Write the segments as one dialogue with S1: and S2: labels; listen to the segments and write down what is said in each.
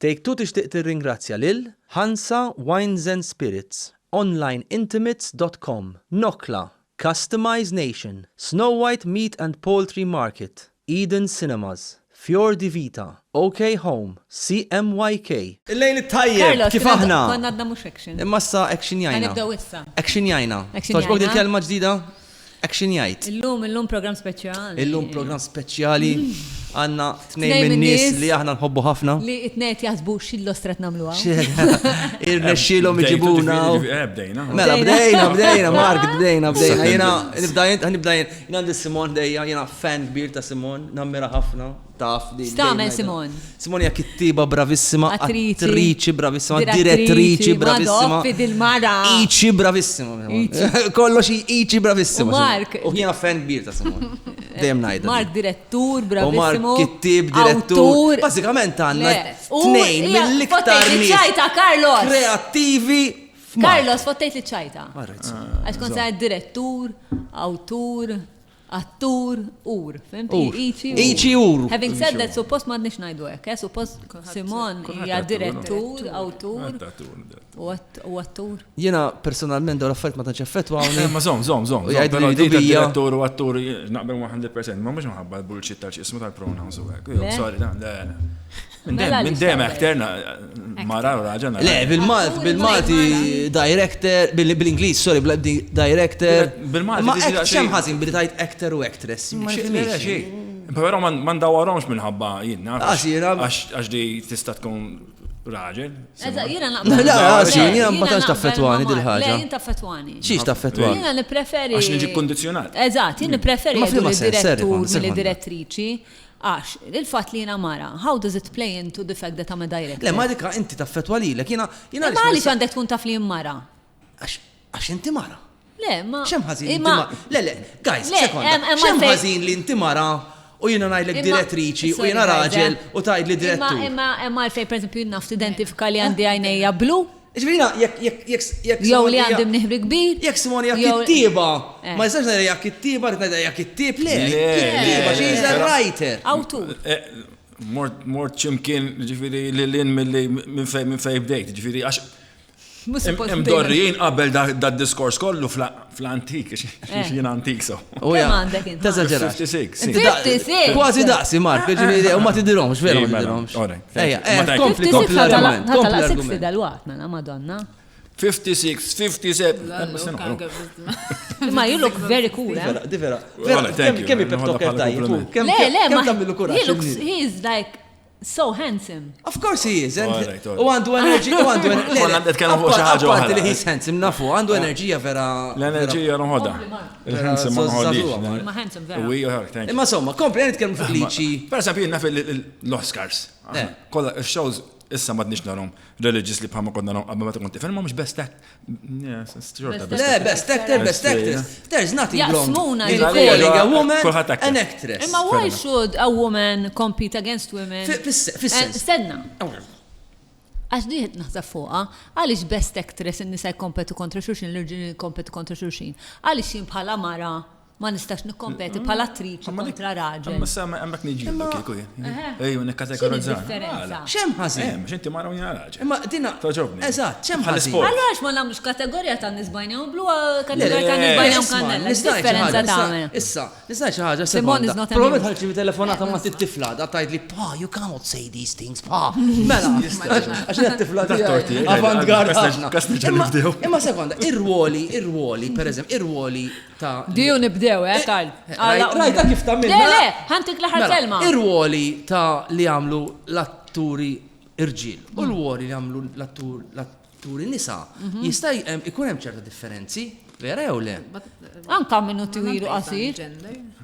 S1: Take-Two tixtieq tirringrazzja lil Hansa Wines and Spirits, onlineintimates.com, Nokla, Customize Nation, Snow White Meat and Poultry Market, Eden Cinemas, Fior di Vita, OK Home, CMYK. Il-lejl it-tajjeb, kif aħna?
S2: Konna għadna mux action.
S1: Imma sa action jajna.
S2: Għanibdaw issa.
S1: Action jajna.
S2: Action
S1: Toġbok
S2: jajna.
S1: di kelma ġdida? Action jajt.
S2: Illum program speċjali.
S1: Illum program speċjali għanna tnejn minn nies li aħna nħobbu ħafna.
S2: Li it-tnejn jaħsbu x'il-lostret namluha.
S1: Ir-nexxilhom iġibuna. Mela bdejna, Mark, bdejna. Jena nibda għandi Simon dejja, jena fan kbir ta' Simon, nammira ħafna. Taf di.
S2: Stamel Simon.
S1: Simon hija kittiba bravissima,
S2: Attriċi,
S1: attriċi bravissima, direttriċi bravissima.
S2: Fid-il-mara.
S1: Iċi bravissima. Kollox iċi bravissima.
S2: U Mark.
S1: U jiena fan kbir ta' Simon. Dejjem ngħidha.
S2: Mark direttur,
S1: U
S2: bravissimo.
S1: Mark kittib, direttur. Bażikament għandna tnejn mill-iktar nies
S2: ċajta, Carlos.
S1: kreattivi f'Malta.
S2: Carlos, fottejt li ċajta. Għax kon sa' direttur, autur, attur, ur. Fimti?
S1: Iċi ur.
S2: Having said that, suppost ma nix najdu hekk, suppost Simon hija direttur, autur u attur.
S1: Jiena personalment dawn l-affarijiet ma tantx effettwawni.
S3: Ma zom.
S1: U jgħidu li dubija.
S3: Direttur u attur naqbel 100%, ma mhux minħabba l-bullshit tal-ċismu tal-pronouns u hekk. Sorry, Minn dejjem akterna mara u raġel.
S1: Le, bil-Malti director, bil-Ingliż, sorry, director.
S3: Bil-Malti
S1: Ma xem ħażin billi tajt actor u actress.
S3: Però ma ndawarhomx minħabba jien. Għax di tista' tkun raġel.
S2: Jina naqbel.
S1: La, jina ma tantx taffettwani dil-ħaġa.
S2: Le, jien taffettwani.
S1: Xiex taffettwani?
S2: Jina nipreferi.
S3: Għax niġi kondizjonat.
S2: Eżatt, jien nipreferi
S1: Ma
S2: jgħidu
S1: fima
S2: li
S1: sens,
S2: direttur
S1: serifon,
S2: mill direttriċi. Għax, il-fat li jina mara, how does it play into the fact that I'm a director?
S1: Le, ma dika inti taffettwa lilek, jina
S2: Ma għalix għandek tkun taf li jimmara?
S1: Għax inti mara.
S2: Le, ma.
S1: Xem ħażin inti mara. Le, guys, sekonda. Xem ħażin li inti mara u jina ngħidlek direttriċi u jina raġel u tgħidli direttur.
S2: Imma għalfej, per esempio, naf identifika li għandi għajnejja blu.
S1: Ġvina, jek
S2: Jew li għandi mniħbri kbir.
S1: Jek Simoni jak kittiba. Ma jistax ngħidha jak kittiba, rid ngħidha jak kittib, le. Kittiba, she's a writer.
S2: Awtur.
S3: Mort ċimkien ġifiri l-lin minn fej bdejt, ġifiri għax Mdorrijin qabel da diskors kollu fl-antik, xien antik so.
S2: Għandek inti?
S1: Teżagġera.
S3: 56.
S2: 56.
S1: Kważi daqsi, Mark, ġiviri, u ma tidiromx, veru ma tidiromx. Kompli l-argument. Kompli l-argument.
S2: Dal-waqt, mela, madonna.
S3: 56, 57.
S2: Ma you look very cool, eh?
S1: Di vera.
S3: Thank you.
S1: Kemm pep talker tajjeb? Kemm tagħmlu kuraġġ?
S2: He's like so handsome.
S1: Of course he is. U
S3: Alright.
S1: għandu enerġija, u għandu
S3: Konna nitkellmu fuq xi ħaġa oħra.
S1: li he's handsome nafu, għandu enerġija vera.
S3: L-enerġija nħodha. Il-ħansim ma nħodix.
S2: Ma handsome vera.
S3: Thank you.
S1: Imma somma, kompli nitkellmu fuq liċi.
S3: Per esempio, naf l-Oscars. Kolla, il-shows issa madnix narom religiously bħalma konna narom qabel ma tkun tifhem ma mhux best act. Yes, xorta best.
S1: Le, best actor. There's nothing wrong.
S2: Jaqsmuna
S1: in
S2: ġifieri.
S1: calling a woman
S3: Kulħadd actor.
S1: an actress.
S2: Imma why should a woman compete against women?
S1: Fis-sens.
S2: Stedna. Għax diħet naħseb fuqa, għalix best actress in-nisa jkompetu kontra xulxin, l-irġini jkompetu kontra xulxin. Għalix jien bħala mara ma nistax nikkompeti bħala attriċi kontra raġel.
S3: Imma sama hemmhekk niġilu kieku jien. Ejju nikkategorizzar.
S1: Xem ħażin?
S3: Mhux inti mara u jien raġel.
S1: Imma dina.
S3: Toġobni.
S1: Eżatt, xem ħażin?
S2: Allora ma nagħmlux kategorija ta' nisbajna u blu kategorija ta' nisbajna u kannella. Differenza tagħmel.
S1: Issa, nista' xi ħaġa
S2: Simon is not
S1: Probabli ħalġi telefonata ma tit-tifla, da tgħid li pa, you cannot say these things, pa. Mela, għax it-tifla avant-gard ħafna. Imma sekonda, ir-ruoli, pereżempju, ir-ruoli ta'
S2: Diju nibdew, Karl.
S1: Rajta kif tagħmilna.
S2: Le, ħantik l-aħħar kelma.
S1: Ir-ruoli ta' li għamlu l-atturi irġiel u l-ruoli li għamlu l-atturi nisa jista' ikun hemm ċerta differenzi, vera jew le?
S2: Anka minnu tiwilu qasir.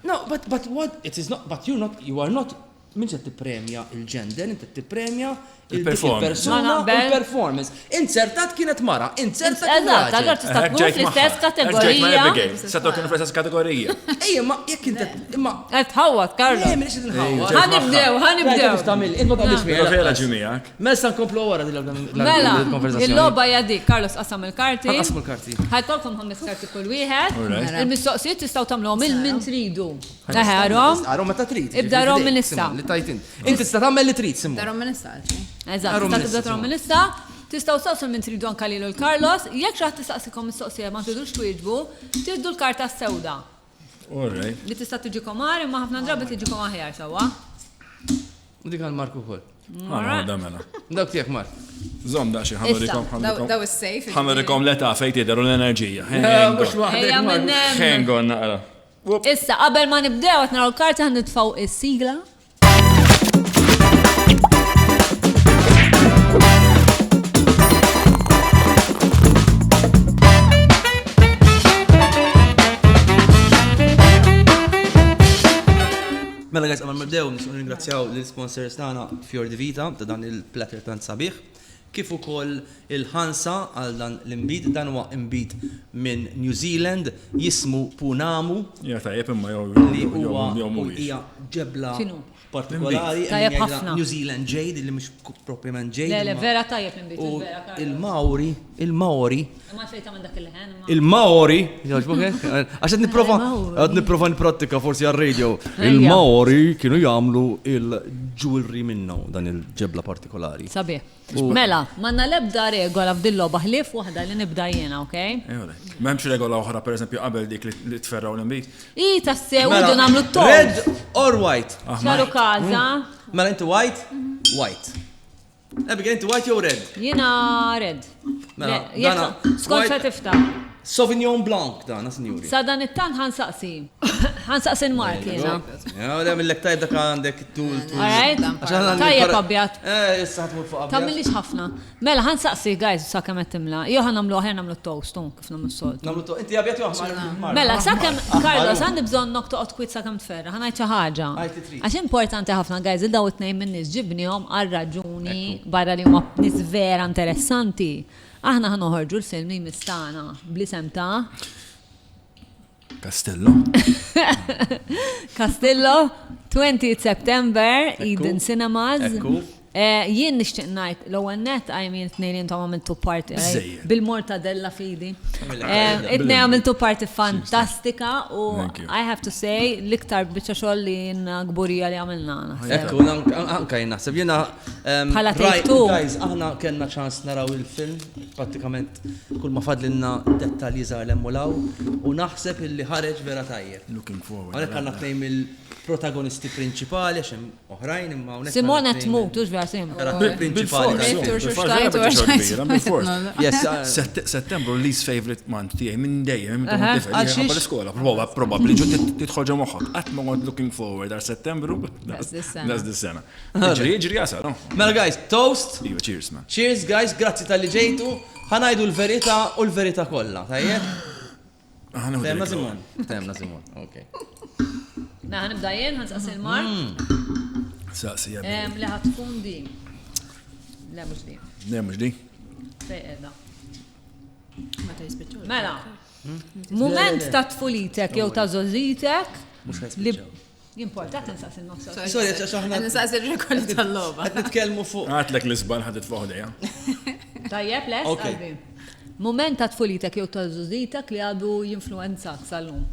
S1: No, but what it is not, but you are not min se tippremja il-gender, inti tippremja il-persuna u l-performance. Insertat kienet mara, insertat
S2: Eżatt, allora tista' tkun fl-istess kategorija.
S3: Sa' tkun fl-istess kategorija.
S1: Ejja, ma jekk inti imma
S2: Qed tħawwad, Karlo.
S1: minix inħawwa.
S2: Ħanibdew.
S1: Kif tagħmel, int ma tagħmilx
S3: Vera ġimijak.
S1: Mela nkomplu wara din
S2: Mela,
S1: il-konversazzjoni.
S2: il-logħba hija dik, Carlos qasam il-karti.
S1: Qasmu l-karti.
S2: Ħajkolkom 5 karti kull wieħed.
S3: Alright.
S2: Il-mistoqsijiet tistgħu tagħmluhom il-min tridu. Neħarhom.
S1: Għarom meta trid.
S2: Ibda rom minn issa.
S1: Li tajt inti. Inti tista' tagħmel li trid, Simon.
S4: Darom minn istalti.
S2: Eżatt, tista' tibda trom issa, tistgħu saqsu minn tridu anke lilu l-Carlos, jekk xi ħadd tistaqsikom mistoqsija ma tridux twieġbu, tiddu l-karta sewda.
S3: Alright.
S2: Li tista' tiġikom għar, imma ħafna drabi tiġikom aħjar sewwa.
S1: U dik għal Marku kol.
S3: Da mela.
S1: Dawk tiegħek Mark.
S3: Zom da xi ħamerikom.
S4: That was safe.
S3: Ħamerikom l-età fejn tidher l-enerġija.
S1: Mhux
S2: Ejja minn
S3: Hang on naqra.
S2: issa qabel ma nibdew qed naraw l-karta ħan nitfgħu is-sigla.
S1: Mela guys, għamal nibdew nisqu ringrazzjaw l-sponsors tagħna Fjord di Vita ta' dan il-platter tant sabiħ, kif ukoll il-ħansa għal dan l-imbid, dan huwa imbid minn New Zealand jismu Punamu
S3: Ja tajjeb imma
S1: li huwa
S3: mhuwiex.
S1: hija ġebla
S2: X'inhu?
S1: partikolari
S2: Tajjeb
S1: jgħidha
S2: ħafna.
S1: New Zealand jade li mhux proprjament jade.
S2: Le, vera tajjeb l-imbit,
S1: U
S2: vera Carlos.
S1: il-Maori
S2: Ma fejn tagħmel dak il-ħen.
S1: Il-Maori, għax għad niprofa niprattika forsi għal-radio. Il-Maori kienu jagħmlu il-jewelry minnu dan il-ġebla partikolari.
S2: Sabiħ. Mela, manna lebda regola f'dil-logħba ħlief waħda li nibda jiena, okej?
S3: M'hemmx regola oħra pereżempju qabel dik li tferraw l-imbit.
S2: I tassew idu nagħmlu t-top.
S1: Red or white?
S2: Xaru kaza.
S1: Mela inti white? White. Ebbe inti white jew red?
S2: Jiena red.
S1: Mela,
S2: Jekk
S1: dana
S2: skont
S1: white-
S2: xa tifta.
S1: Sauvignon Blanc dana, sinjuri.
S2: Sa dan it-tan ħansaqsi. Ħansaqsi n-mark jiena.
S1: Ja, da mill-lek tajb dak għandek tul.
S2: Alright? Tajjeb abjad.
S1: Issa ħatmur fuq
S2: Ta'
S1: abjad.
S2: millix ħafna. Mela ħansaqsi guys sa' kemm qed timla. Jew ħanamlu aħjar nagħmlu toast kif nagħmlu s-solt.
S1: Namlu to, inti abjad jew aħmar?
S2: Mela, sa' kemm Carlos għandi bżonn nok toqgħod kwit sa' kemm tferra, ħanajt xi ħaġa.
S1: Għajti trid.
S2: Għax importanti ħafna guys, il-daw it-tnejn minn nies ġibnihom għal raġuni barra li huma nies vera interessanti. Aħna ħanoħorġu l-film li mistana blisem ta'
S3: Castello.
S2: Castello, 20 September, Eden Cinemas.
S1: Ekku.
S2: Jien nixtieq ngħid l-ewwel net għajmin it-tnejn intom għamiltu parti
S3: Biżejjed.
S2: bil-mortadella fidi. It-tnejn għamiltu parti fantastika u
S3: Thank you.
S2: I have to say l-iktar biċċa xogħol li gburija li għamilna.
S1: Ekku, anka jien naħseb jiena.
S2: Bħala take
S1: right,
S2: two.
S1: Guys, aħna kellna ċans naraw il-film, pratikament kull ma fadlilna dettalji żgħar emmulaw u naħseb illi ħareġ vera tajjeb.
S3: Looking forward.
S1: Għalhekk għandna tnejn il-protagonisti prinċipali għax hemm oħrajn imma hawnhekk.
S2: Simona tmut, ux vera sim.
S1: Prinċipali.
S3: Bil-fors.
S1: Yes,
S3: Settembru least favorite month tiegħi minn dejjem minn
S2: Aha.
S3: tifel l-iskola. Probabbli ġu titħoġa moħħok. Qatt ma kont looking forward għal Settembru.
S4: That's this sena.
S3: That's this sena. Ġri jasal, no?
S1: Mela guys, toast.
S3: Iva, cheers man.
S1: Cheers guys, grazzi tal-li ġejtu. Ħanajdu l-verità u l-verità kollha, tajjeb? Temna Simon. Temna Simon, okej.
S2: Na ħanibda jien, ħansaqsi l-mark.
S3: Saqsi
S2: Li ħatkun di. Le mhux di.
S3: mux di.
S2: Fej qiegħda.
S4: Meta jispiċċaw.
S2: Mela. Moment ta' tfulitek jew ta' żożitek li jimportat insaqsi n-nofsa.
S1: Sorry, għax aħna
S4: Nisaqs il-rekord tal-logħba.
S1: qed nitkellmu fuq.
S3: Għatlek l-isban ħadet fuq dejja.
S2: Tajjeb, les,
S1: Okay.
S2: qalbi. Moment ta' tfulitek jew ta' żożitek li għadu jinfluenzak sal-lum.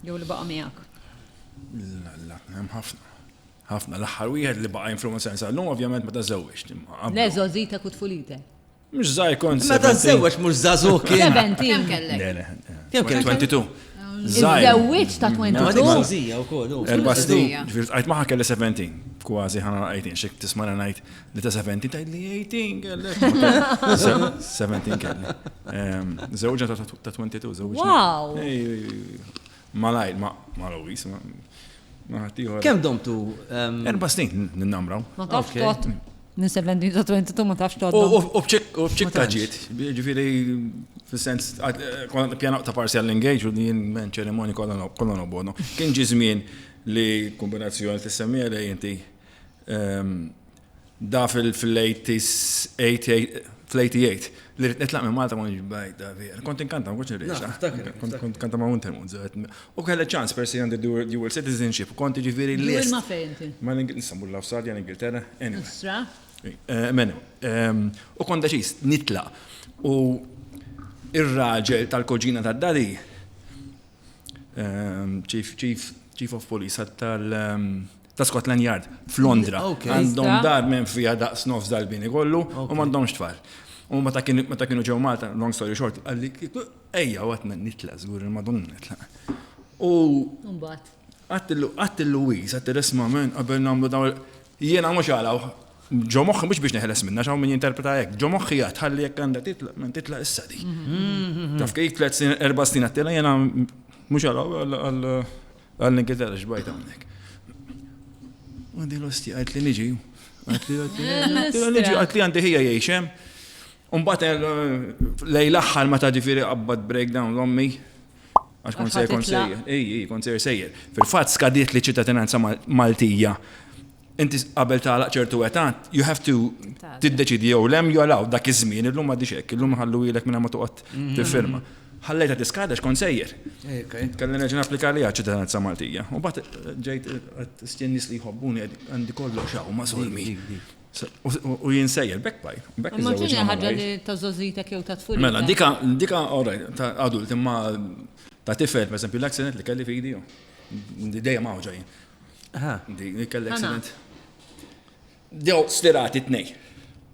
S2: Jew li baqa' miegħek.
S3: La, hemm ħafna. Ħafna l-aħħar wieħed li baqa' influenza sal-lum ovvjament meta żewweġt.
S2: Le żożitek u tfulitek.
S3: Mhux żgħir kont.
S1: Meta żewweġ mhux żagħżugħ kien.
S2: 17.
S4: Kemm kellek?
S3: Le, le.
S1: Kemm kellek?
S3: 22.
S2: Iż-żewwiġ ta'
S1: Ma dik
S2: 22.
S1: żożija wkoll.
S3: Erba' snin.
S4: Sija.
S3: Ġifieri għajt maħa kelli 17. Kważi ħana 18. Xek tismana ngħid li ta' 17 tgħid li 18 kellek. 17 kelli. Żewġa ta' 22. żewġ.
S2: Wow.
S3: Malajl, ma Louis, ma ħaddieħor.
S1: Kemm domtu?
S3: Erba' snin ninnamraw.
S2: Ma tafx
S1: Okay.
S2: tot. Min 17 ta' 22 ma tafx tot.
S3: U bċik taġiet, ġifiri, fil-sens, pjana ta' partial engage u li jien men ċerimoni kollha nobono. Kien ġizmin li kombinazzjoni t-semmija li jinti da fil-88 li nitlaq minn Malta ma nġibaj da vera. Kont inkanta, ma konċ nirriċa. Kont kanta ma' Wintermund. U kella ċans persi għandi dual citizenship. Kont ġifiri
S2: Jul
S3: list.
S2: ma fejnti.
S3: Ma l-Nisambu l-Awstralja, l-Ingilterra, anyway.
S2: Isra.
S3: Menu, u kon daċis, nitla. U ir-raġel tal-koġina tad-dadi, chief of police tal ta' Scotland Yard f'Londra.
S1: Okay.
S3: Għandhom dar minn fija daqs nofs dal-bini kollu u m'għandhomx tfal. U meta kienu ġew Malta, long story short, għalli, ejja, għatna nitla, żgur il-Madonna nitla. U għattil Louise, għattil isma' minn qabel nagħmlu dawn jiena mhux għalaw. Ġo moħħi mhux biex neħles minna x'hawn min jinterpreta hekk. Ġo moħħi għad ħalli jekk għandha titla' issa di. Taf kif 4 snin għattila jiena mhux għalaw għall-Ingilterra x'bajt hawnhekk. U di l-osti għalt li niġi. Għalt li għandi ħija jgħixem. Mbagħad lej l-aħħar meta ġifieri qabbad breakdown l-ommi. Għax kont sejjer. Kont sejjer. Fil-fatt skadiet li ċittadinanza Maltija. Inti qabel tagħlaq ċertu etat, you have to tiddeċidi jew lem jew għalaw dak iż-żmien illum m'għaddix hekk, illum ħallu ilek minn ma toqgħod tiffirma. Ħallejta tiskada x'kont sejjer. Kelli nerġa' napplika li ċittadinanza Maltija. U mbagħad ġejt stien nies li jħobbuni għandi kollox hawn ma' solmi. U jinsejjer backpie.
S2: Ma ġinja ħaġa li ta' żożitek jew ta' tfulek.
S3: Mela, dika alright, ta' adult imma ta' tifel, per esempio, l-accident li kelli fidi dejja ma' ġejjin. Di kelli accident. Dew stirati tnej.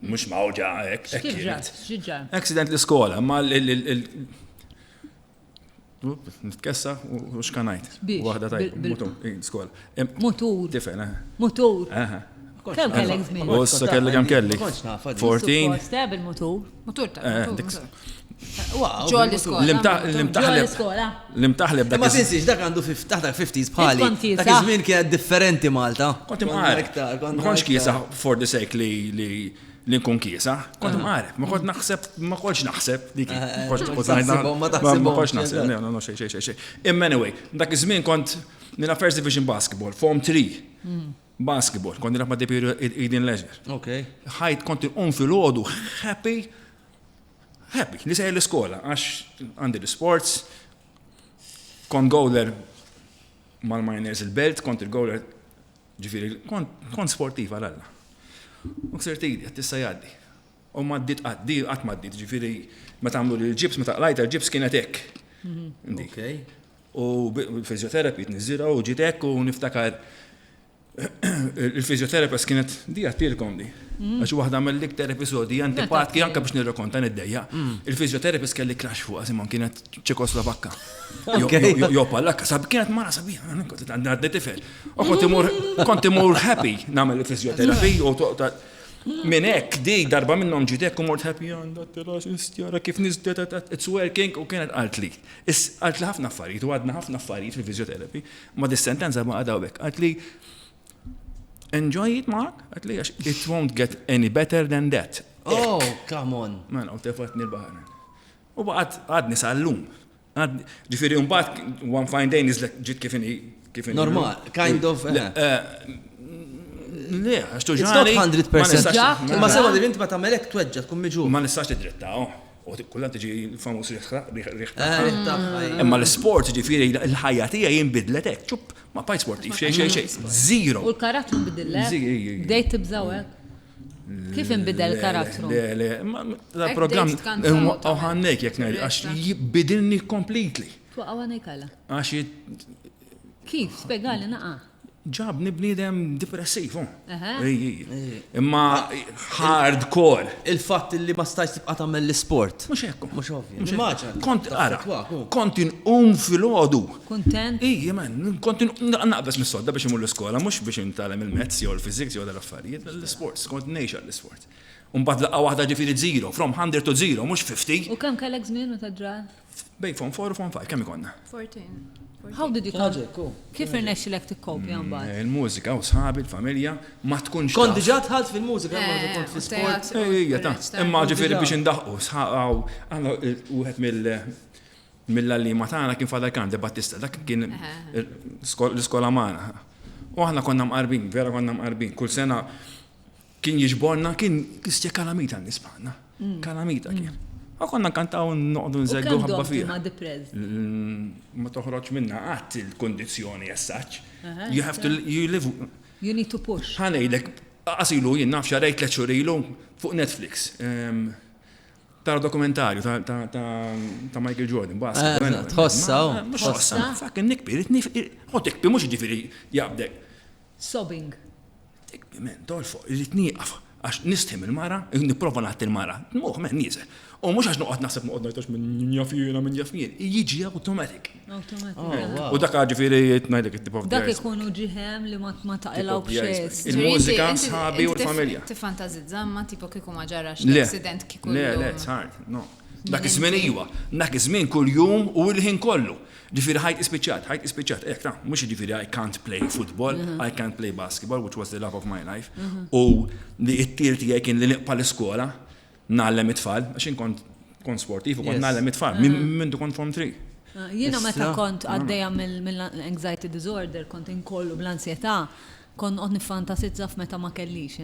S3: Mhux mawġa hekk.
S2: X'ġa?
S3: Accident l-iskola, ma nitkessa u x'kanajt. Waħda tajba, skola.
S2: Mutur.
S3: Tifel,
S2: Mutur. Kemm kellek żmien?
S3: Ossa kelli kemm kelli. 14.
S2: Stab il-mutur.
S4: Motur ta'
S1: Wow.
S4: ġol l-iskola.
S3: L-imtaħleb
S1: Ma tinsix dak għandu taħta 50s bħali. Dak iż-żmien kienet differenti Malta.
S3: Kont imqarek. Ma kontx kiesa for the sake li nkun kiesa. Kont imqarek. Ma kontx naħseb dik. Ma kontx naħseb. No, xej. Anyway, dak iż-żmien kont nilha First Division Basketball, Form 3. Basketball, kont nilha ma' Depiru Eden Leisure.
S1: Okay.
S3: Ħajt kont inqum fil-għodu happy, li sejjer l-iskola, għax għandi l-sports, kont gowler mal-miners il-belt, kont il-gowler ġifiri, kont sportiv għal-alla. U ksir tidi, għattissa jaddi. U maddit għat maddit, ġifiri, ma tamlu l-ġibs, ma taqlajta l-ġibs kienet ek. U fizjoterapi t-nizzira u ġitek u niftakar il-fizjoterapist kienet di għattilkom di. Għax waħda mill-iktar episodi antipatki anka biex nirrakonta nid-dejja. Il-fizjoterapist kelli crash fuq simon kienet Ċekoslovakka. Jo pallakka, kienet mara sabiħ, għadde tifel. U kont imur happy namel il-fizjoterapi u minn hekk di darba minnhom ġitek u mort happy għandha kif nizdet it's working u kienet qalt li ħafna affarijiet u għadna ħafna affarijiet fil-fizjoterapi ma dis-sentenza ma għadawek qalt li enjoy it, Mark. It won't get any better than that.
S1: Oh, come on.
S3: Man, u tefatni l-bahar. U baqad għadni sal-lum. Ġifiri, un-bat, one fine day nizlek ġit kifini.
S1: Normal, kind of.
S3: Le, għaxtu
S1: ġani. It's not 100%. Ma sewa li vinti ma tamelek tweġġa tkun miġu.
S3: Ma nistax t-dritta, u kullant tiġi famus riħta. Imma l-sport ġifiri, il-ħajja tija jinbidlet ek, ċup, ma pajt sportiv, xej, zero.
S2: U l-karattru nbidillek? Dejt tibżawek? Kif inbidel il-karattru?
S3: Le, da program, uħannek jek najdi, għax jibidilni completely.
S2: Tuqqa għanek għala?
S3: Għax
S2: Kif? Spiegali naqa?
S3: ġabni bniedem depressiv. Imma hardcore.
S1: Il-fatt li ma stajx tibqa' tagħmel l-isport.
S3: Mhux hekk.
S1: Mhux ovvju.
S3: Kont inqum fil-għodu.
S2: Kuntent?
S3: Man, kont naqbes mis-sodda biex imur l-iskola, mhux biex intalem il-mezz jew il-fiżiks jew dal-affarijiet, l-isports, kont ngħix l-isport. Mbagħad laqgħa waħda ġifieri 0, from 100 to 0, mhux 50.
S2: U kemm kellek żmien meta ġral?
S3: Bejn form 4 u form 5, kemm ikonna?
S4: 14.
S2: How did you come? Kif irnexxilek tikkopja mbagħad?
S3: Il-mużika u sħabi, il-familja ma tkunx.
S1: Kont diġà tħalt fil-mużika, ma kont fil-sport.
S3: Imma ġifieri biex indaħqu sħaqgħu għandna wieħed mill-allima tagħna kien Fadar Kande Battista, dak kien l-iskola magħna. U aħna konna mqarbin, vera konna mqarbin. Kull sena kien jiġborna, kien kistja kalamita nisbħna. Kalamita kien. Ma konna kantaw noqdu nżeggu ħabba fija.
S2: Ma depressed.
S3: Ma toħroġ minna għat il-kondizjoni jessaċ. You have to, you live.
S2: You need to push.
S3: Ħanejlek, għasilu jien naf xarajt leċurilu fuq Netflix. Tara dokumentarju ta' Michael Jordan.
S1: Tħossa.
S3: Fucking nikbir, għotek, mux ġifiri jabdek.
S2: Sobbing.
S3: Dolfo, irrit nieqaf, għax nistħim il-mara, niprofa naħt il-mara, muħ, men nise. U mux għax noqgħod naħseb noqgħod ngħidx minn jafjien, jiġi automatic. U dak ġifieri ngħidlek it-tip of
S2: Dak ikunu ġiħem li ma taqilgħu b'xejn.
S3: Il-mużika, sħabi u l-familja.
S4: Tifantazizza ma tipo kieku ma ġarax l-accident kieku.
S3: Le, sart, no. Dak iż-żmien iwa, dak iż-żmien kuljum u l-ħin kollu. Ġifieri ħajt ispiċċat, mhux ġifieri I can't play football, I can't play basketball, which was the love of my life. U li t-tir tiegħi kien li niqpa l-iskola, nagħlem it-tfal, għax kont sportiv u kont nagħlem it-tfal, minn kont form 3.
S2: Jiena meta kont għaddejja mill-anxiety disorder, kont inkollu bl-ansjetà, kont qed nifantasizza f'meta ma kellix,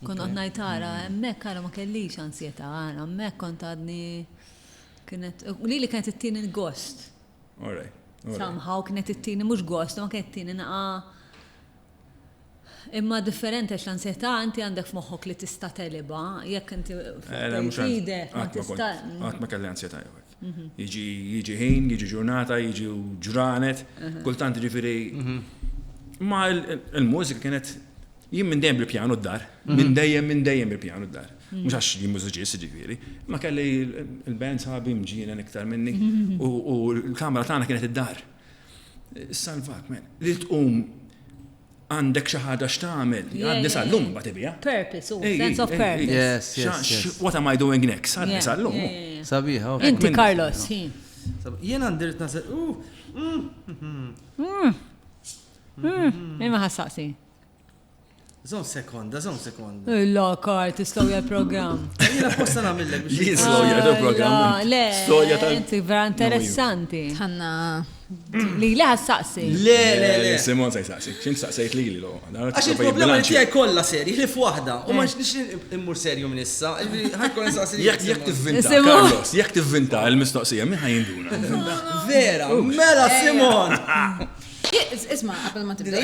S2: Kont qed ngħid ara, hemmhekk ara ma kellix ansjetà, hemmhekk kont għadni kienet li kienet ittini l-gost. Somehow kienet ittini mhux gost, ma kienet ittini naqa' imma differenti għax l-ansjetà inti għandek f'moħħok li tista' teliba, jekk inti fidek ma tista'
S3: Qatt ma kelli ansjetà jew. Jiġi ħin, jiġi ġurnata, jiġi ġranet, kultant jiġifieri ma l-mużika kienet jien minn dejjem bil-pjanu d-dar, minn dejjem bil-pjanu d-dar. Mhux għax jien mużiċist ġifieri, ma kelli l-band saħabi mġielen iktar minni u l-kamra tagħna kienet id-dar. Salvak, men, li tqum għandek xi ħaġa x'tagħmel, għadni sal-lum bagħad ibija.
S2: Purpose, sense of purpose.
S1: Yes.
S3: What am I doing next? Għadni sal-lum.
S1: Sabiħa.
S2: Inti Carlos,
S1: Jiena ndirt nasel,
S2: Imma ħassaqsi.
S1: Zon sekonda.
S2: La, Kar, tislowja l-program.
S1: Jiena posta nagħmellek biex
S3: Jislowja l-program.
S2: Le,
S3: Storja
S2: inti vera interessanti.
S4: Ħanna.
S2: Li ħassaqsi.
S1: Le.
S3: Simon sa jsaqsi. X'int saqsejt lili lo.
S1: Għax il-problema li tiegħi kollha serji li f'waħda u ma nix immur serju minn issa. Ħajkun insaqsi.
S3: Jekk tivvinta, Carlos, jekk tivvinta l-mistoqsija min ħajinduna.
S1: Vera, mela Simon.
S4: Isma, qabel ma tibda.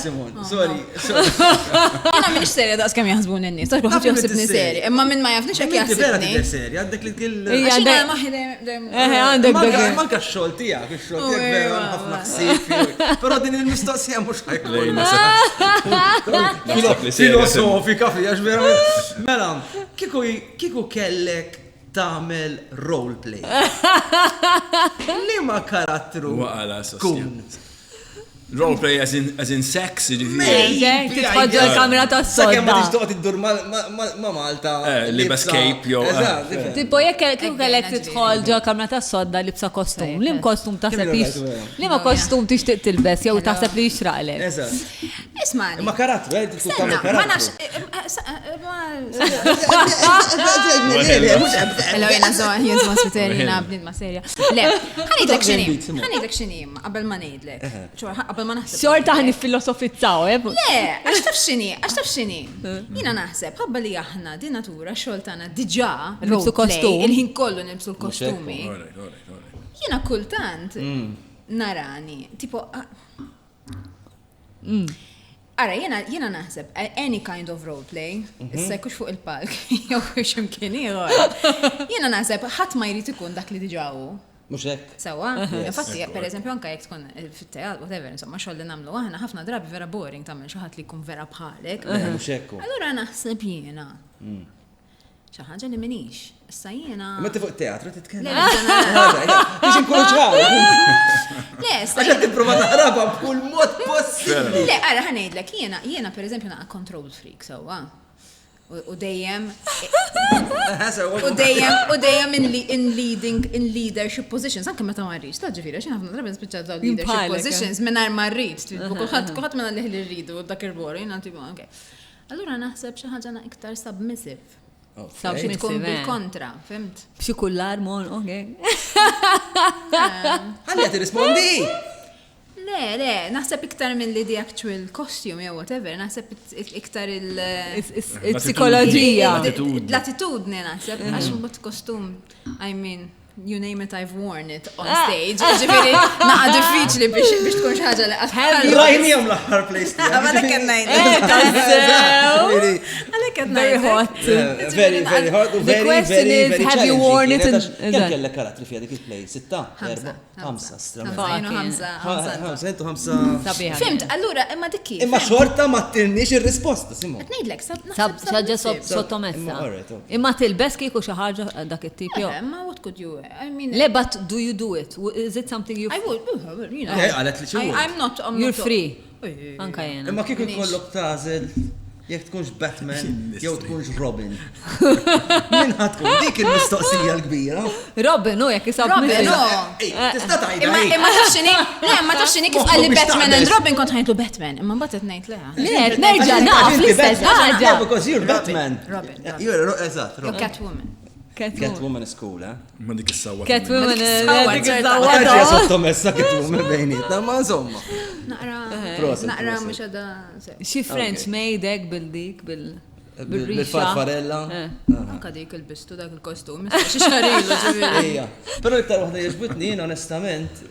S1: Simon, sorry.
S4: Jena minix serja daqs kemm jaħsbun in-nies, tax kulħadd jaħsibni serji, imma minn ma jafniex hekk
S1: Inti vera
S4: jaħsibni.
S1: tidher serja, għandek li tgill.
S4: Għaxina maħi dejjem.
S2: Għandek
S1: Manka x-xogħol tiegħek, ix-xogħol tiegħek vera ħafna ħsieb. Però din il-mistoqsija mhux ħajkun. Filosofika fiha vera. Mela, kieku kellek tagħmel role play. Liema karattru kun?
S3: Roleplay as in sex,
S2: titħoġġu l-kamera ta' sodda.
S1: Sakemm ma tixtoq tiddur ma' Malta.
S3: Libsa escape jew.
S2: Tipo jekk kellek tidħol ġo kamera ta' sodda libsa kostum. Lim kostum taħseb Liema kostum tixtieq tilbes jew taħseb li jixraqlek.
S1: Eżatt.
S4: Isma'ni.
S1: Ma karattru, tu tagħmel
S4: Ma nafx. Hello, jena jien ma spiterina bnid ma serja. Le, ħanidlek xini, qabel ma ngħidlek. Qabel ma naħseb.
S2: Xorta ħani filosofizzaw,
S4: Le, għax taf xini. Jiena naħseb, ħabba li aħna din natura xogħol tagħna diġà
S2: nilbsu kostum.
S4: Il-ħin kollu nilbsu l-kostumi. Jiena kultant narani, tipo Ara, jena naħseb, any kind of roleplay, issa kux fuq il-palk, jew ximkien ieħor. Jena naħseb, ħadd ma jrid ikun dak li diġà hu.
S1: Mhux hekk.
S4: Sewa, infatti, pereżempju anke jekk tkun fit-teatr, whatever, insomma, xogħol li nagħmlu aħna ħafna drabi vera boring tagħmel xi ħadd li jkun vera bħalek.
S1: Mhux hekk.
S4: Allura naħseb jiena. Xi ħaġa li minix. Issa jiena.
S1: Ma fuq teatru titkellem.
S4: Biex
S1: inkunu ċari.
S4: Le,
S1: Għax qed tipprova taħrabha b'kull mod possibbli.
S4: Le, ara ħanejdlek, jiena pereżempju naqa' control freak sewwa. U dejjem in leadership positions, anke meta ma rridx, ta' ġifieri xi ħafna drabi nispiċċa dawn leadership positions mingħajr ma rridx, kulħadd minna li rridu dak il-bor, jiena tipo anke. Allura naħseb xi ħaġa iktar submissive. Xi tkun bil-kontra, fimt?
S2: B'xi kullar mon, okay.
S1: Ħalli tirrispondi.
S4: Le, naħseb iktar minn li di actual costume jew whatever, naħseb iktar
S2: il-psikoloġija.
S4: L-attitudni naħseb, għax mbagħad kostum, I mean, you name it, I've worn it on stage. Ġifiri, naqa diffiċli biex tkun xaġa li għatħal.
S1: Rajni jom l-ħar place.
S4: Għalek għannajn. Għalek għannajn.
S2: Very hot.
S1: Very, very hot.
S2: The question is, have you worn it?
S1: Kem kellek karatri fija dik il-play? 6, 4, 5,
S4: Fimt, allura, imma dikki.
S1: Imma xorta ma t-tirniex il-risposta, Simon.
S4: Nejdlek,
S2: Xaġġa sottomessa. Imma tilbes kieku xi ħaġa dak it-tip jew.
S4: Imma what could you, I mean.
S2: Le, but do you do it? Is it something you...
S4: I would, you know.
S1: Għalet li xu.
S4: I'm not.
S2: You're free. Anka jena.
S1: Imma kieku kollok tażel, jek tkunx Batman, jew tkunx Robin. Min ħatkun, dik il-mistoqsija l-kbira.
S2: Robin, jek jisab
S4: Robin,
S1: Tista tajda.
S4: Imma tafxini kif għalli Batman and Robin kont ħajtlu Batman, imma batet nejt le.
S2: Le, nerġa naf l-istess ħaġa.
S1: Because you're Batman.
S4: Robin.
S1: You're, eżat, Robin.
S4: Catwoman.
S1: Catwoman is cool, eh?
S3: Ma dik is-sawwa.
S2: Catwoman
S1: Ħaġa
S2: is-sawwa.
S1: sottomessa Catwoman bejnietna, ma insomma.
S4: Naqra mux għada.
S2: Xi French maidek bil-dik,
S1: bil-farfarella.
S4: Anka dik il-bistu dak il-kostum. Xi xarilu ġiviri.
S1: Pero iktar waħda jġbitni, onestament,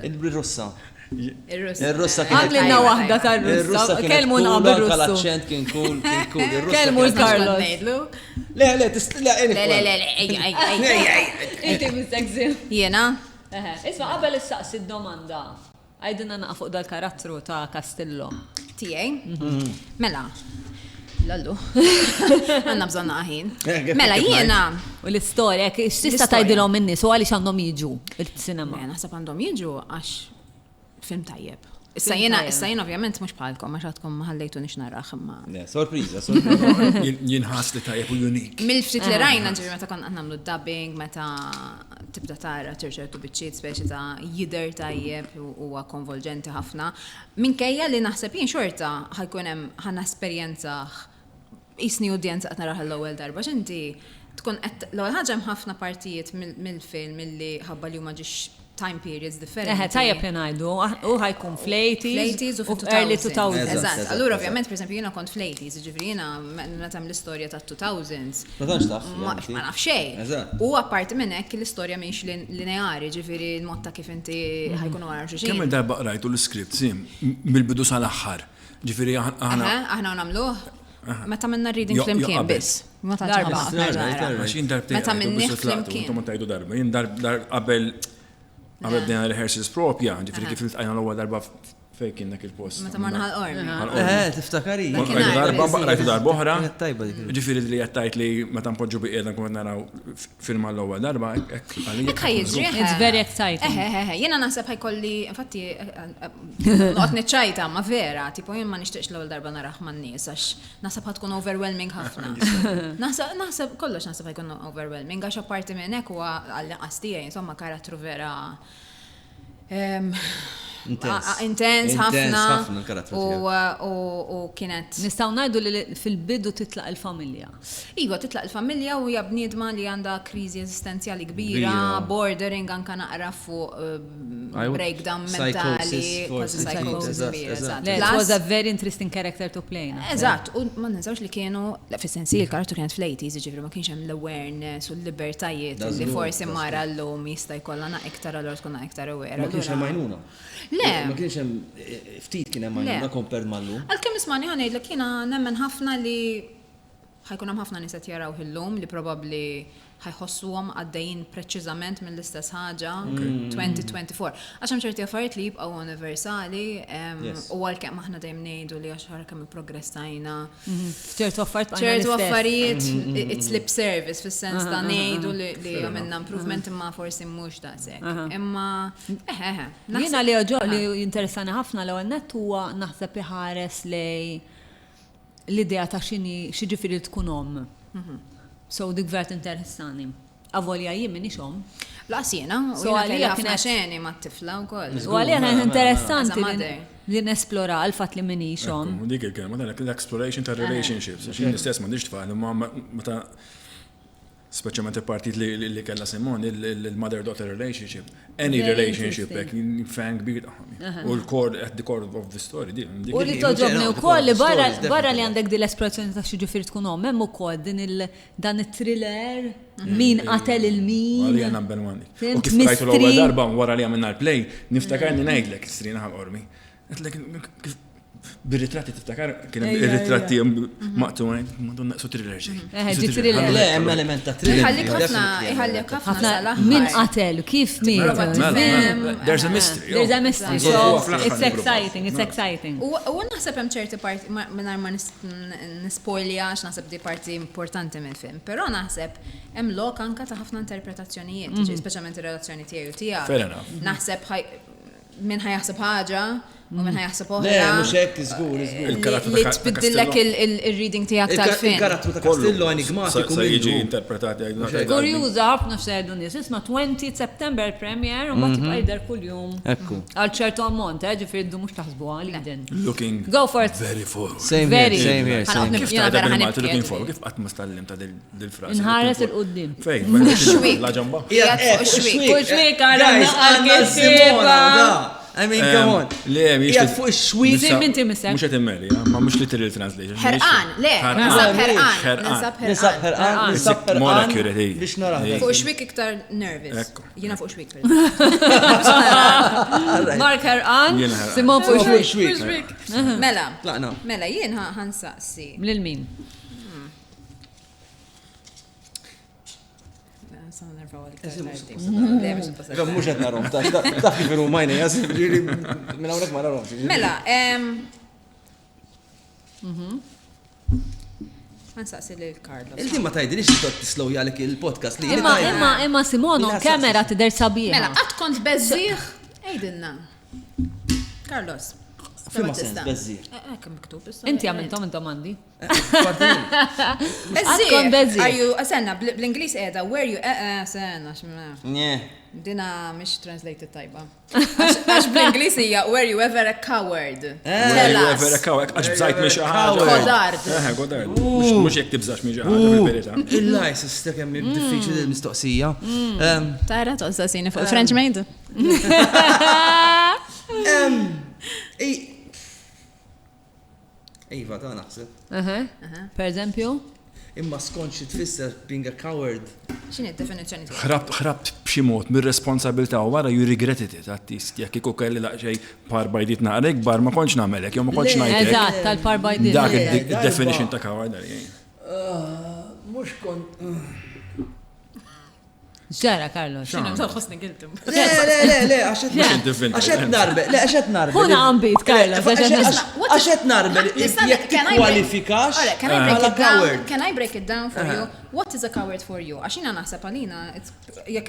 S1: il-Russa. Il-Russa kien.
S2: Għamlina wahda tal-Russa. Kelmu naqbel Russu.
S1: Kal-accent kien cool.
S2: Kelmu l-Carlos.
S1: Le,
S2: Inti mis-sexy.
S4: Jena?
S2: Isma, qabel issaqsi d-domanda. Għajdina naqa fuq dal-karattru ta' Castillo.
S4: Tijaj? Mela. Lallu. Għanna bżonna ħin. Mela, jena.
S2: U l-istoria, x'tista' tgħidilhom in-nies u għaliex għandhom jiġu il-sinema.
S4: Mela, naħseb għandhom jiġu għax film tajjeb. Issa jena ovvjament mux bħalkom, għax għadkom maħallejtu nix narraħ imma.
S1: Sorpriza.
S3: Jinħas li tajjeb u unik.
S4: Mil-ftit li rajna ġivi meta kon għannamlu dubbing, meta tibda tara ċerċertu biċċiet speċi ta' jider tajjeb u konvolġenti ħafna. Minkejja li naħseb jien xorta ħajkun hemm ħanna esperjenza isni udjenza qed naraħ l-ewwel darba x'inti tkun qed l-ewwel ħaġa hemm ħafna partijiet mill-film milli ħabba li huma ġiex time periods differenti.
S2: Tajjeb li ngħidu, u ħajkun fl-80s u early 2000s.
S4: Eżatt. Allura ovvjament pereżempju jiena kont fl-80s, ġifieri jiena meta hemm l-istorja tat-2000s.
S1: Ma tantx taf.
S4: Ma naf xejn. U apparti minn hekk l-istorja mhix lineari, ġifieri l-mod ta' kif inti ħajkunu wara xi
S3: Kemm darba qrajtu l-iskript sim mill-bidu sal-aħħar. Ġifieri
S4: aħna nagħmluh. Meta minna reading flimkien biss. Ma tantx Meta minni flimkien.
S3: Ma tajdu darba. Jien qabel Għabed dina rehearsals propja, ġifri kif il-tqajna l-għu darba fejkin dak il-post.
S4: Meta marna għal-ormi.
S1: Tiftakari.
S3: Rajtu darba oħra, ġifri li jattajt li meta npoġġu bi qiegħda nkun naraw filma l-ewwel darba.
S2: It's very exciting.
S4: Jiena naħseb ħajkolli, infatti, noqgħod niċċajta, ma vera, tipo jien ma nixtieqx l-ewwel darba naraħ man-nies għax naħseb ħadkun overwhelming ħafna. Naħseb kollox naħseb ħajkun overwhelming għax apparti minn hekk huwa għall-inqas tiegħi, insomma karattru vera intens ħafna u kienet.
S2: Nistgħu ngħidu li fil-bidu titlaq il-familja.
S4: Iva, titlaq il-familja u hija bniedma li għandha kriżi eżistenzjali kbira, bordering anke naqra fuq breakdown mentali, psychosis.
S2: It was a very interesting character to play.
S4: Eżatt, u ma ninsawx li kienu fis-sensi l-karattru kienet fl-80s, ġifieri ma kienx hemm l-awareness u l-libertajiet li forsi mara llum jista' jkollha iktar allura tkun iktar aware.
S1: Ma kienx hemm għajnuna.
S4: Le.
S1: Ma kienx hemm ftit kien hemm għajnuna kompar mal-lum.
S4: Għalkemm ismani ħanejdlek jiena nemmen ħafna li ħajkun hemm ħafna nies qed jaraw illum li probabbli ħajħossuhom għaddejjin preċiżament mill-istess ħaġa 2024. Għax hemm ċerti affarijiet li jibqgħu universali u għalkemm aħna dejjem ngħidu li għax kemm il-progress tajna.
S2: ċertu affarijiet
S4: it's lip service fis-sens ta' ngħidu li għamilna improvement imma forsi mhux daqshekk. Imma
S2: jiena li jinteressani ħafna l-ewwel nett huwa naħseb iħares lej l-idea ta' xi ġifieri tkun omm. So dik vert interessani. Avolja jien minix omm.
S4: Laqs jiena, u għalija ħafna xeni ma' t-tifla wkoll.
S2: U għalija kien interessanti li nesplora għal-fatt li minix omm.
S3: Dik il-kelma, l-exploration ta' relationships. Xien l-istess m'għandix tfal, imma meta Speċjalment il-partit li kellha Simon, il-mother-daughter relationship, any relationship, fan kbir. U at the core of the story.
S2: U li toġobni wkoll li barra li għandek din l-espressjoni ta' xi ġifier tkun hemm ukoll dan it-thriller min qatel il-min.
S3: Għalija number one. U kif rajtu l-ewwel darba wara li għamilna l-play, niftakarni ngħidlek Strina ħaqormi. Bir-ritratti tiftakar kien hemm ir-ritratti maqtuwin, madonna naqsu thriller ġej.
S1: Le, hemm element ta' thriller.
S4: Iħallek ħafna
S2: min qatel, kif miet.
S3: There's a mystery.
S2: There's a mystery. So it's exciting.
S4: U naħseb hemm ċerti parti mingħajr ma nispoiljax naħseb di parti importanti mill-film, però naħseb hemm lok anke ta' ħafna interpretazzjonijiet, speċjalment ir-relazzjoni tiegħi u tiegħek. Naħseb min ħajaħseb ħaġa u minn ħajaħseb oħra.
S1: Le, mhux hekk żgur.
S4: Li tbiddillek il-reading tiegħek tal-film.
S1: Il-karattru ta' Castello enigmatiku
S3: se jiġi interpretati.
S2: Kurjuża ħafna x'għidu nies, isma' 20 September premier u mbagħad tibqa' jidher kuljum. Għal ċertu ammont, ġifieri ddu mhux taħsbuha għaliden.
S3: Looking
S2: Go for it.
S3: very forward.
S1: Same here.
S3: Kif ta' looking forward, kif qatt ma stallim ta' dil-frażi.
S2: Inħares il-qudiem.
S3: Fejn, la ġamba.
S2: Kuxwik għal
S1: I mean, come on.
S3: Le,
S1: Jgħat fuq ix-xwid.
S2: Minti misser.
S3: Mux għetimmeli, ma mux literal translation.
S4: Ħerqan, le, nisab ħerqan.
S3: More accurate,
S1: biex nara.
S4: Fuq xwik iktar nervous. Jina fuq xwik.
S2: Mark ħerqan, Simon fuq
S1: xwik.
S4: Mela, jien ħansaqsi.
S2: Lil-min?
S1: Mux għet narom, taf kif iru majni, jasib, minna unek ma narom.
S4: Mela, għansaqsi li l-Carlos.
S1: Il-tim ma tajdi li xie tislow jgħalik il-podcast li
S2: Imma Simono, kamera tider sabiħa.
S4: Mela, għat kont bezziħ, ejdinna. Carlos.
S1: Fima sens, bezzir.
S4: Kem miktub.
S2: Inti għamiltom għandi.
S4: Bezzir. Senna, bl-Inglis edha, where you, senna, xmna. Dina mish translated tajba. Għax bl-Inglis hija, where you ever a coward.
S3: Where you ever a coward. Għax bżajt miex ħaġa.
S4: Godard.
S3: Godard. Mux jek tibżax miex ħaġa, fil-verita.
S1: Il-lajs, istek hemm diffiċli il-mistoqsija.
S4: Tajra toqsasini fuq French maid.
S1: Iva, ta' naħseb.
S2: Per eżempju?
S1: Imma skonċi tfisser being a coward.
S4: X'inhi d-definizzjoni tiegħek?
S3: Ħrabt b'xi mod mir-responsabilità u wara you regretted it għat-tist. Jekk kieku kelli daqsxejn par bajdit naqrek bar ma kontx nagħmelek, jew ma kontx ngħidlek.
S2: Eżatt, tal-par bajdit.
S3: Dak id-definition ta' coward għal.
S1: Mhux kont.
S2: Ġara, Carlos.
S4: X'inhu tħossni giltum.
S1: Le, għaxet narbe.
S2: Huna għambit, Carlos.
S1: Għaxet narbe. Jek tikkwalifikax għala coward.
S4: Can I break it down for you? What is a coward for you? Għaxina naħseb għalina, jek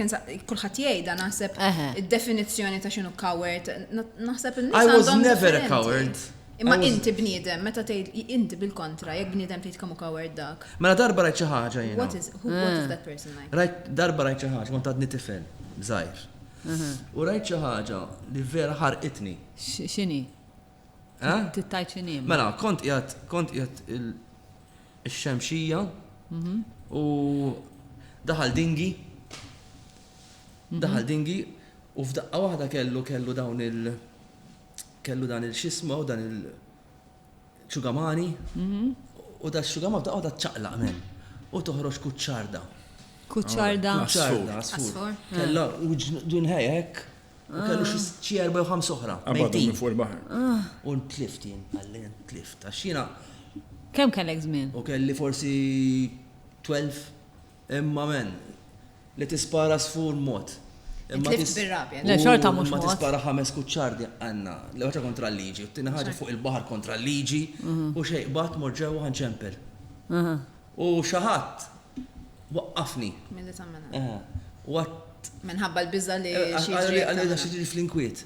S4: kulħadd jgħidha naħseb id-definizzjoni ta' x'inhu coward. Naħseb
S1: I was never a coward.
S4: Imma inti bniedem, meta tgħid inti bil-kontra, jekk bniedem tgħid kemm coward dak.
S1: Mela darba rajt xi ħaġa jiena.
S4: What is that person like?
S1: Darba rajt xi ħaġa, kont għadni tifel, żgħir. U rajt xi ħaġa li vera ħarqitni.
S2: X'inhi? Tittajt x'inhi?
S1: Mela, kont qiegħed ix-xemxija u daħal dingi u f'daqqa waħda kellu dawn kellu dan il-xisma u dan il-ċugamani u da x-ċugamani f'daqqa waħda ċaqlaq men u toħroġ kuċċarda.
S2: Kuċċarda?
S1: Asfur. Kella u ġdunħajek u kellu xi 4 u 5 oħra.
S3: Għabadu minn fuq il-baħar.
S1: U ntlift jien, għalli ntlift. Għaxina.
S2: Kemm kellek żmien?
S1: U kelli forsi 12 imma men li tispara sfur mod.
S4: Tlift bir-rabja.
S2: Le, xorta mhux
S1: ma tispara 5 kuċċardi għandna l-ewwel kontra l-liġi, u t-tieni ħaġa fuq il-baħar kontra l-liġi u xejqbat mor ġewwa ħanċempel. U xi ħadd waqqafni.
S4: Milli tagħmel.
S1: Minħabba
S4: l-biża li
S1: xi fl-inkwiet.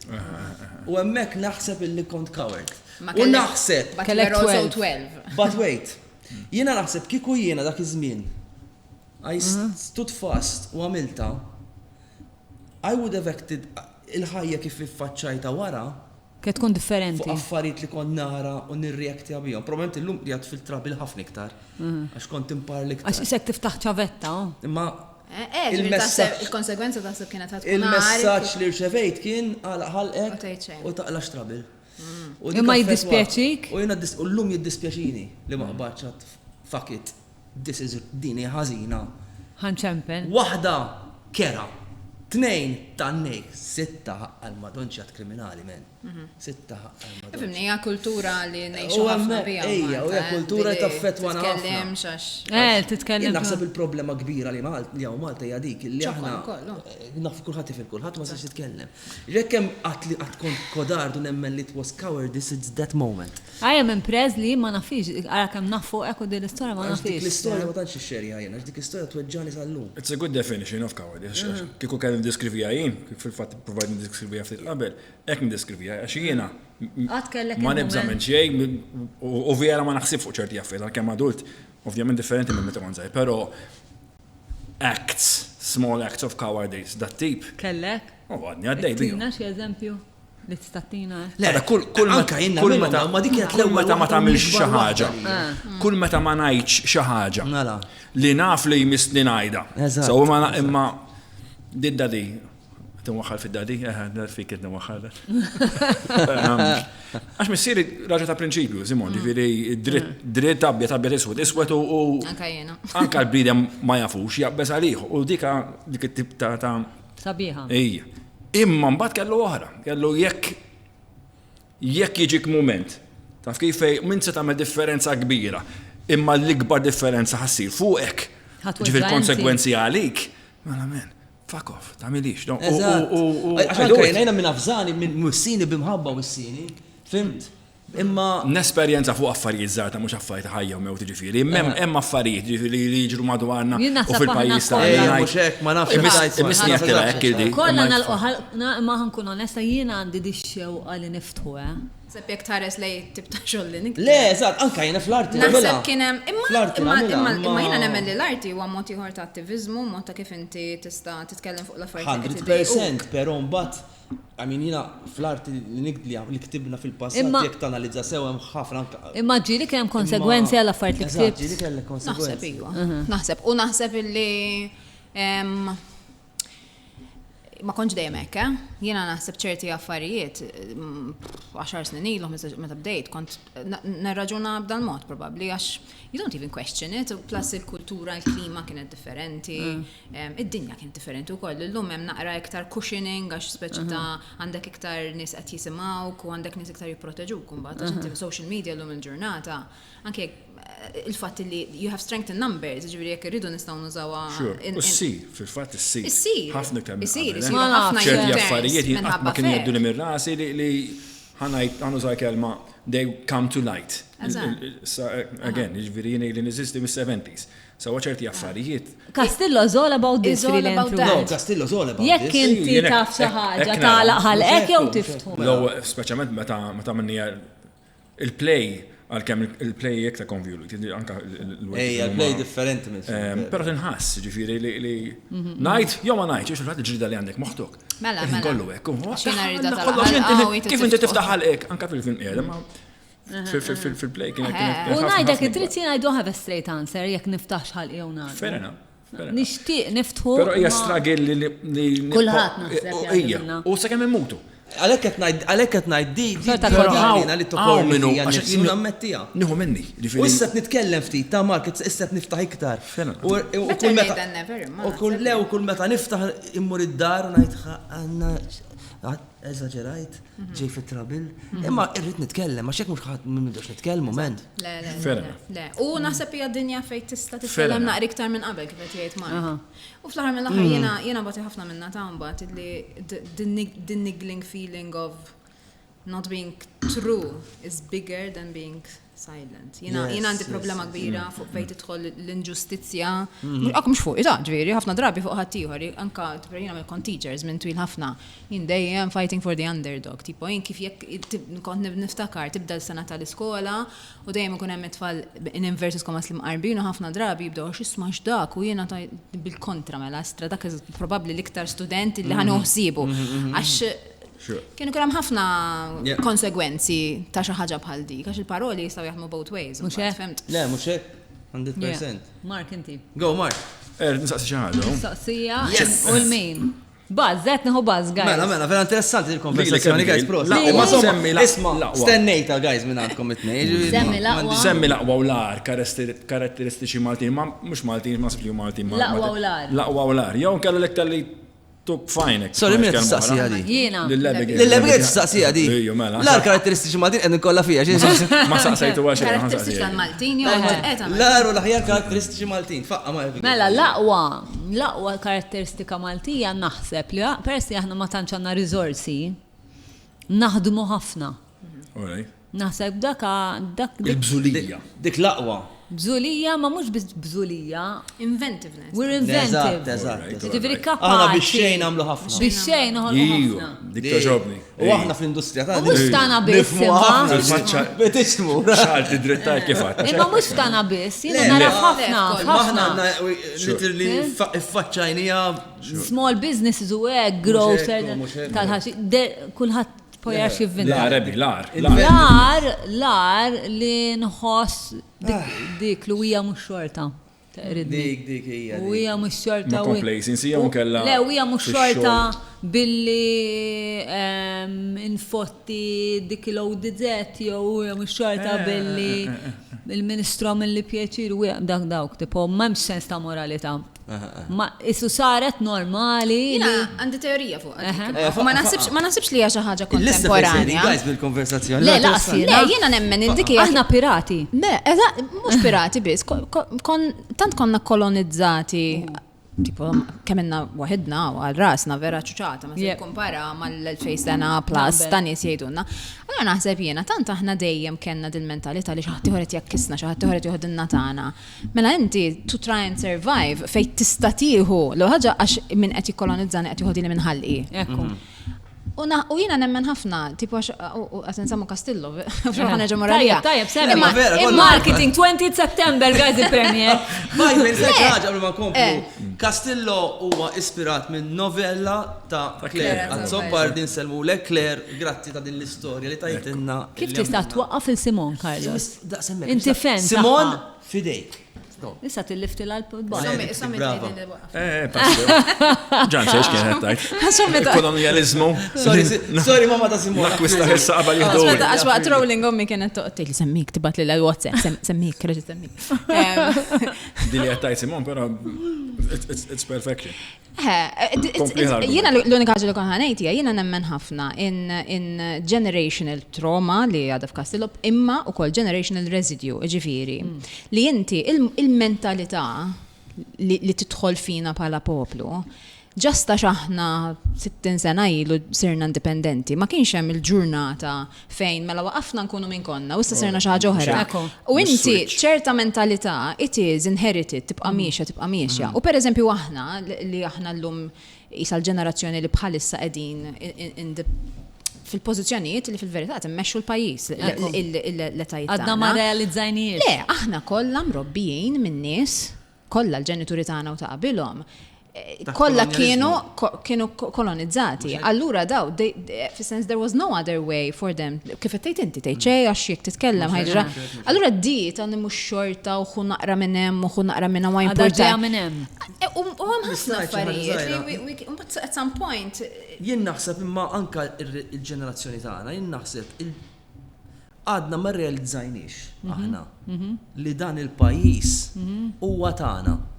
S1: U hemmhekk naħseb illi kont coward. U naħseb
S4: kellek 12.
S1: But wait, jiena naħseb kieku jiena dak iż-żmien I stood fast u għamilta I would have acted il-ħajja kif iffaċċajta wara
S2: Kien tkun differenti.
S1: Fuq affarijiet li kont nara u nirreaktja bihom. Probablement illum qiegħed fil-trabil ħafna iktar. Għax kont imparli iktar.
S2: Għax isek tiftaħ ċavetta.
S1: Imma
S4: il-konsegwenza taħseb kienet tkun
S1: il-messaġġ li rċevejt kien ħalqek u taqlax trabil.
S2: Imma jiddispjaċik?
S1: U l-lum jiddispjaċini li ma qbadx fuck it. This is dini ħażina.
S2: Ħanċempen.
S1: Waħda kera. 2 tannek, 6 għal-madonċat kriminali, men. 6 għal-madonċat.
S4: Fimni, hija kultura li nejxu ħafna bija.
S1: Ejja, u hija kultura taffetwana ħafna.
S4: Titkellem xax.
S2: Titkellem.
S1: Naħseb il-problema kbira li Malta hija dik li aħna naf kulħadd ifil kulħadd ma sax jitkellem. Jekk hemm qatt kont kodardu nemmen li it was cowardice it's that moment.
S2: Għajem imprez li ma nafix, għara kem nafu ekku din l-istoria ma nafix.
S1: Dik l-istoria ma tantx ix-xerja jien, dik l-istoria tweġġani sal-lum.
S3: It's a good definition of cowardice. Kieku kelli ndiskrivija jien, kif fil-fatt provajt ndiskrivija ftit qabel, hekk ndiskrivija għax jiena ma nibża minn xejn u vera ma naħsib fuq ċerti affarijiet għalkemm adult, ovvjament differenti minn meta kont żgħir, però acts, small acts of cowardice, that tip.
S2: Kellek?
S3: Għadni għaddej bihom.
S2: Tina xi eżempju li tistattina.
S3: Kull meta ma tagħmilx xi ħaġa. Kull meta ma ngħidx xi ħaġa. Li naf li jmissni ngħidha. So imma didda di. Tinwaħħal fid-dadi, fik qed tinwaħħal. Għax missieri raġa ta' prinċipju, Simon, ġifieri dritt abjad iswed u anke l-bniedem ma jafux jaqbeż għalih u dik it-tip ta'
S2: sabiħa.
S3: Ejja. Imma mbagħad kellu oħra, kellu jekk jiġik mument taf kif minn se tagħmel differenza kbira, imma l-ikbar differenza ħassir fuqek. Ġifieri konsegwenzi għalik. Mela men. Fuck off, tamilix, don't.
S1: Għaxħajna minn afżani, minn mussini bimħabba mussini, fimt? Imma.
S3: N-esperienza fuq affarijiet żgħar mhux affarijiet ħajja u mewt ġifieri. Hemm affarijiet ġifieri li jiġru madwarna u fil-pajjiż tagħna.
S1: Mhux hekk ma nafx.
S3: Imissni għattilha hekk ildi.
S2: Kollha nagħlqu ma ħankun onesta jiena għandi dixxewqa li niftħu
S4: Sepp jek tares lej tibta xolli niktar.
S1: Le, eżatt, anka jena fl-arti.
S4: Naħseb kienem, imma jena nemmen li l-arti huwa mod ieħor ta' attivizmu, mod ta' kif inti tista' titkellem fuq l-affarijiet.
S1: 100%, però mbagħad, jena fl-arti li ktibna fil-passat jekk tanalizza sew hemm ħafna.
S2: Imma ġieli kien hemm konsegwenzi għall affarijiet li ktibt.
S1: Ġieli kellek konsegwenzi.
S4: Naħseb illi ma konċ dejjem hekk, jiena naħseb ċerti affarijiet 10 snin ilhom meta bdejt kont narraġuna b'dan mod probabbli għax you don't even question it, plus il-kultura, il-klima kienet differenti, id-dinja kienet differenti wkoll. Illum hemm naqra iktar cushioning għax speċi ta' għandek iktar nies qed jisimgħuk u għandek nies iktar jipproteġuk imbagħad għax inti social media llum il-ġurnata anke il-fatt li you have strength in numbers, ġifieri jekk irridu nistgħu nużawha.
S3: Issir, fil-fatt issir.
S4: Issir.
S3: Ħafna iktar
S4: issir ħafna
S3: ċerti affarijiet ma kienu jgħiddu li mir-rasi li ħanuża kelma they come to light. Again, ġifieri jien li niżisti mis-70s. So ċerti affarijiet.
S2: Castillo's all about this really and true.
S1: No, Castillo's all about this.
S2: Jekk inti taf xi ħaġa tagħlaq ħalqek jew tiftħu.
S3: Speċjalment meta minnija il-play għal-kem il-play jek ta' convoluted, anka
S1: Ejja, il-play differenti minn.
S3: Pero tinħass, ġifiri li najt, jom najt, ġiex il-ħat ġrida li għandek moħtok.
S4: Mela.
S3: Kollu għek.
S4: Kif
S3: inti tiftaħ għal-ek, anka fil-film qiegħda, fil-play kienet.
S2: U najdek id-dritt jien I don't have a straight answer jek niftaħx ħalq jew nagħmel.
S3: Fair enough.
S2: Nixtieq niftħu.
S3: Pero hija stragil li.
S2: Kulħadd naħseb
S3: jgħidilna. U sakemm immutu.
S1: Għalek qed ngħid di li tokolminu għax nammettija.
S3: Nieħu minni.
S1: U issa nitkellem ftit ta' Mark, issa niftaħ iktar. U kull meta niftaħ immur id-dar u ngħid eżaġerajt, ġej fit-trabil. Imma irrid nitkellem, għax hekk mhux ħadd m'nibdex nitkellmu men.
S4: Le. U naħseb hija dinja fejn tista' titkellem naqra iktar minn qabel kif qed jgħid Mark. U fl-aħħar mill-aħħar jiena bagħti ħafna minnha ta' mbagħad li the niggling feeling of not being true is bigger than being silent. Jiena għandi problema kbira fuq fejn tidħol l-inġustizzja. Akk mhux fuq, ġifieri, ħafna drabi fuq ħadd ieħor, anke jiena mill-kont teachers minn twil ħafna. Jien dejjem fighting for the underdog. Tipo jien kif jekk kont niftakar tibda l-sena tal-iskola u dejjem ikun hemm it-tfal in inverted commas li mqarbin u ħafna drabi jibdew x'isma' x'dak u jiena bil-kontra mela astra dak probabbli l-iktar studenti li ħanu ħsibu. Għax Kienu kien hemm ħafna konsegwenzi ta' xi ħaġa bħal dik, għax il-paroli jistgħu jaħdmu both ways.
S2: Mhux hekk?
S4: Fimt?
S1: Le, mhux hekk. 100%.
S2: Mark inti.
S1: Go, Mark.
S3: Nisaqsi xi ħaġa.
S2: Mistoqsija u l-min. Buzz, zet neħu buzz, guys.
S1: Mela, vera interessanti il-konversazzjoni, guys, pros. Isma, stennejta, guys, minn għandkom it-nej.
S3: Semmi laqwa u lar, karatteristiċi Maltin, ma mux Maltin, ma sibli Maltin.
S2: Laqwa u lar.
S3: Laqwa u lar. Jow kellu l-ektar li tuk fajnek.
S1: Sorry, minn t-staqsija di.
S2: Jiena.
S1: L-lebgħed t-staqsija di. Lar karatteristiċi Maltin għedin kolla fija.
S3: Ma saqsajtu għaxi.
S4: Karatteristiċi tal-Maltin,
S1: Lar u l-ħjar karatteristiċi Maltin. Faqqa ma
S2: Mela, laqwa karatteristika Maltija naħseb li peress li aħna ma tantx għandna riżorsi, naħdmu ħafna. Naħseb dak
S3: il-bżulija.
S1: Dik laqwa.
S2: Bżulija, ma mhux biss bżulija.
S4: Inventiveness.
S2: We're inventive. Ġifieri kapaċi.
S1: Aħna bix-xejn nagħmlu ħafna.
S2: Bix-xejn noħolqu ħafna.
S3: Dik toġobni.
S1: U aħna fl-industrija tagħna.
S2: Mhux tagħna biss.
S1: Betismu.
S3: Xalti drittaj kif għad.
S2: Imma mhux tagħna biss, jiena nara ħafna.
S1: Aħna literally iffaċċajnija.
S2: Small businesses u hekk, grocer tal-ħaxi. Kulħadd pojax jivvinta. Lar li nħoss dik li hija mhux xorta.
S1: Dik hija.
S2: U hija mhux xorta.
S3: Ma complacency jew kella.
S2: Le, u hija mhux xorta billi infotti dik il-ODZ jew hija mhux xorta billi il-Ministru mill-li pjaċir u dawk tipo m'hemmx sens ta' moralità. Ma issu saret normali.
S4: Jina għandi teorija fuq. Ma nasibx li hija xi ħaġa kontemporanja.
S1: Guys bil-konversazzjoni.
S4: Le, jiena nemmen indiki.
S2: Aħna pirati.
S4: Le, mhux pirati biss. Tant konna kolonizzati. Tipo, kemenna wahidna u għal-rasna vera ċuċata, ma s-kompara mal-2000 sena plus ta' nies jgħidunna. Allora naħseb jiena, tant aħna dejjem kellna dil-mentalità li xaħti ħoret jakkisna, xaħti ħoret juħdinna tagħna. Mela inti to try and survive fejn tista' tieħu l ħaġa għax min qed jikkolonizzani qed juħodili minn ħalqi. U jiena nemmen ħafna, tipo għat nsemmu Castillo, xaħna ġo moralija.
S2: Tajjeb, semma. Marketing 20 September, guys, il-premier.
S1: Bajt, ħaġa għablu ma komplu. Castillo huwa ispirat minn novella ta' Claire Azzobbar din selmu le Claire, grazzi ta' din l-istorja li tajtinna.
S2: Kif tista' twaqqaf il-Simon, Carlos? Inti fen.
S1: Simon, fidejk.
S2: Issa tillifti l-alpod
S3: Ġan sex kienet tajt. Kolonializmu.
S1: Sorry, mamma ta' Simon.
S3: L-akwista ħissa qabel jihdu.
S4: Għax waqt rolling ommi kienet toqti li semmik, tibat li l-WhatsApp, semmik, kreġi semmik.
S3: Dili għattajt Simon, pero it's perfection.
S4: Jiena l-unika ħaġa li kon ħanejtija, jiena nemmen ħafna in generational trauma li għadha f'Castillo, imma ukoll generational residue, ġifieri. Li inti il-mentalità li tidħol fina bħala poplu, ġasta xaħna 60 sena ilu sirna indipendenti, ma kienx hemm il-ġurnata fejn mela waqafna nkunu minn konna, u issa sirna xi ħaġa oħra. U inti ċerta mentalità it is inherited tibqa' miexja. U pereżempju aħna li aħna llum isa l-ġenerazzjoni li bħalissa qegħdin fil-pożizzjonijiet li fil-verità timmexxu l-pajjiż l-etajiet.
S2: Għadna ma realizzajniex.
S4: Le, aħna kollha mrobbijin minn nies, kollha l-ġenituri tagħna u ta' qabilhom. Kolla kienu kolonizzati. Allura daw, fis-sens there was no other way for them. Kif tgħid inti tgħid għax jekk titkellem ħaġa. Allura di tani mhux xorta u ħu naqra minn hemm u ħu naqra minn ma importanti.
S2: minn hemm.
S4: U hemm ħafna affarijiet. At some point.
S1: Jien naħseb imma anka il-ġenerazzjoni tagħna, jien naħseb għadna ma rrealizzajniex aħna li dan il-pajjiż huwa tagħna.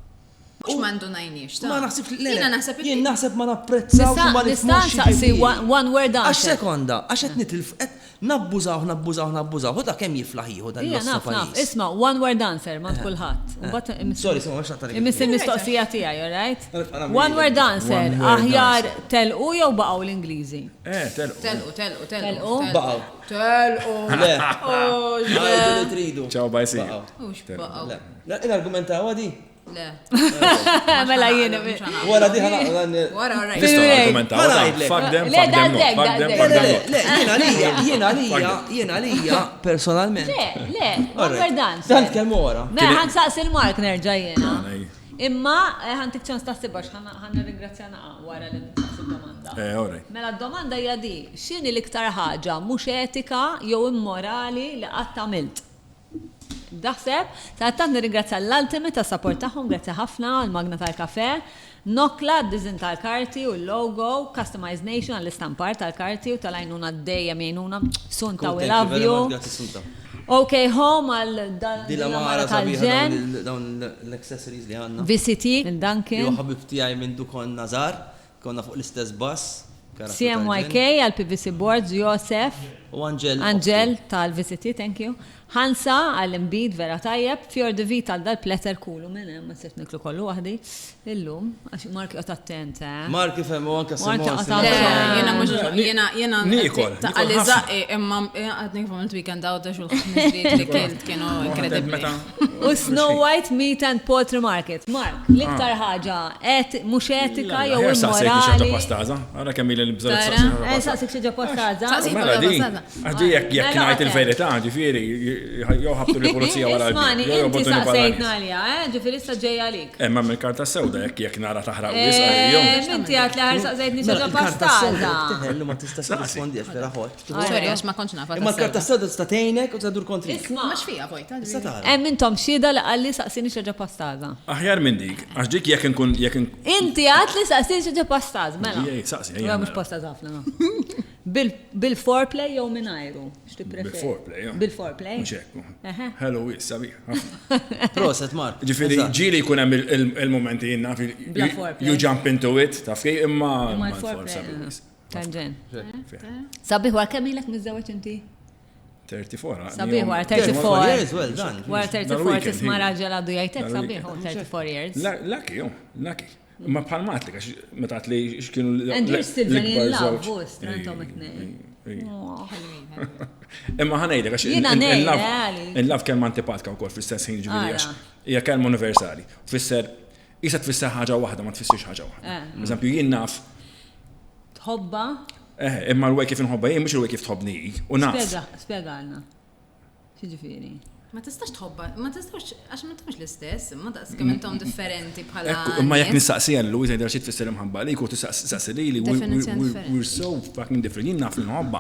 S4: Mux mandu najniex, ta'
S1: ma naħseb
S4: jien
S1: naħseb ma napprezzawx ma
S2: nistaqsi one word answer.
S1: Għax sekonda, għax qed nitilf nabbużaw, u ta' kemm jiflaħ jieħu dan il-nostra pajjiż.
S2: Isma' one word answer ma' kulħadd.
S1: Sorry, ma mhux tagħtali.
S2: Imiss il-mistoqsija tiegħi, all right? One word answer, aħjar telqu jew baqgħu l-Ingliżi? Telqu.
S1: Baqgħu.
S4: Telqu.
S1: Le. Ġajdu li tridu.
S3: Ciao, bajsi.
S4: Baqgħu.
S1: In-argumentaw għadi?
S4: Le.
S2: Mela jiena.
S1: Wara di ħana.
S4: Wara, right.
S1: Jiena għalija personalment.
S2: Le, one word answer.
S1: Dan kemm wara.
S2: Mela ħansaqs il-Mark nerġa' jiena. Imma ħantik ċans taħsibha ħanna ringrazzjana wara li nistaqsi d-domanda. Mela d-domanda hija di, x'inhi l-iktar ħaġa mhux etika jew immorali li qatt għamilt? Daħseb, ta' nirringrazzja l-Ultimate ta' support tagħhom, grazzi ħafna għal-Magna tal-Kafe, Nokla d-dizin tal-karti u l-logo, Customize Nation għall-istampar tal-karti u tal-għajnuna d-dejjem jgħinuna Sunta we love you. OK Home għal mara tal-ġen.
S1: Dawn l-accessories li għanna.
S2: VCT, il-Duncan.
S1: Jo ħabib tijaj minn dukon Nazar, konna fuq l-istess bus.
S2: CMYK għal-PVC Boards, Josef.
S1: U
S2: Angel tal-VCT, thank you. Hansa għall-imbid vera tajjeb, Fjord de Vita dal-pletter kulu minn ma sirt niklu kollu waħdi illum, għax Marki qed attent,
S1: Marki femmu anke
S4: Jena
S3: Nikol.
S4: Għalli zaqqi imma għadni għamilt weekend out dax l-5 li kienu incredibli.
S2: U Snow White Meat and Poultry Market. Mark, l-iktar ħaġa mhux etika jew immorali.
S3: Għara kemm il-bżonn.
S2: Saqsik xi ġa pastaza.
S3: Għaddi jekk ngħid il-verità, ġifieri jow ħabtu l-polizija wara
S2: l-bib. Inti saqsejtna għalija, ġifiri issa ġejja lik.
S3: Ma mill-karta sewda jekk nara taħraq u
S2: inti għat li ħar saqsejtni ċaġa pastaza.
S1: Teħellu ma tistax rispondiex vera ħod.
S4: Sorry, għax ma konċ nafa.
S1: Imma l-karta sewda statejnek u tadur kontri.
S4: Isma, max fija vojta.
S2: Mintom xida li għalli saqsini ċaġa pastaza.
S3: Aħjar minn dik, għax dik jekk nkun.
S2: Inti għat li saqsini ċaġa pastaza, mela.
S3: Saqsi,
S2: mux pastaza ħafna. Bil-foreplay jew minajru?
S3: Bil-foreplay, jo.
S2: Bil-foreplay?
S3: Mċekku. Hello, sabi.
S1: Proset, Mark.
S3: Ġifiri, ġili jkun hemm il-momenti jinna you jump into it, taf kej imma.
S2: il-foreplay. Tanġen. Sabi, għar kemm ilek mizzawet inti?
S3: 34.
S2: Sabi, għar 34
S1: years, well done.
S2: Għar 34 tisma raġel għaddu jajtek, sabi, 34 years.
S3: Lucky, jo, lucky. Ma bħalmat li, għax metat li xkienu
S2: And you're still very in love, bost, rantom it-nej.
S3: Imma ħanajda, għax il-love kemm antipatka u kol fil-stess ħin ġivili għax hija kemm universali. Fisser, jisa tfisser ħaġa waħda, ma tfissirx ħaġa waħda. Eżempju, jien naf.
S2: Tħobba?
S3: Imma l-way kif nħobba jien, mux l-way kif tħobni. U naf.
S2: Spiega għalna. Xieġifiri?
S4: Ma tistax tħobba, ma tistax, għax ma tistax l-istess, ma daqs kemm intom differenti bħala.
S3: Imma jekk nistaqsija l-Luisa jidher xi tfisser imħabba li jkun tistaqsi li we're so fucking different. Jien naf li nħobba.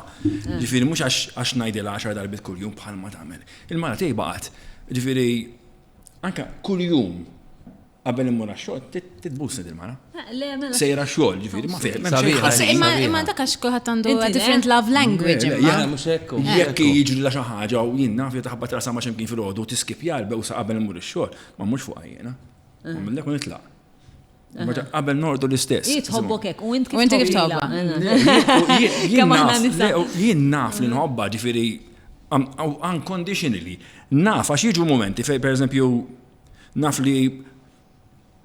S3: Ġifieri mhux għax ngħidilha 10 darbit kuljum bħalma tagħmel. Il-mara tiegħi baqgħet. Ġifieri anke kuljum qabel immur għax-xogħol titbusni dil-mara. Sejra xogħol, ġifieri ma fehim.
S4: Imma dak għax kulħadd għandu different love language.
S1: Mhux hekk.
S3: Jekk jiġri la xi ħaġa u jien naf li taħbad rasa ma xemkien fil-għodu tiskipja l-bewsa qabel immur ix-xogħol, ma mhux fuq jiena. Ma millek u nitlaq. Qabel nordu l-istess.
S2: Jitħobbok hekk u inti kif tħobba.
S3: Jien naf li nħobba ġifieri unconditionally. Naf għax jiġu momenti fejn pereżempju naf li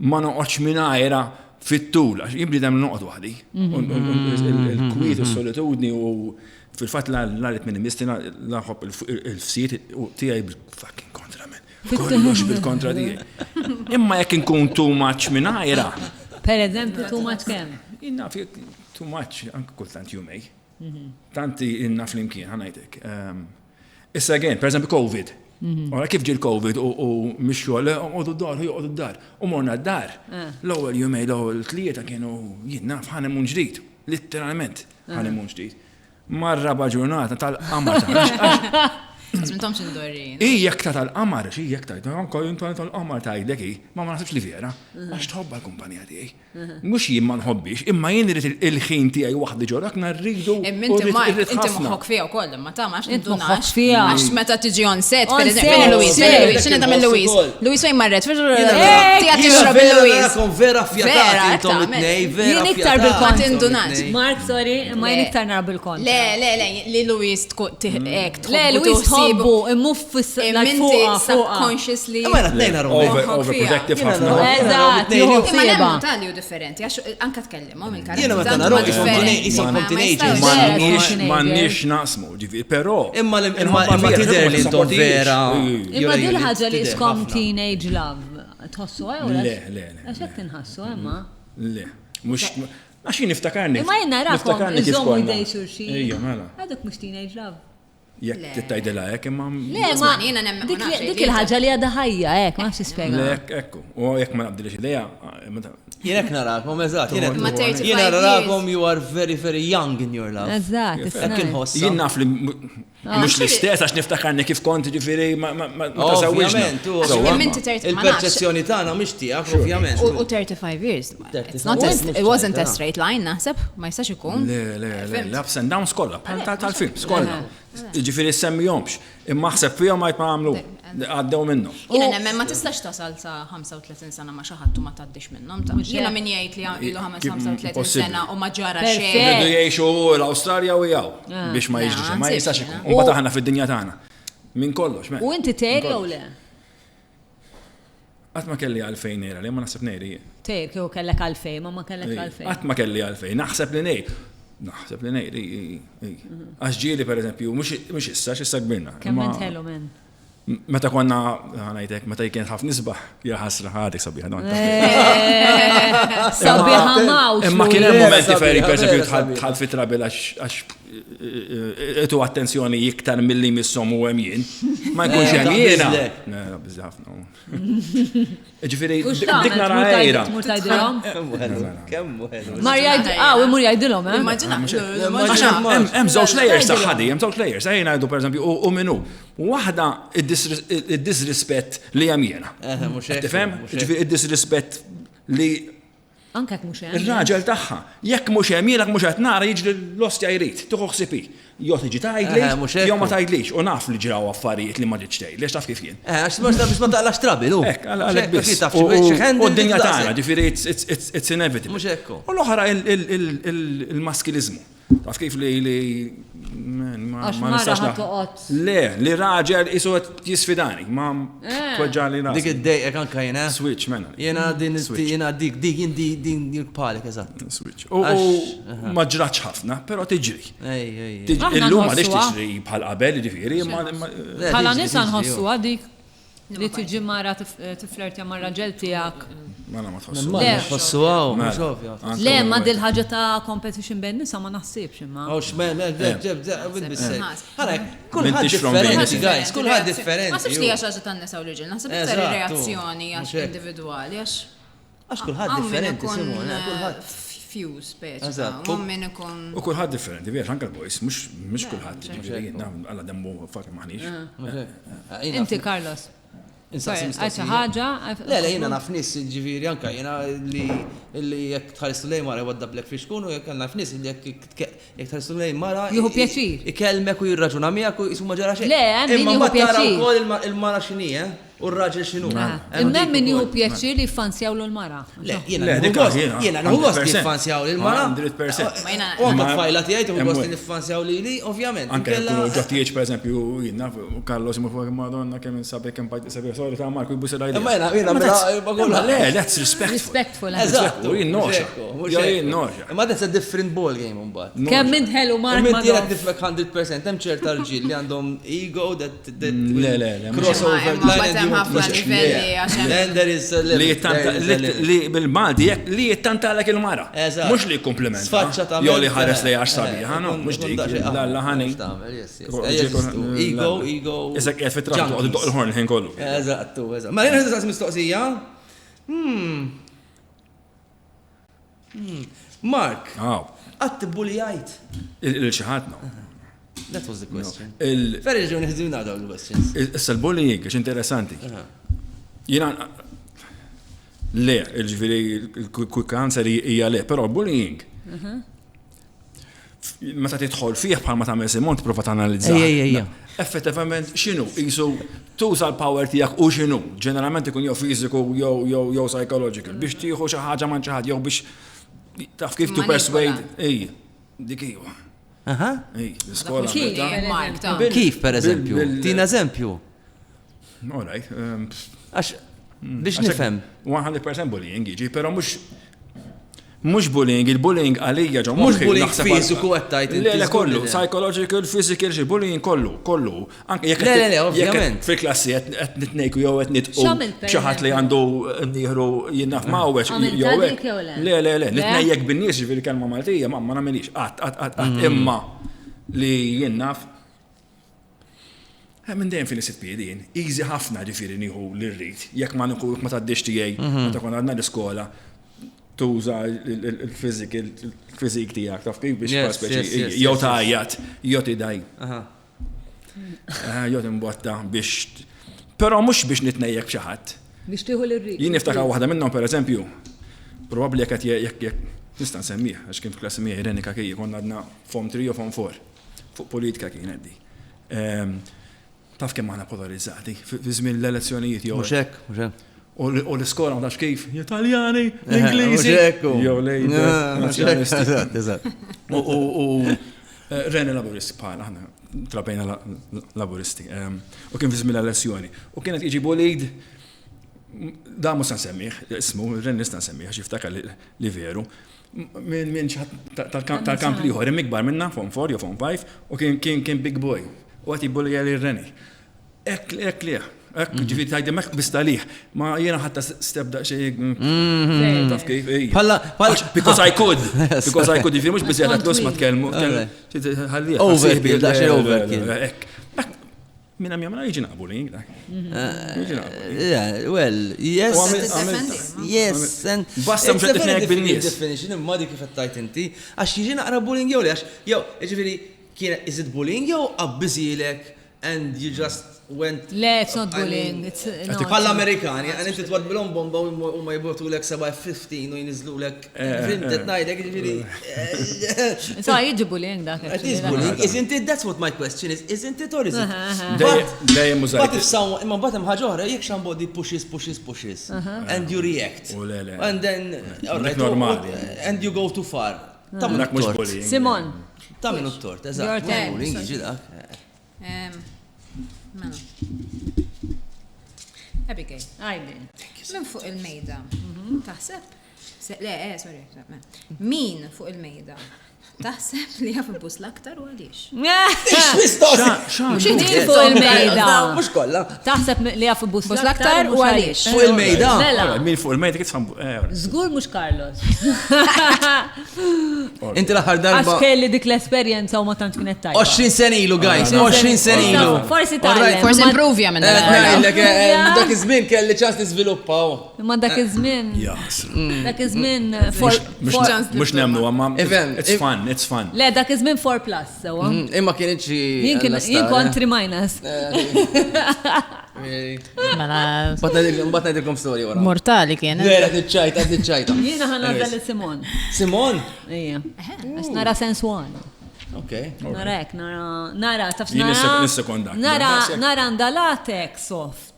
S3: ma noqgħodx mingħajra fit-tul, għax jibli dem noqgħod waħdi. Il-kwiet u s-solitudni u fil-fatt l-għalet minn mistina laħob il-fsiet u tiegħi bil-fucking kontra minn. Kollox bil-kontra tiegħi. Imma jekk inkun too much mingħajra.
S2: Per eżempju, too much kemm?
S3: Innaf too much, anke kultant jumej. Tanti innaf l-imkien, ħanajtek. Issa again, per eżempju COVID. Ora kif ġil COVID u mixxol, għodu d-dar, għodu d-dar. U morna d-dar. L-ewwel jumej, l-ewwel tlieta kienu jien naf ħanemun ġdid, literalment ħanemun ġdid. Marraba ġurnata tal-qamar
S4: Mintomx indorrin.
S3: Jekk ta' tal-qamar, jekk tal-qamar tajdek, ma nasibx li vera, għax tħobba l-kumpanija tiegħi. Mhux jien ma nħobbix, imma jien irid il-ħin tiegħi waħdi ġorak narridu.
S4: Inti moħħok fiha wkoll, imma ta' max nindunax. Għax meta tiġi on set, pereżempju Luis, x'inhi ta' minn Luis. Luis fejn marret, tiegħek tixrob il-Luis.
S1: Vera fjata intom it-nej, vera.
S2: Jien iktar bil-kont
S4: indunax.
S2: Mark, sorry, ma jien iktar nara bil-kont.
S4: Le, li Luis hekk
S2: Le, Luis tħobbu, immuf fuqa.
S4: Subconsciously.
S3: Overprotective ħafna.
S2: Eżatt,
S4: imma l-emmu differenti, għax anka tkellem, għom il-karakter.
S1: Jena meta naraw
S3: M'għandniex naqsmu, ġifieri, però.
S1: Imma tidher li intom vera.
S2: Imma dil ħaġa li iskom teenage love. Tħossu għaj?
S3: Le.
S2: Għax hekk tinħassu, imma?
S3: Le, mhux għax jien niftakarni.
S2: Imma jien narakom iżommu jdej xulxin.
S3: Ejja, mela.
S2: Għadok mhux teenage love.
S3: jekk titajdilha hekk imma.
S2: Le, ma dik il-ħaġa li għadha ħajja hekk, ma nafx ispjega.
S3: Le ekku, u jekk ma naqbdilx idea.
S1: Jien hekk narakom, eżatt. Jien narakom you are very, very young in your life.
S2: Eżatt,
S1: Hekk inħossa.
S3: Jien naf li mhux l-istess għax niftakarni kif kont ġifieri ma
S1: Ovvjament, il-perċezzjoni tagħna mhix tiegħek, ovvjament.
S4: U 35 years. It wasn't a straight line, naħseb, ma jistax ikun.
S3: Le, ups and downs kollha, tal-film, skolla. Ġifieri semmihomx, imma ħseb fihom ma għamlu, għaddew minnhom.
S4: Jiena nemmen ma tistax tasal sa 35 sena ma xi ħadd u ma tgħaddix minnhom. Jiena min jgħid li ilu 35 sena u ma ġara xejn.
S3: Irridu jgħixu l-Awstralja u jaw biex ma jiġrix, ma jistax ikun. U mbagħad aħna fid-dinja tagħna. Min kollox,
S2: U inti tejr jew le?
S3: Qatt ma kelli għalfejn era, li ma naħseb ngħid.
S2: Tejr kieku kellek għalfejn, ma kellek għalfejn.
S3: Qatt ma kelli għalfejn, naħseb li ngħid. Għax ġieli pereżempju, mhux issa kbirna.
S2: Kemm intħelu minn?
S3: Meta konna ħanajtek, meta jkien ħaf nisbaħ, ja ħasra ħadik sabiħa.
S2: Sabiħa mawx.
S3: Imma kien hemm momenti fejn pereżempju tħall fit-trabil għax tu attenzjoni iktar milli missom u hemm jien. Ma jkunx hemm jiena. Biżi ħafna. Ġifieri dik nara ejra.
S2: Marja imur jgħidilhom,
S3: Hemm żewġ layers ta' ħadi, hemm żewġ layers. Ejja ngħidu pereżempju u minnu. Waħda id-disrispett li hemm jiena. Tifhem? Ġifieri id-disrispett li
S2: anke mhux hemm.
S3: Ir-raġel tagħha, jekk mhux hemm jielek mhux qed nara jiġri l-ostja jrid, tieħu ħsibi. Jew tiġi tgħidlix, jew ma tgħidlix, u naf li ġraw affarijiet li ma ġietx tgħid, lex taf kif jien.
S1: Għax ma taqlax trabil,
S3: Hekk, għalhekk biss. U d-dinja tagħna, ġifieri it's inevitable.
S1: Mhux hekk.
S3: U l-oħra il-maskiliżmu. Taf kif li ma nistax
S2: toqgħod.
S3: Le, li raġel isu jisfidani, ma tweġġali ras.
S1: Dik id-dejqek anke jiena.
S3: Switch mena.
S1: Jiena dik palek eżatt.
S3: Switch. U ma ġratx ħafna, però tiġri.
S2: Illum
S3: għaliex tiġri bħal qabel ġifieri,
S2: bħala nisa nħossuha dik li tiġi mara tiflertja ma' raġel tiegħek.
S3: Ma tħossu.
S2: Le,
S1: mhux ovvja.
S2: Le, ma dil ħaġa ta' competition bejn nisa ma naħsibx imma.
S1: Kulħadd differenti, guys, kulħadd differenti.
S4: Ma sibx li hija xi tan-nisa u l-irġiel, naħseb iktar ir-reazzjoni għax individwali
S1: għax kulħadd differenti, Simona, kulħadd.
S4: Few speċi, mummin ikun.
S3: U kulħadd differenti, viex anke l-boys, mhux kulħadd, għalla demmu fakk maħniex.
S2: Inti Carlos. Għaxa ħaġa.
S1: Le, jina naf nis ġiviri anka, jina li jek tħaristu lej mara jwaddab lek fiex kunu, jek naf nis li jek tħaristu lej mara.
S2: Juhu pjaċir.
S1: Ikelmek u jirraġuna miegħek u jismu maġara xejn.
S2: Le, min juhu pjaċir.
S1: Imma il-mara xini, u r-raġel xinu.
S2: Imma min juhu pjaċir li jfanzjawlu l-mara.
S1: Le, jena nħugost li jfanzjaw l-mara. 100%. U anka fajla tijajt u għost li jfanzjaw li, ovvjament.
S3: Anke kunu ġottijiet, per esempio, jina, Carlos jimu fuq Madonna, kemm sabek kemm bajt sabek sorry ta' Marku jibbu s-sajda. Le, that's respectful.
S1: Eżattu,
S3: jinnoġa.
S1: Ma that's a different ball game mbagħad.
S2: Kemm minn ħelu Mark
S1: Madonna. Minn tifek 100%, hemm ċerta rġiel li għandhom ego that
S3: le.
S4: ħafna livelli għaxem.
S3: Li bil-Malti, li jittantalek il-mara. Mux li komplement. Jo li ħares li għax sabiħa, no, mux dik. Dalla ħani.
S1: Ego.
S3: Isek għed fit-trattu għadu doq il-ħorn ħin kollu.
S1: Eżattu. Ma jena għed mistoqsija? Mark, għatti bulijajt.
S3: Il-ċaħat, no.
S1: That was the question. Ferri ġu nħizuna daw l-questions.
S3: Issa l-bullying, għax interessanti. Jina, le, il-ġviri, il-quick answer hija le, pero l-bullying. Meta tidħol fih bħal ma tagħmel Simon tipprova tanalizza. Effettivament x'inhu qisu tuża l-power tiegħek u x'inhu. Ġeneralment ikun jew fiżiku jew psychological biex tieħu xi ħaġa man xi ħadd jew biex taf kif to persuade. Dik hija. L-iskola.
S1: Kif per eżempju? Tina eżempju.
S3: All right.
S1: Għax biex nifhem.
S3: 100% bullying jiġi, però mhux bullying, il-bullying għalija ġo
S1: mhux bullying fiżiku qed tajt.
S3: Le kollu, psychological, physical, bullying kollu. Anke jekk ovvjament fil-klassi qed nitnejku jew qed nitqu xi ħadd li għandu nieħru jinnaf mawwex jew hekk. Le, nitnejjek bin-nies ġifieri kelma Maltija ma nagħmilix qatt imma li jinnaf Minn dejjem fil-isit piedin, easy ħafna ġifieri nieħu l-rrid, jekk ma tgħaddix tiegħi meta kont għadna l-iskola tuża il-fiżik tiegħek taf kif biex jew tgħajjat, jew tidaj. Jew timbotta biex però mhux biex nitnejjek b'xi ħadd.
S2: Biex tieħu l-rrid.
S3: Jien niftakar waħda minnhom pereżempju, probabbli jekk nista' nsemmiha għax kien f'klassi miegħi Renika Kejji konna għadna Form 3 u Form 4 fuq politika kienet di. Taf kemm aħna polarizzati fi żmien l-elezzjonijiet jew.
S1: Mhux hekk.
S3: U l-iskola ma kif, Italjani, l-Ingliżi. Jew lejda.
S1: Eżatt.
S3: U Reni Laburisti bħal aħna trabejna Laburisti. U kien fi żmien l-elezzjoni. U kienet jiġi bullied da mhux se nsemmih, ismu Reni nista' nsemmih għax jiftakar li veru. Minn tal-kamp liħor, imikbar minna, Form 4 jew Form 5, u kien big boy. U għati bulli għalli Reni. Ek liħ, ġifiri tajdi mek bistalih, ma jena ħatta step da xej. Taf kif, because I could, ġifiri mux bizzjat għaklus ma tkellmu.
S1: Overkill, da xej overkill.
S3: Minna mjamna jiġi naqbulling.
S1: Well, yes.
S3: Basta mux għetnejk bil-nies.
S1: Definition, imma dik kif għattajt inti, għax jiġi naqra bullying jew li, għax, jew, ġifiri, is it bullying jew abbiżilek and you just went...
S2: Le, it's not bullying.
S1: Pall-Amerikani, għan inti twad bilom bomba u ma jibotu l-ek 7-15 u jinizlu l-ek fimtet najdek, ġifiri.
S2: So, jiġi bullying dak.
S1: It is bullying, isn't it? That's what my question is. Isn't it or isn't it?
S3: Dejjem mużajt.
S1: But if someone, imma batem ħagħoħra, jek somebody pushes and you react. And then, alright, and you go too far.
S3: Dak mux bullying.
S2: Simon.
S1: Ta' minu t-tort, eżatt. Bullying jiġi dak.
S4: Mela. Abigail.
S2: Għajdi.
S4: Min fuq il-mejda? Taħseb? Le, sorry. Min fuq il-mejda? Taħseb li jaf il-bus l-aktar u għalix?
S2: Min fuq il-mejda?
S1: Mux kolla.
S2: Taħseb li jaf il-bus l-aktar u għalix?
S1: Fuq il-mejda?
S3: Min fuq il-mejda kif tfam.
S2: Zgur mux Carlos.
S1: Inti l-aħħar darba.
S2: Għax kelli dik l-esperienza u ma tant kienet tajba.
S1: 20 sen ilu, guys. 20 sen ilu.
S2: Forsi tajba.
S4: Forsi improvja minn
S1: dak iż-żmien kelli ċans niżviluppaw.
S2: Ma dak iż-żmien. Dak iż-żmien.
S3: Mux nemnu, għamma. It's fun.
S2: Le, dak iż-żmien 4+, sewa.
S1: Imma kienet xi.
S2: Jien kont 3-.
S1: Mbagħad ngħidilkom storja wara.
S4: Mortali kien.
S1: Vera tiċċajta.
S2: Jiena ħanadha li Simon.
S1: Simon?
S2: Ija. Għax nara sensuali.
S1: Okay.
S2: Nara hekk, nara taf
S3: Nissekondak.
S2: Nara ndalatek soft.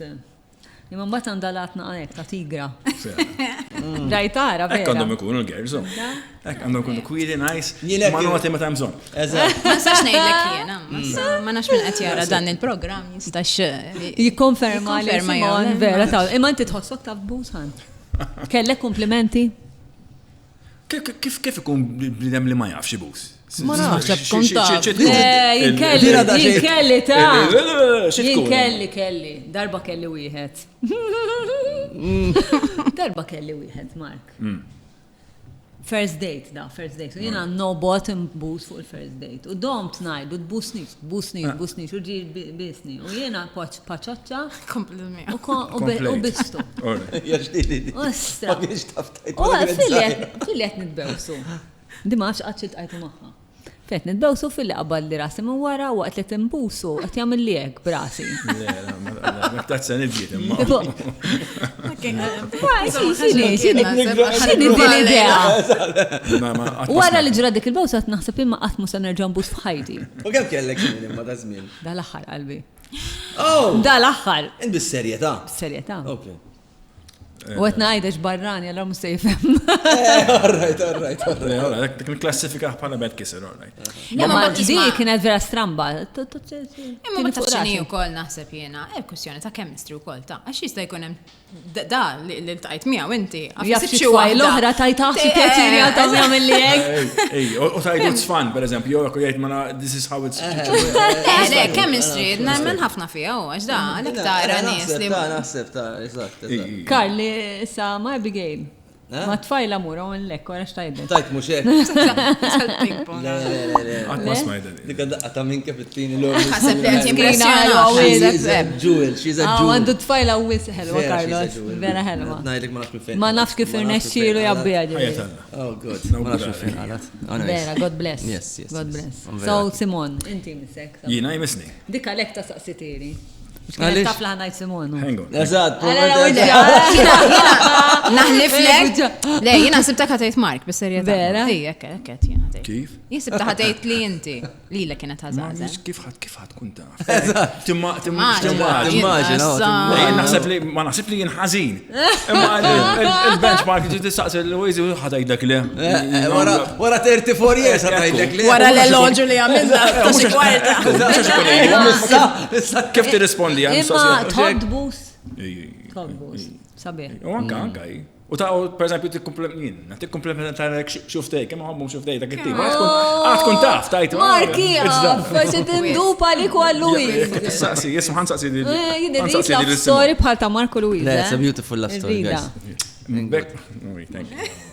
S2: Imma mbagħad għandalatna għalek ta' tigra. Rajtara, vera.
S3: Ekk għandhom ikunu l-gerżu. Ekk għandhom ikunu kwiri, nice. Ma noti ma tamżon.
S4: Ma nistax ngħidlek jiena. Ma nafx min qed jara dan il-programm jistax
S2: jikkonferma li Simon vera ta' imma inti tħossok taf busan. Kellek komplimenti?
S3: Kif ikun bnidem li ma jafx ibus?
S4: Ma naħseb kontat.
S2: Jien kelli. Darba kelli wieħed. Mark. First date. Jiena nobot imbus fuq il-first date. U dom tnajd, u tbusnix, u ġir bisni. U jiena paċaċċa. U bistu. Ostra. U fil-let nitbewsu. Di maċ għadċit għajtu maħħa. Fet nitbewsu fil-li qabal li rasi minn wara waqt li timbusu għat jagħmel liek brasi.
S3: Ma tazza nidjiet imma.
S2: X'inhi l-idea? Wara li ġra dik il-bewsa qed naħseb imma qatt mhux se nerġa' nbus f'ħajti.
S1: U kemm kellek żmien imma ta' żmien?
S2: Dal-aħħar qalbi.
S1: Oh!
S2: Dal-aħħar.
S1: Bis-serjetà.
S2: Bis-serjetà.
S1: Okay.
S2: U għet najdex barrani, għalra mustejfem.
S1: Alright.
S3: Dik niklassifika bħala bad kisser, alright.
S2: Ma di kienet vera stramba.
S4: Imma ma tafxini u kol naħseb jena, kwestjoni ta' chemistry u kol ta' għax jista' jkun hemm da li l-tajt miegħu inti.
S2: Jafxi l-oħra tajtaħ xi pjaċiri għal ta' jagħmel li hekk.
S3: U tajt it's fun, pereżempju, jew jgħid ma this is how it's.
S4: Le, chemistry, nemmen ħafna fiha u għax da, għalhekk tara nies li.
S1: Naħseb ta' eżatt.
S2: Karli, sa ma' Abigail. Ma tfajla mura un lekk, għara xtajdek.
S1: Tajt mux hekk.
S3: Għatma smajda.
S1: Dika daqqa ta' minn kefittini l-għor.
S4: Ħaseb li għet
S1: Jewel, she's a jewel.
S2: Għandu tfajla u wis ħelwa, Carlos. Vera ħelwa.
S1: Najdek ma nafx minn fejn.
S2: Ma nafx kif irnexxielu jabbi
S1: Oh, good. Ma nafx minn fejn għalat.
S2: Vera, God bless.
S1: Yes.
S2: God bless. So, Simon, inti missek.
S3: Jina jmisni.
S2: Dika lek ta' saqsitiri.
S1: Għalix?
S2: Taf laħnajt Simon.
S3: Hang on.
S1: Eżad,
S4: Naħlif lek. Le, jina sibta ħatejt Mark, bis-serjetà.
S2: Vera?
S4: Jekket jina ħatejt.
S3: Kif?
S4: Jisibta ħatejt li inti. Li l kienet ħazaza.
S3: Kif ħad kun taf? Ma naħseb li jien ħażin. Imma il-benchmark ġi tistaqsi l-Louise ħadajdek le.
S1: Wara 34 years ħadajdek li.
S4: Wara l-eloġu li għamilna.
S3: Kif tirrispondi għan?
S2: Imma tħodbus. Tħodbus. Sabiħ.
S3: U anka. U ta' per eżempju tikkomplementarek xuftejk, imma għabbum xuftejk ta' kittim. Għatkun taf, tajtu.
S2: Marki, forse tindupa li kwa Louise.
S3: Saqsi, jismu ħan saqsi di.
S2: Jidri love story bħal ta' Marco Louise.
S1: That's a beautiful love story, guys.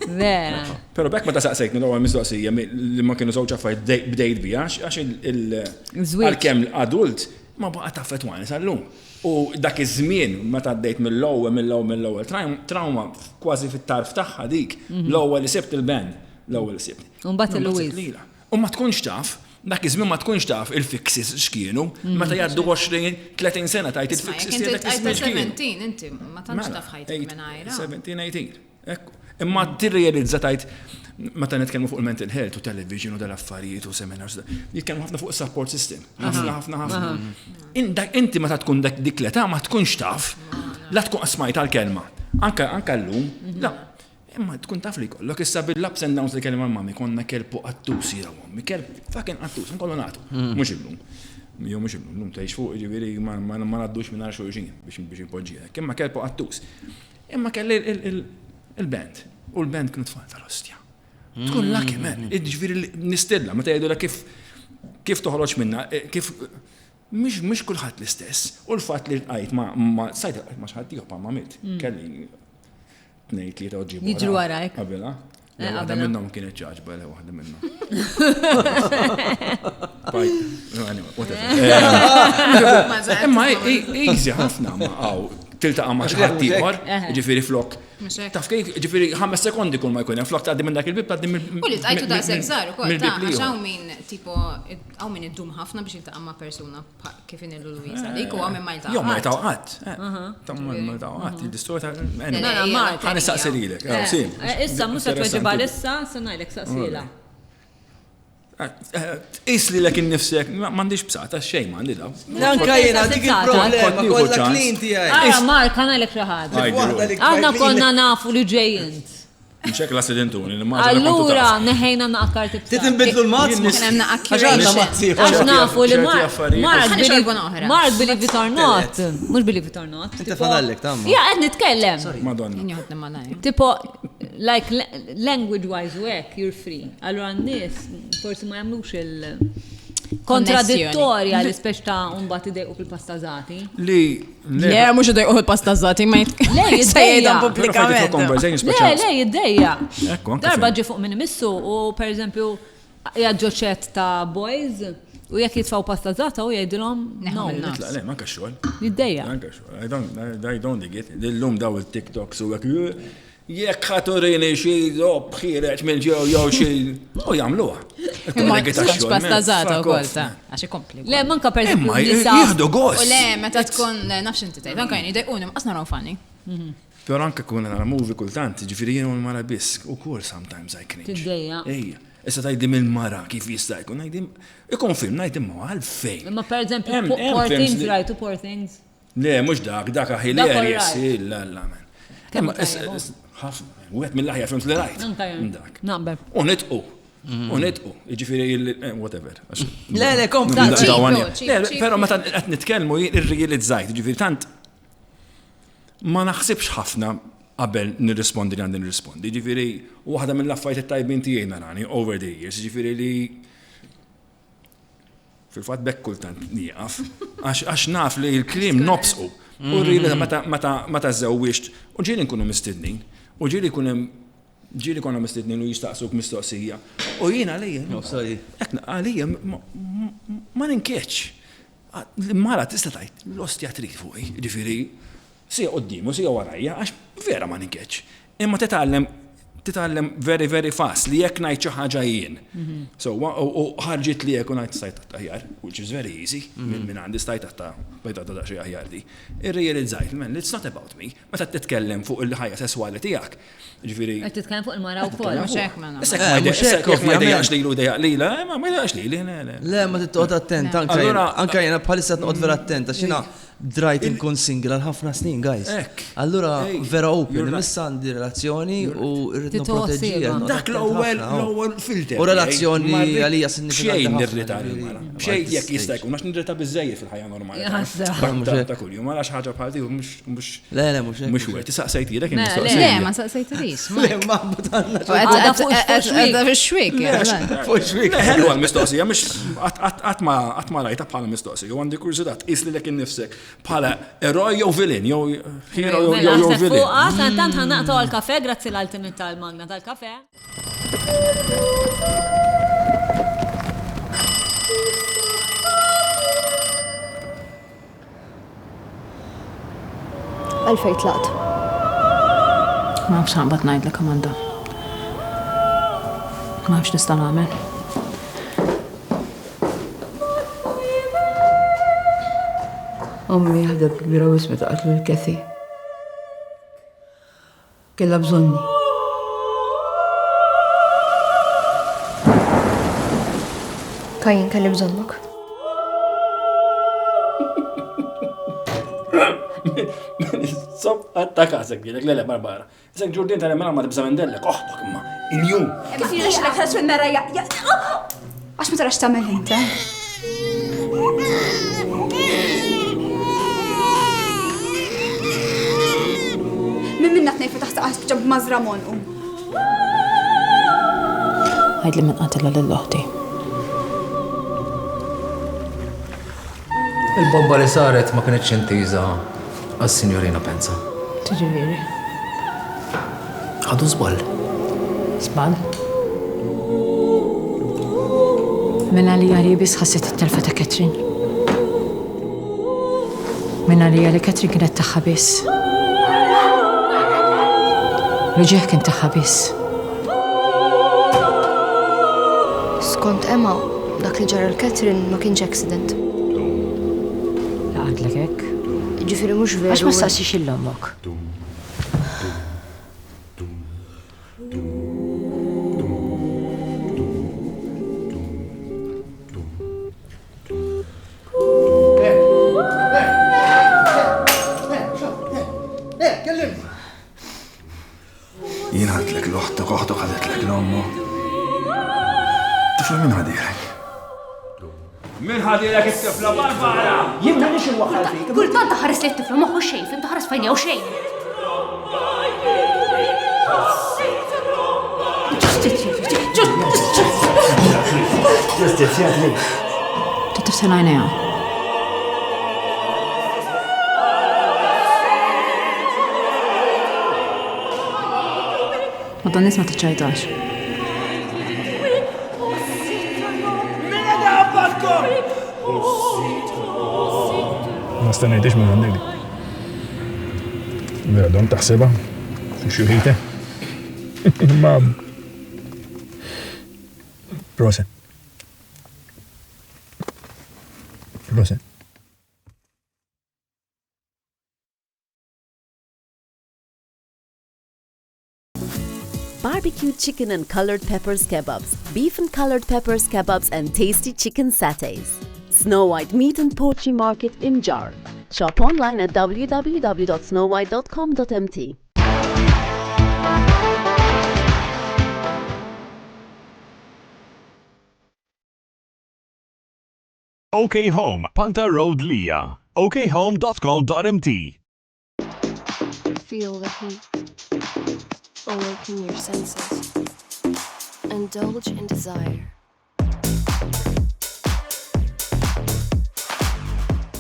S2: Vera.
S3: Pero bekk ma ta' saqsejk nid għal mistoqsija li ma kienu zawċa fajt bdejt bija, għax il-kem adult ma baqa ta' fetwani sal-lum. U dak iż-żmien meta għaddejt mill-ewwel trauma kważi fit-tarf tagħha dik l-ewwel li sibt il-band, l-ewwel li sibt.
S2: U mbagħad il-Louise.
S3: U ma tkunx taf, dak iż-żmien ma tkunx taf il-fixes x'kienu, meta jgħaddu 20-30 sena tajt il-fixes
S4: tiegħek dak 17, inti ma tantx taf ħajtek minn għajra.
S3: 17-18. Imma tirrealizza tajt meta nitkellmu fuq il-mental health u television u dal-affarijiet u seminars, jitkellmu ħafna fuq support system. Ħafna. Inti meta tkun dik l-età ma tkunx taf, la tkun smajt għal-kelma. Anka llum, la, imma tkun taf li kollok issa bil-ups and downs li kelma l-mammi konna kelbu qattus jirawhom, kelb fucking qattus, nkollu nagħtu. Mhux illum. Jo mhux illum, tgħix fuq jiġifieri ma ngħaddux minn xulxin biex impoġġiek. Imma kelbu qattus. Imma kelli il-band. U l-band kienu tfal tal-ostja. Tkun lucky man, ġviri nistedla, ma tajdu la kif toħroġ minna, kif mhux kulħadd l-istess. U l-fatt li għajt ma sajta ma xħadd jgħu ma milt. Kelli 2-3 oġġibu.
S2: Jiġru warajk.
S3: Qabela. Waħda minnhom kienet ċaġba le waħda minnhom. Imma easy ħafna ma għaw tiltaqa' ma' xi ieħor, ġifieri flok. Taf kif ġifieri 5 sekondi kull ma jkun hemm flok tgħaddi minn dak il-bib tgħaddi mill.
S4: U li tqajtu daqshekk żgħar ukoll ta' għax hawn min tipo hawn min iddum ħafna biex jiltaqa' ma' persuna kif in il-Louise għalik u hawn min ma jiltaqa'.
S3: Jew ma jiltaqa' qatt. Ta' ma jiltaqa' qatt, jiddistorta. Ħa nistaqsi lilek.
S2: Issa mhux se tweġiba issa, se ngħidlek saqsila.
S3: Isli l-ek innifsek, mandiġ bsata, xej mandi daw.
S1: Anka jena, dik il-problema, kolla klinti għaj.
S2: Mark, għana l-ek xaħġa. Għanna konna nafu li ġejjent.
S3: Mxek l-assidentuni.
S2: Allura, neħejna naqkar tibsa.
S1: Titinbidlu l-mazz?
S4: Għanna
S1: Għaxħanna mazzi.
S2: Għax nafu li Mark believe it or not. Mux believe it or not.
S1: Inta fadallek, tamma.
S2: Ja, għed nitkellem.
S3: Madonna.
S2: Tipo, like language-wise work, you're free. Allora n-nis, forsi ma jamlux kontradittorja li speċ ta' unbat idejqu fil-pastazati.
S4: Le, mux idejqu fil-pastazati, ma
S2: jiddejja
S4: publikament.
S2: Le, jiddejja. Darba ġi fuq minn missu u per eżempju jadġoċet ta' boys u jek jitfaw pastazata u jgħidilhom no.
S3: Le, manka xogħol.
S2: Jiddejja.
S3: Manka xogħol. I don't dig it. Dillum daw il-TikToks u jekk ħaturini xie bħireċ minn ġew jew xie u jagħmluha.
S4: Ma tkunx pastazata wkoll ta' għax ikompli.
S2: Le manka per
S3: eżempju jieħdu gost.
S4: U le meta tkun nafx inti tgħid anke jidejquni qasna raw funny.
S3: Però anke kun nara movie kultant, ġifieri jien mara biss ukoll sometimes I cringe.
S2: Tiddejja.
S3: Ejja. Issa tajdim il-mara kif jista' jkun ngħidim ikun film ngħidim ma għalfejn.
S2: Ma per eżempju Poor Things right, Poor Things.
S3: Le mhux dak hilarious illa man. Imma ħafna, wieħed mill-aħjar films li rajt. Dak.
S2: Naqbel.
S3: Unitqu, jiġifieri whatever.
S2: Le, kompta.
S3: Però meta qed nitkellmu irrealizzajt, jiġifieri tant ma naħsibx ħafna qabel nirrispondi li għandi nirrispondi. Jiġifieri waħda mill-affarijiet it-tajbin tiegħi narani over the years, jiġifieri li fil-fatt bekk kultant nieqaf għax naf li l-kliem nobsqu. U rrili meta żewwiext u ġieli nkunu mistednin u ġieli jkun hemm ġili konna mistednin u jistaqsuk mistoqsija. U jien għalija ma ninkieċ. Mara tista' tgħid l-ostja trid fuqi, ġifieri sija qudiem u sija warajja għax vera ma ninkieċ. Imma titgħallem very, very fast li jekk ngħid xi ħaġa jien. So, u ħarġit li jekk u ngħid stajt aħjar, which is very easy, minn għandi stajt bejta ta' xi aħjar di. Irrealizzajt, man, it's not about me. Meta titkellem fuq il-ħajja sesswali tiegħek. Ġifieri.
S2: Qed titkellem fuq il-mara wkoll.
S4: Mhux hekk ma nagħmel.
S3: Issa ma jdejjax lilu dejjaq lila, ma jdejjax lili.
S1: Le, ma titqgħod attent, anke jiena bħalissa tnoqgħod vera attent għax jiena drajt inkun single għal ħafna snin, guys. Allura vera open, missa għandi relazzjoni u rrid nipproteġġiha.
S3: Dak l-ewwel filter.
S1: U relazzjoni għalija sinifikanti.
S3: Xejn nirrita l-mara. Xejn jekk jista' jkun għax nirrita biżejjed fil-ħajja normali. Ta' kuljum ma xi ħaġa bħal dik mhux.
S1: Le, mhux hekk.
S3: Mhux wieħed tisaqsejtilek
S4: Le, ma saqsejtilix.
S1: Le, ma butanna.
S4: Għadha fix-xwik.
S3: Ħelwa l-mistoqsija mhux qatt ma rajta bħala mistoqsija. U għandi kurżitat qisli lek innifsek bħala eroj jew villain, jew hero jew villain.
S2: Fuq tant ħanaqtaw għall-kafè grazzi l-ultimate tal-magna tal-kafè.
S5: Għalfej tlaqt.
S4: Ma nafx ħanbad ngħidlek Amanda. Ma nafx nista' nagħmel.
S6: Ommi ħadet kbira u ismet qatlu l-Kathy. Kella bżonni.
S5: Kajin kelli bżonnok.
S3: Sob għatta kasek għilek, lele barbara. Isek ġurdin tal-emmena ma tibza mendellek, oħtok imma, il-jum.
S5: Kif jirix l-ek ħalas minn mera għax ma tarax tamel inta. Min minna t-nejfu taħt għas ġab mażra monqu.
S4: Għajdli minn qatilla l-loħti.
S7: Il-bomba li saret ma kienx intiża għas-Sinjorina Penza.
S4: Tiġifieri.
S7: Ħadu żball.
S4: Żball? Min għalija li biss ħassiet it-telfa ta' Catherine. Min għalija li Catherine kienet tagħha biss. Reġieħ kien tagħha biss.
S5: Skont Emma, dak li ġara l-Catherine ma kienx accident.
S4: Laqgħadlek hekk.
S5: Ġifieri mhux veru.
S4: Għax ma staqsix il-ommok.
S3: Jien ħadlek l-oħtok, oħtok ħadetlek l-ommu. Tifla min ħadilek? Min ħadilek it-tifla Barbara?
S6: Jimna nix il-waħħal fik.
S5: Kultant taħares li t-tifla maħu xejn, fim taħares fajn jew xejn.
S6: Ġustizja li.
S4: Titifsen għajnejha. Ma dan nisma tiċċajtax.
S8: Ma stanejtix minn għandili. Vera don taħseba fi xurita. Ma Proset. Proset.
S9: Barbecued chicken and colored peppers kebabs, beef and colored peppers kebabs, and tasty chicken satays. Snow White Meat and Poultry Market in Jar. Shop online at www.snowwhite.com.mt.
S10: OK Home, Panta Road, Lea. okhome.co.mt.
S5: Feel the heat. Awaken your senses. Indulge in desire.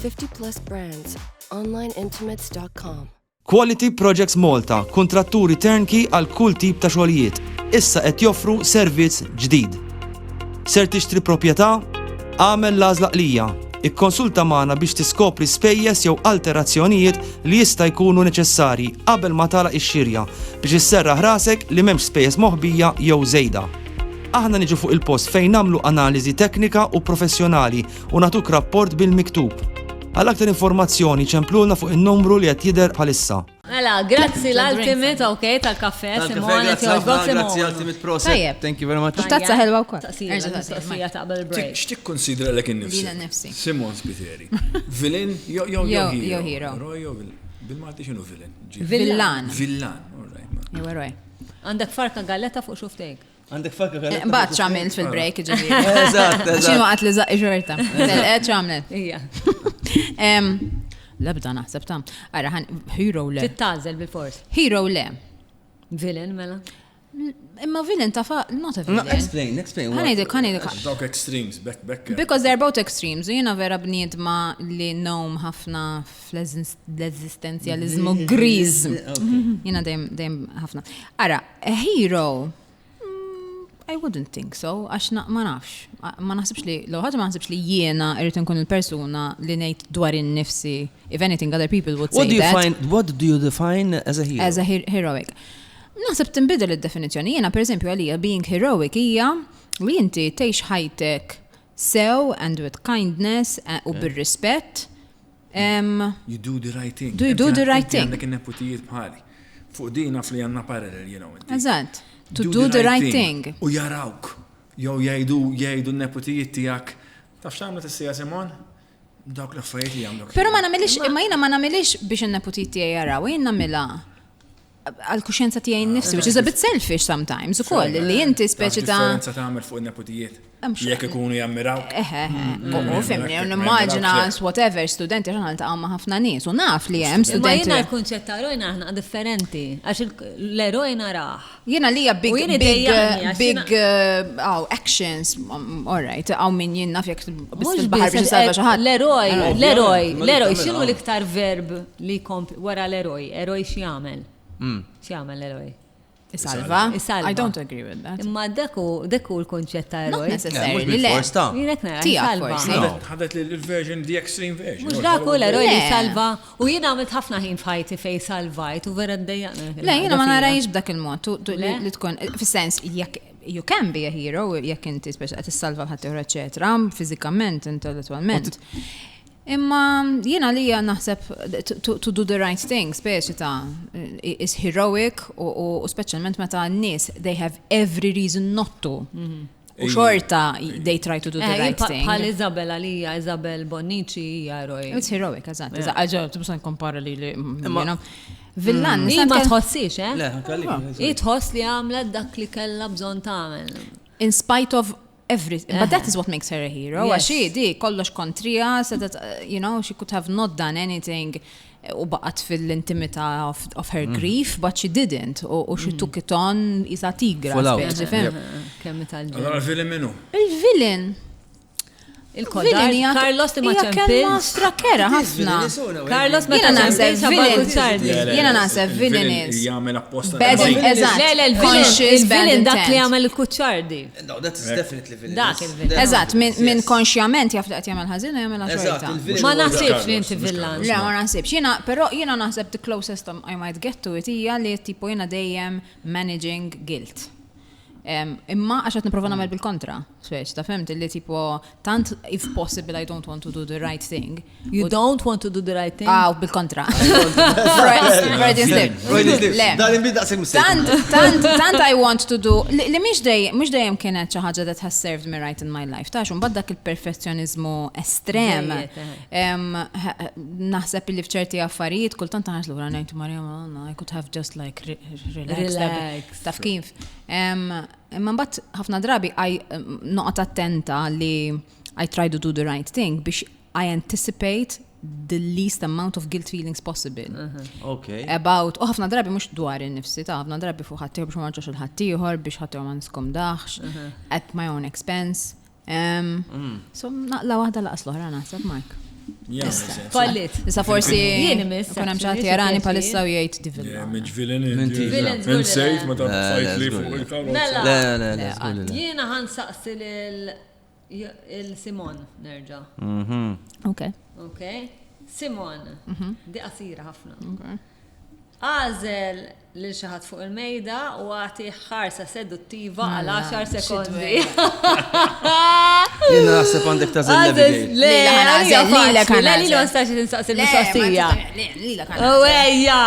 S5: 50+ brands. OnlineIntimates.com.
S1: Quality Projects Malta, kontratturi turnkey għal kull tip ta' xogħlijiet. Issa qed joffru servizz ġdid. Ser tixtri proprjetà? Għamel l-għażla qlija. Ikkonsulta magħna biex tiskopri spejjeż jew alterazzjonijiet li jista' jkunu neċessarji qabel ma tagħlaq ix-xirja biex isserraħ rasek li m'hemmx spejjeż moħbija jew żejda. Aħna niġu fuq il-post fejn nagħmlu analiżi teknika u professjonali u nagħtuk rapport bil-miktub. Għal aktar informazzjoni ċemplulna fuq in-numru li qed jidher bħalissa.
S2: Mela, grazzi l-Ultimate, ok, tal-kaffè, Simone,
S1: Grazzi Ultimate Proset. Thank you very much.
S4: Tazza ħelwa wkoll.
S2: Taqsija taqbel break.
S3: X'tik konsidra lek innifsi? Simon Spiteri. Villain jew hero. Roy jew bil-Malti x'inhu villain?
S4: Villan.
S3: Villan, all right.
S4: Jew Roy.
S2: Għandek farka galletta fuq xuftejk.
S1: Għandek fakka għalek.
S4: Mbagħad x'għamilt fil-break ġifieri.
S1: Eżatt.
S4: X'inhu qatt li żaqq ġorta. Telqet x'għamlet.
S2: Ija.
S4: Labda naħseb tam. Ara hero le.
S2: Tittażel bil-fors.
S4: Hero le.
S2: Villain mela.
S4: Imma villain not a villain.
S1: Explain.
S4: Ħanejdik.
S3: Dawk extremes, back.
S4: Because they're both extremes. Jiena vera bniedma li nom ħafna fl-eżistenzjaliżmu griż. Jiena dejjem ħafna. Ara, a hero I wouldn't think so, għax ma nafx. Ma naħsibx li, lo ħaġa ma naħsibx li jiena irrid nkun il-persuna li ngħid dwar innifsi. If anything, other people would say that.
S1: What do you define as a hero?
S4: As a heroic. Naħseb tinbidel id-definizzjoni. Jiena pereżempju għalija being heroic hija li inti tgħix ħajtek sew and with kindness u bir-rispett.
S3: You do the right thing.
S4: Do you do the right thing?
S3: Għandek in-neputijiet bħali. Fuq din naf li għandna parallel,
S4: Eżatt. To do the right thing.
S3: U jarawk. Jew jgħidu n-neputijiet tiegħek. Taf x'għamlet issejja Simon? Dawk l-affarijiet li jagħmlu.
S4: Però ma nagħmilx biex in-neputijiet tiegħi jaraw, jien nagħmilha għall-kuxjenza tiegħi nnifsi, which is a bit selfish sometimes ukoll li inti speċi ta'
S3: differenza tagħmel fuq in-neputijiet. Jekk ikunu jammiraw.
S4: U fimni, nimmaġina whatever studenti għaxan għaltaqgħu ma' ħafna nies u naf li hemm studenti.
S2: Ma jiena l-kunċett ta' eroj aħna differenti għax l-eroj narah.
S4: Jiena li hija big actions, all right, għaw min jien naf jekk bil-baħar biex salva xi ħadd.
S2: L-eroj x'inhu l-iktar verb li wara l-eroj? Eroj x'jagħmel? X'jagħmel l-eroj?
S4: Isalva? I don't agree with that.
S2: Imma deku l-konċett ta' eroj.
S4: Not necessarily, le.
S3: Ħadet l-version, the extreme version.
S2: Mux daku l-eroj li salva. U jina għamilt ħafna ħin fajti fej salvajt u vera d-dejjaqna.
S4: Le, jina ma narajx b'dak il-mod. Li tkun, fil-sens, you can be a hero, jekk inti speċa għat salva ħadd eccetera, fizikament, intellettualment. Imma jiena li naħseb to do the right thing, speċi ta' is heroic u speċjalment meta n-nies they have every reason not to. U xorta they try to do the right thing.
S2: Bħal Isabella li hija Isabel Bonnici hija eroj.
S4: It's heroic, eżatt. Ġew tibsa nkompara li Villan.
S2: Ma tħossix, eh? Tħoss li għamlet dak li kellha bżonn tagħmel.
S4: In spite of everything. But that is what makes her a hero. She di kollox kontrija, so that, she could have not done anything u baqat fil-intimità of her grief, but she didn't. U she took it on isa tigra.
S3: Allora il-villain minu?
S4: Il-villain.
S2: Carlos ma ċempil.
S4: Strakera ħafna.
S2: Carlos ma ċempil.
S4: Jena naħseb villain is.
S3: Jgħamil apposta.
S2: Il-villain dak li jgħamil il-kuċċardi.
S1: No, that is definitely villain.
S2: Dak il-villain.
S4: Eżatt, minn konxjament jaf li qed jagħmel ħażin u jagħmel xorta.
S2: Ma naħsibx li inti villan.
S4: Le, ma naħsibx. Però jiena naħseb the closest I might get to it hija li tipo jiena dejjem managing guilt. Imma għaxat niprofa nagħmel bil-kontra, speċ, ta' femt li tipo tant if possible I don't want to do the right thing.
S2: You don't want to do the right thing?
S4: Bil-kontra. Tant I want to do li mhux dejjem kienet xi ħaġa that has served me right in my life. Tax imbagħad dak il-perfezzjonizmu estrem. Naħseb li f'ċerti affarijiet kultant taħax lura ngħid Marja I could have just like relaxed. Taf kif. Imma mbagħad ħafna drabi noqgħod attenta li I try to do the right thing biex I anticipate the least amount of guilt feelings possible.
S1: Okay.
S4: About ħafna drabi mhux dwar in-nifsi ta' ħafna drabi fuq ħadd biex ma marġax il-ħaddieħor biex ħadd ma niskomdaħx at my own expense. So naqla waħda laqas l-oħra naħseb Mark.
S2: Fallit.
S4: Issa forsi
S2: Jien imiss.
S4: kun hemm xi jarani palissa u jgħid divilla.
S3: Minn villain. Insejt ma ta' fajt li fuq il-karozza.
S1: Le.
S2: Jiena ħansaqsi il-Simon nerġa'. Ok. Simon, di qasira ħafna. Għażel lil xi ħadd fuq il-mejda u għati ħarsa seduttiva għal 10 sekondi.
S1: Jiena naħseb għandek tażel Abigail.
S2: Lilek ma stax tinsaqsi l-mistoqsija. Ejja.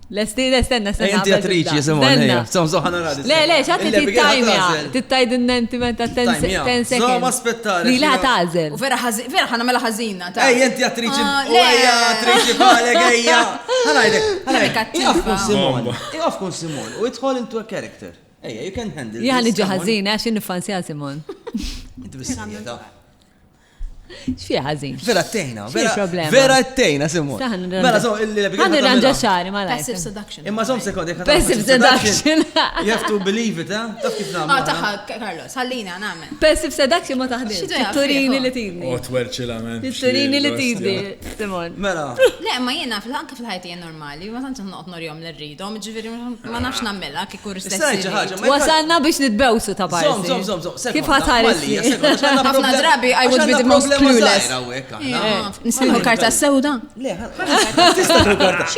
S2: Stenna.
S1: Inti attriċi Simon, ħana radi.
S2: Le, x'għad titajmja. Tittajd in-nentiment ta' 10 seconds.
S1: Zoma aspettare.
S2: Lila tagħżel.
S4: U vera ħana mela ħażina ta'.
S1: Inti attriċi u ejja attriċi bħalek ejja. Ħanajdek. Iqaf kun Simon u idħol into a character. Ejja, you can handle this.
S2: Jien niġi ħażina għax nifansja Simon.
S1: Inti bis-sinjeta.
S2: X'fiha ħażin?
S1: Vera ttejna, vera ttejna Simon. Mela so
S2: Ħan irranġa xari ma lajk.
S4: Passive seduction.
S1: Imma som sekondi.
S2: Passive seduction.
S1: You have to believe it, Taf kif nagħmel.
S4: Taħħa Carlos, ħallina nagħmel.
S2: Passive seduction ma taħdimx. Titturini li tidni.
S3: Twerċila men.
S2: Titturini li tidni, Simon.
S1: Mela.
S4: Le, ma jiena anke fil-ħajti hija normali, ma tantx noqgħod norjom l-rridhom, ġifieri ma nafx nagħmilha kieku ristessi.
S2: Wasalna biex nitbewsu ta' parsi. Kif ħataris?
S4: Ħafna drabi I would be the most clueless. Nisniħu karta sewda?
S1: Le, tista' karta.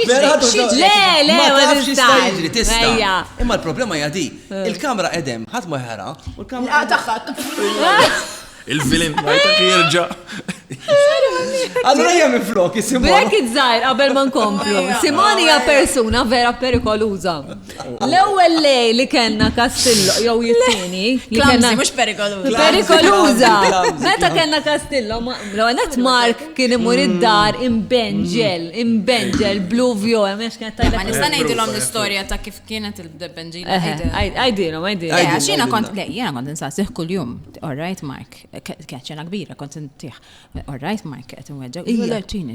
S2: Le, ma tistax.
S1: Tista'. Imma l-problema hija di. Il-kamra qedem, ħadd ma jħara u l-kamra
S4: taħħa.
S3: Il-villain rajta jirġa.
S1: Allora hija minn flok, Simon.
S2: Brek iż-żgħir qabel ma nkomplu. Simon hija persuna vera perikoluża. L-ewwel lej li kellna Kastillo jew it-tieni li kellna
S4: mhux perikoluża.
S2: Perikoluża. Meta kellna Kastillo, l-għanet Mark kien imur id-dar imbenġel, bluvjo, hemmhekk kienet tajlek.
S4: Ma nista' ngħidilhom l-istorja ta' kif kienet il-benġil.
S2: Għajdilhom.
S4: Għax jiena kont insaqsih kuljum. All right, Mark. Kieċena kbira, kont intih. All right, Mark, qed inweġġew.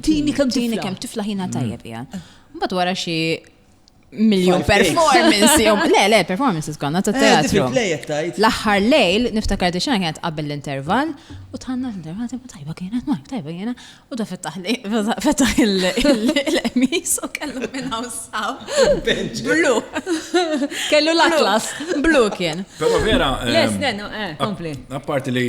S2: Tini
S4: kemm tifla ħina tajjeb hija. Mbagħad wara xi miljon performance le performances konna ta' teatru. L-aħħar lejl niftakar di xena kienet qabel l-intervall u tħanna l-intervall tajba kienet Mark, tajba kiena u da fettaħ il-emis u kellu minna u saw. Blu.
S2: Kellu l-atlas.
S4: Blu kien.
S3: Pero vera.
S2: Kompli.
S3: Apparti li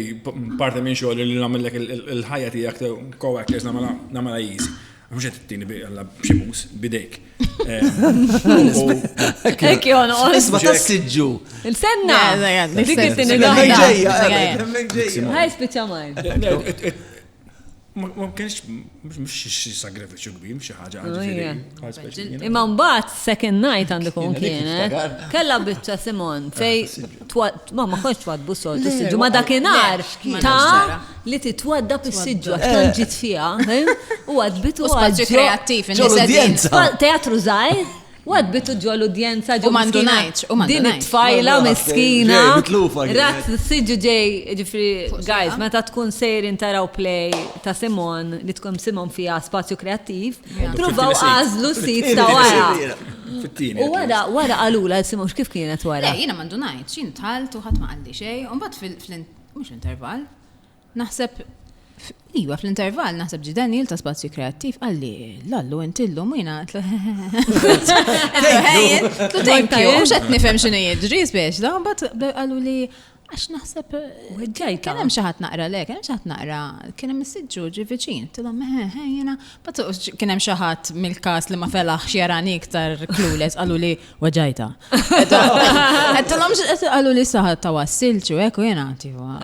S3: parti minn xogħol li nagħmellek il-ħajja tiegħek coworkers nagħmilha easy. Mux għettini għalla bximus, bidejk.
S2: Ekki għonu.
S1: Isma ta' s-sidġu.
S2: Il-senna. Dik it-tini għahda. Ħaj spiċa maj.
S3: Ma kienx, mux xie sagrifiċu kbir, xie ħagġa.
S2: Imma mbagħad second night għandikun kienet. Kella biċċa Simon fej ma konx twadbu sol tissidġu ma dakinhar ta' li titwadda bis-sidġu għax ġit fiha, u għadbitu
S4: spazju kreattiv
S2: teatru żgħir. What bitu ġo l-udjenza ġo
S4: mandunajċ,
S2: din it-tfajla miskina, rat s-sidġu ġej, ġifri, guys, meta tkun sejrin taraw play ta' Simon, li tkun Simon fija spazju kreattiv, provaw għazlu s-sit ta' wara. U wara għalula, Simon, kif kienet wara?
S4: Jina mandunajċ, jien tħalt u ħat ma għalli xej, un bat fil-interval, naħseb Iwa, fl-interval naħseb ġi Daniel ta' spazju kreattiv għalli lallu intillu mujna thank you, mux għet nifem xinu jidġri spiex, da' bat għallu li għax naħseb kienem xaħat naqra le, kienem xaħat naqra, kienem s-sidġu ġi viċin, tilom jena, bat kienem xaħat mil-kas li ma felaħ xjarani iktar klules għallu li waġajta. Tilom għallu li saħat ta' wassilċu, eku jena, tiwa.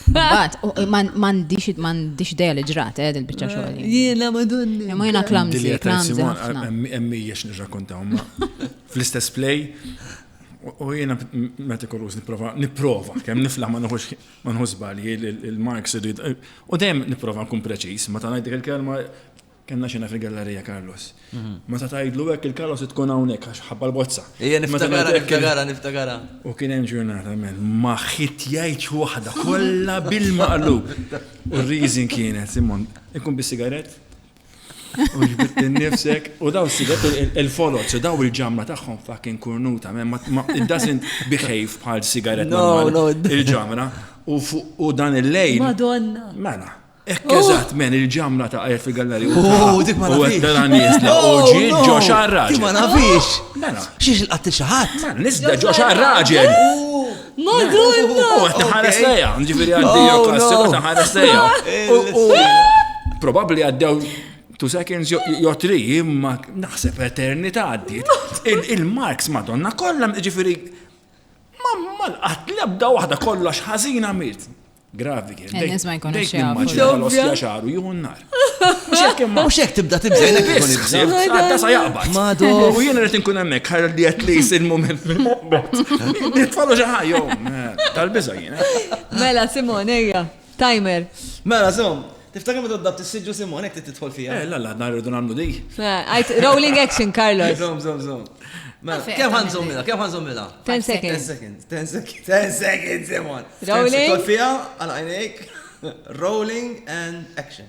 S4: But, mandiċ deja li ġrat, il-bicċa xoħli.
S2: Jiena madonni.
S4: Ma jena klamzi ħafna.
S3: Emmi jiex nirrakkontaw, ma fl-istess play, u jena meta kolus niprofa, kem niflaħ ma nħuż bali, il-Mark sidid, u dem niprofa nkun preċis, ma ta' najdek il-kelma, kemna xena fil-gallerija Carlos. Ma ta' tajdlu għek il-Carlos tkun hawnhekk għax ħabba l-bozza.
S1: Ija niftakara.
S3: U kien hemm ġurnata men, ma ħitjajt waħda kollha bil-maqlub. U r-reason kienet, Simon, ikun bis-sigaret. U ġbitt nifsek, u daw s-sigaret il-folot, daw il-ġamra tagħhom fucking kurnuta, it doesn't behave bħal sigaret normali. Il-ġamra. U dan il-lejl.
S2: Madonna.
S3: Mela. Eżatt, men il-ġamra ta' għajt fil-gallerija.
S1: Dik ma nafix.
S3: U għedda nies li uġi Josh Arraġel.
S1: Dik ma nafix. Xiex il-qattil xaħat?
S3: Nisda Josh Arraġel.
S2: Madonna!
S3: U għed naħares leja, ġifiri għaddija klassi, għed naħares leja. Probabli għaddew 2 seconds jo 3, imma naħseb eternità għaddit. Il-marks madonna kollha ġifiri ma l-qatt li abda waħda kollox ħażina mirt. Gravi kien.
S4: Nies ma jkunux
S3: Dejk
S4: jafu.
S3: immaġina l-ostja xaru jihun nar.
S1: Mux hekk tibda tibżejnek ikun ibżejn.
S3: Għadda sa jaqbad.
S1: Madu.
S3: U jien rrit nkun hemmhekk ħalli at least il-moment fil-moment. Nitfallu xi ħajja tal-biża jien.
S2: Mela Simon, ejja, timer.
S1: Mela, Simon, tiftakar meta tdab tissiġġu Simon hekk tidħol fiha.
S3: La narridu nagħmlu di.
S2: Rolling action, Carlos.
S1: Zom. Mela, kemm ħanżommilha, kemm ħanżommilha?
S2: 10 seconds.
S1: 10 seconds, Simon.
S2: Rolling.
S1: Tidħol fiha għal għajnejk. Rolling and action.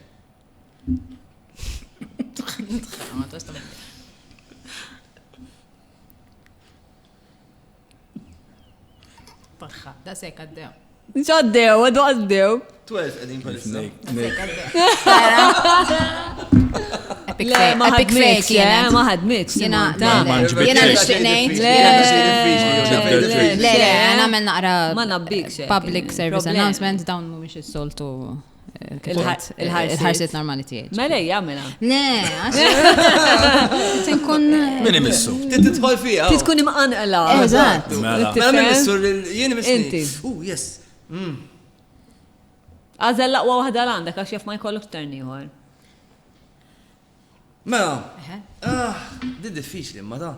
S4: Paħħa, da sekk għaddew.
S2: Ġaddew, għadu għaddew.
S1: 12 qegħdin palissa.
S2: Le, ma ħadmitx, ma ħadmitx.
S4: Jena
S3: Jena
S4: nixtieq ngħid. Le, nagħmel naqra
S2: Ma nabbikx.
S4: public service announcement dawn mhumiex is-soltu il-ħarsiet normali tiegħek.
S2: Mela jagħmilha.
S4: Le, għax inkun
S3: Min imissu?
S1: Tidħol fiha.
S2: Tkun imqanqla.
S4: Eżatt.
S3: Mela.
S1: Mela min issur jien imissni.
S2: Inti.
S1: Yes.
S2: Għażel laqwa waħda l-għandek għax jaf ma jkollok turn ieħor.
S1: Mela. Di diffiċli imma da.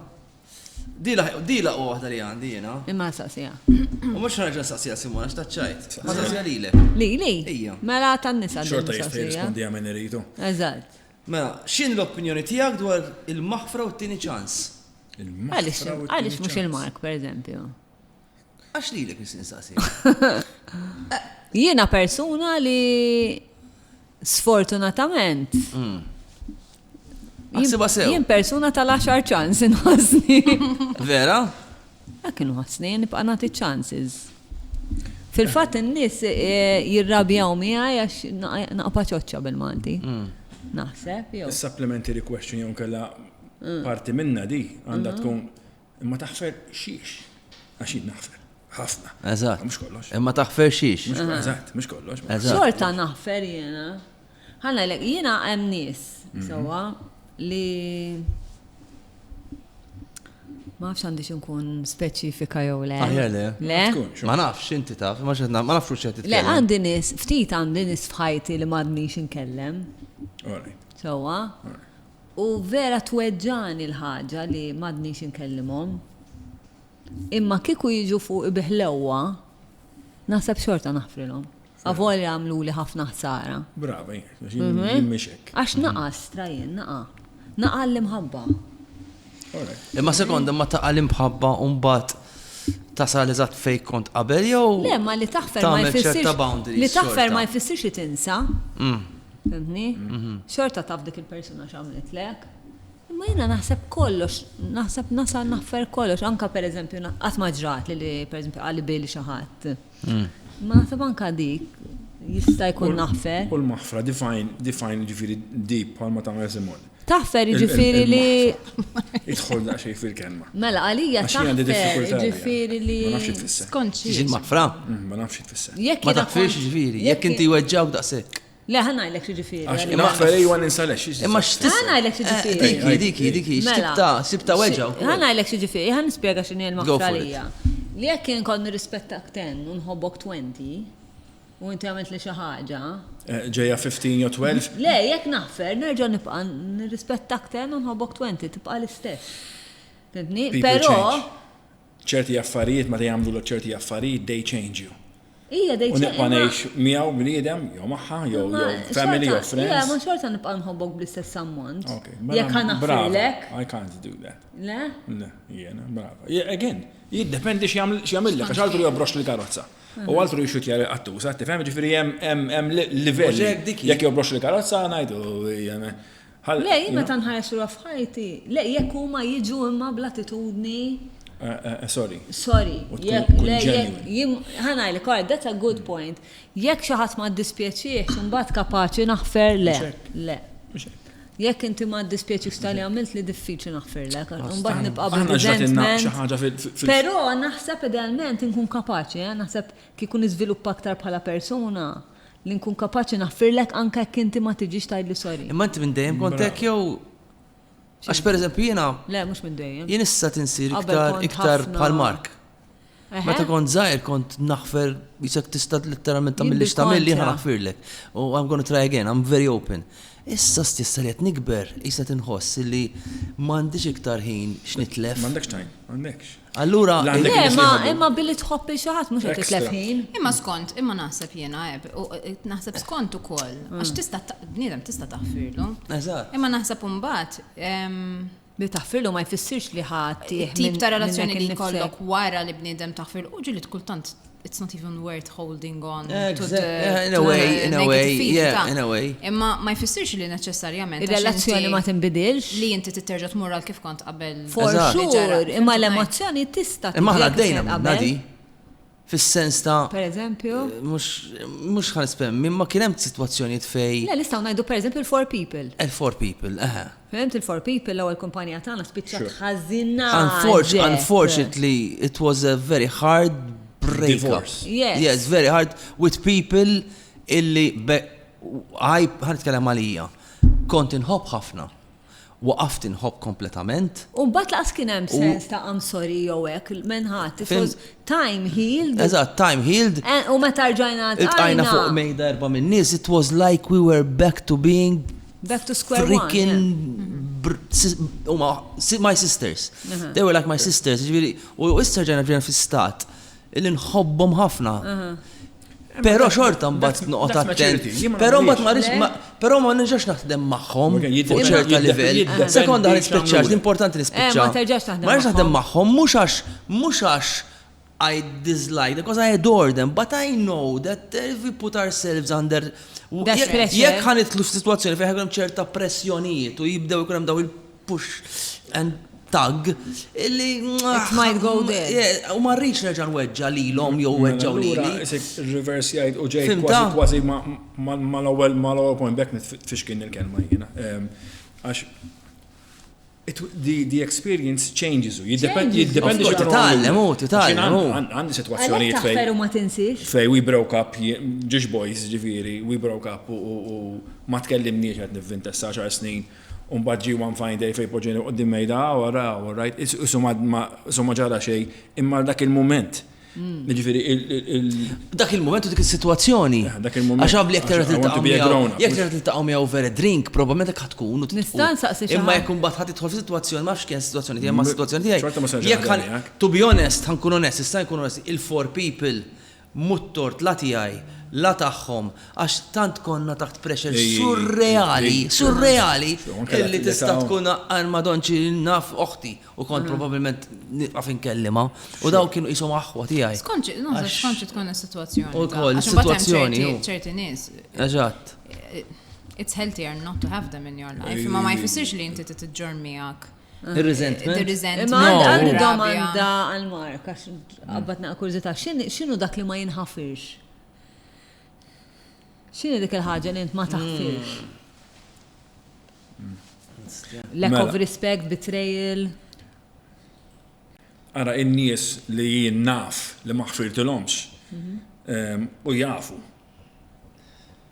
S1: Di laqwa waħda li għandi jiena.
S2: Imma saqsija.
S1: U mhux ħarġa saqsija Simona x'taċċajt. Ma saqsija lilek.
S2: Li?
S1: Ija.
S2: Mela tan-nisa
S3: Xorta jista' jirrispondi għamen iridu.
S2: Eżatt.
S1: Mela, x'in l-opinjoni tiegħek dwar il-maħfra u t-tieni ċans?
S2: Għaliex mhux il-Mark, pereżempju.
S1: Għax lilek nistaqsija.
S2: Jiena persuna li sfortunatament
S1: Aħsibha sew.
S2: jien persuna tal-10 ċans inħossni.
S1: Vera?
S2: Dak inħossni nibqa' nagħti chances. Fil-fatt in-nies jirrabjaw miegħi għax naqpa ċoċċa bil-Malti. Naħseb jew.
S3: Supplementary question jew kella parti minna di għandha tkun imma taħfer xiex. Għax jien naħfer. Ħafna.
S1: Eżatt.
S3: Mhux kollox.
S1: Imma taħfer xiex.
S3: Eżatt, mhux kollox.
S2: Xorta naħfer jiena. Ħanna jiena hemm nies sewwa li ma nafx għandix nkun speċifika jew le.
S1: Aħjar le.
S2: Le?
S1: Ma nafx inti taf, ma nafx x'qed
S2: Le, għandi nies, ftit għandi nies f'ħajti li m'għadniex inkellem. Sewwa. U vera tweġġani l-ħaġa li m'għadniex inkellimhom. Imma kieku jiġu fuq biħlewwa, naħseb xorta naħfrilhom. Avoli għamlu li ħafna ħsara.
S3: Brava, jien mixek.
S2: Għax naqas trajin, naqa l-imħabba.
S1: Imma sekonda ma taqa l-imħabba un-bat tasal eżatt fej kont qabel jew.
S2: Le, ma li taħfer ma jfissirx. Li taħfer ma jfissirx li tinsa. Fimni? Xorta taf dik il-persuna x'għamlet lek. Imma jiena naħseb kollox, naħseb nasal naħfer kollox, anka pereżempju qatt ma ġrat li pereżempju qali bili xi ħadd. Ma naħseb anka dik jista' jkun naħfer.
S3: U l-maħfra define ġifieri deep bħalma tagħmel Simon.
S2: Taħfer ġifieri li
S3: idħol daqsxejn fil-kelma.
S2: Mela għalija taħfer ġifieri li
S3: ma nafx tfisser.
S1: Ġiġi maħfra?
S3: Ma nafx tfisser.
S1: Ma taħfirx ġifieri, jekk inti weġġaw daqshekk.
S2: Le, ħanajlek ġifieri.
S3: Għax naħfer ejwa ninsalex.
S1: Imma x'tis.
S2: Ħanajlek ġifieri.
S1: Diki, sibta weġġaw.
S2: Ħanajlek ġifieri, ħan nispjega x'inhi l-maħfra lija. Li jekk kien kon nirrispettak 10 u nħobbok 20 u inti għamilt li xi ħaġa.
S3: Ġejja 15 jew 12?
S2: Le, jekk naħfer nerġa' nibqa' nirrispettak 10 u nħobbok 20 tibqa' l-istess. Fimtni? Però
S3: ċerti affarijiet ma jagħmlu ċerti affarijiet they change you.
S2: Ija dej
S3: U nibqa' ngħix miegħu bniedem jew magħha jew family jew friends.
S2: Ija, ma xorta nibqa' nħobbok bl-istess ammont.
S3: Jekk
S2: Jekk ħanaħfirlek.
S3: I can't do that.
S2: Le?
S3: Le, jiena, brava. Again, jiddependi x'jagħmilek għax altru jobrox l-karozza. U altru jixut jara għattuża, tifhem ġifieri hemm livelli. Jekk jobrox l-karozza ngħidu
S2: Le, jien meta nħares ruha f'ħajti. Le, jekk huma jiġu imma bl-attitudni
S3: Sorry.
S2: Ħanajlek, that's a good point. Jekk xi ħadd ma ddispjaċih, imbagħad kapaċi naħfer le. Jekk inti ma ddispjaċik stali għamilt li diffiċli naħferlek, imbagħad nibqa' bil-resentment. Però naħseb idealment inkun kapaċi, naħseb kieku niżviluppa aktar bħala persuna li nkun kapaċi naħferlek anke jekk inti ma tiġix tgħidli sorry.
S1: Imma inti minn dejjem kontek jew għax pereżempju jiena.
S2: Le, mhux minn dejjem.
S1: Jien issa tinsir iktar bħal Mark. Meta kont żgħir kont naħfer isek tista' letteralment tagħmel li x'tagħmel li naħfirlek. U I'm gonna try again, I'm very open. Issa stessa li qed nikber, issa tinħoss li m'għandix iktar ħin x'nitlef.
S3: M'għandekx time, m'għandekx.
S1: Allura
S2: imma billi tħobbi xi ħadd mhux qed titlef ħin.
S4: Imma naħseb jiena naħseb skont ukoll għax tista' bniedem tista' taħfirlu.
S1: Eżatt.
S4: Imma naħseb imbagħad
S2: li taħfirlu ma jfissirx li ħadd
S4: tip ta' relazzjoni li jkollok wara li bniedem taħfirlu u ġieli kultant it's not even worth holding on to the
S1: in a way.
S4: Imma ma jfissirx li neċessarjament
S2: ir-relazzjoni ma tinbidilx
S4: li inti titterġa' tmur għal kif kont qabel.
S2: For sure, imma l-emozzjoni tista'
S1: imma ħna għaddejna nadi fis-sens ta'
S2: pereżempju
S1: mhux ħanispem imma kien hemm sitwazzjonijiet fej.
S2: Le nistgħu ngħidu pereżempju l-4 people.
S1: Il-4 people,
S2: Fimt il-4 people l-ewwel kumpanija tagħna spiċċat ħażina.
S1: Unfortunately, it was a very hard breakup. Yes, very hard with people illi ħanitkellem għalija. Kont inħobb ħafna. Waqaft inħobb kompletament.
S2: U mbagħad laqas kien hemm sens ta' I'm sorry jew hekk menħat. It was time healed.
S1: Eżatt, time healed.
S2: U meta rġajna
S1: tqajna fuq mejda erba' min nies, it was like we were back to being
S2: back to square
S1: my sisters. They were like my sisters. U issa ġejna fis-stat illi nħobbhom ħafna. Però xorta mbagħad noqgħod attent. Però ma nirġax naħdem magħhom fuq ċerta livell. Sekonda nispiċċax, l-importanti nispiċċa.
S2: Ma terġax
S1: Ma nirġax naħdem magħhom mhux għax I dislike because I adore them, but I know that if we put ourselves under jekk ħanitlu f'sitwazzjoni fejn ħemm ċerta pressjonijiet u jibdew ikun hemm daw il-push and tag illi
S2: it might go there.
S1: U ma rridx nerġa' nweġġa' lilhom jew weġġaw lili.
S3: Reverse jgħid u ġej kważi mal-ewwel point back fiex kien il-kelma jiena. Għax the experience changes you. Jiddependi
S1: titgħallem.
S3: Għandi sitwazzjonijiet
S2: fejn ma tinsix.
S3: Fejn we broke up, ġiex boys ġifieri, we broke up u ma tkellimniex qed nivvintessa 10 snin. Mbagħad ġie one fine day fejn poġġejna qudiem mejda wara, right? Isuma ġara xejn, imma dak il-mument.
S1: Dak il-mument u dik is-sitwazzjoni. Għax għabli jekk tara tiltaqgħu miegħu over a drink, probabbilment hekk tkun.
S2: Nista' nsaqsi xi
S1: imma jekk imbagħad ħadd tidħol f'sitwazzjoni ma fx kien sitwazzjoni tiegħi ma' sitwazzjoni tiegħi. Jekk to be honest, ħankun onest, issa nkun onest, il-4 people muttort la tiegħi la tagħhom għax tant konna taħt pressure surreali illi tista' tkun madonċi naf oħti u kont probabbilment nifqa' inkellima u daw kienu qishom aħwa tiegħi.
S4: Skonċi tkun is-sitwazzjoni.
S1: Ukoll is-sitwazzjoni.
S4: ċerti nies.
S1: Eżatt.
S4: It's healthier not to have them in your life. Ma jfissirx li inti tiġġorn miegħek.
S1: Ir-resentment.
S2: Ma għandi domanda għal Mark għax qabadna kurzità x'inhu dak li ma jinħafirx? X'inhi dik il-ħaġa li int ma taħfirx? Lack of respect, betrayal.
S3: Ara in-nies li jien naf li ma ħfirtilhomx u jafu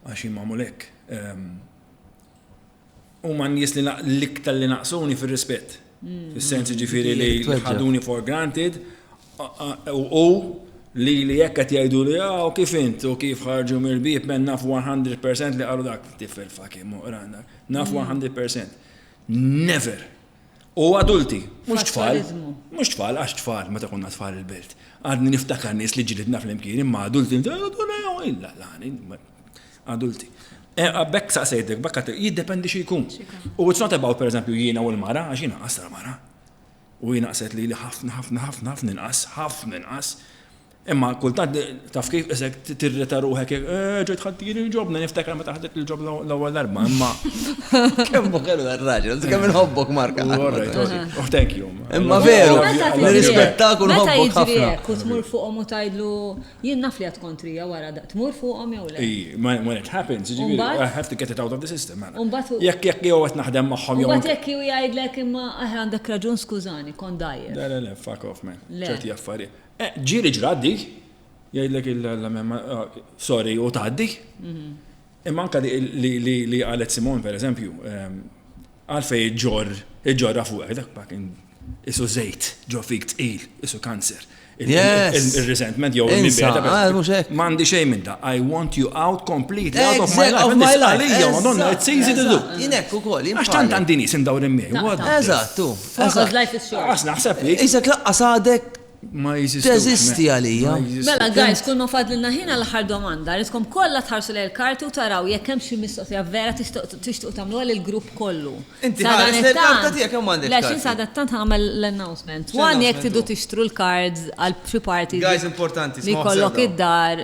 S3: għax jimgħamlu hekk. Huma n-nies li l-iktar li naqsuni fir-rispett. Fis-sens ġifieri li ħaduni for granted u li jekk qed jgħidu li u kif int u kif ħarġu mill-bieb men naf 100% li qalu dak tifel fakim moqrana. Naf 100%. Never. U adulti, mhux tfal, għax tfal meta konna tfal il-belt. Għadni niftakar nies li ġilidna fl-imkien imma adulti adulti. Bekk saqsejdek, bekk jiddependi xi jkun. U it's not about pereżempju jiena u l-mara, għax jiena qasra mara. U jiena qset li ħafna inqas. Imma kultant taf kif isek tirrita ruħek ġejt ħaddini l-ġobna niftakar meta ħadet il-ġob l-ewwel darba, imma
S1: kemm kellu dar-raġel, kemm inħobbok Marka.
S3: Oh, thank you.
S1: Imma veru, nirrispettak u nħobbok ħafna.
S2: Meta jiġri u tmur fuqhom u tgħidlu jien naf li qed kontrija wara da, tmur fuqhom jew le.
S3: When it happens, I have to get it out of the system. Jekk jew qed naħdem magħhom jew.
S2: Mbagħad jekk jgħidlek imma għandek raġun skużani, kon dajjer.
S3: Le, fuck off man. ċerti affarijiet. Ġiri ġraddi, jgħidlek il-memma, sorry, u taħdi. Imma anka li għalet Simon, per eżempju, għalfej ġorra fuq, dak bakin, isu zejt, ġo fik tqil, isu kanser. Il-resentment jew il-mibeta. Mandi xej minn da. I want you out completely, out of my life. Għalija, madonna, it's easy to do.
S1: Jinek u koll,
S3: għax tant għandini sindawr immej.
S1: Eżattu.
S2: Life is short.
S3: Għas naħseb li.
S1: Isek laqqas għadek
S3: ma jizistux.
S1: Teżisti għalija.
S2: Mela, guys, kun fadlilna ħina l-aħħar domanda. Ritkom kollha tħarsu lejn il-karti u taraw jekk hemm xi mistoqsija vera tixtuq tagħmluha lill-grupp kollu.
S1: Inti ħares il-karta tiegħek kemm għandek.
S2: Le xin sadat tant ħamel l-announcement. One jekk tridu tixtru l-cards għal xi parties.
S1: Guys, importanti.
S2: Li kollok id-dar,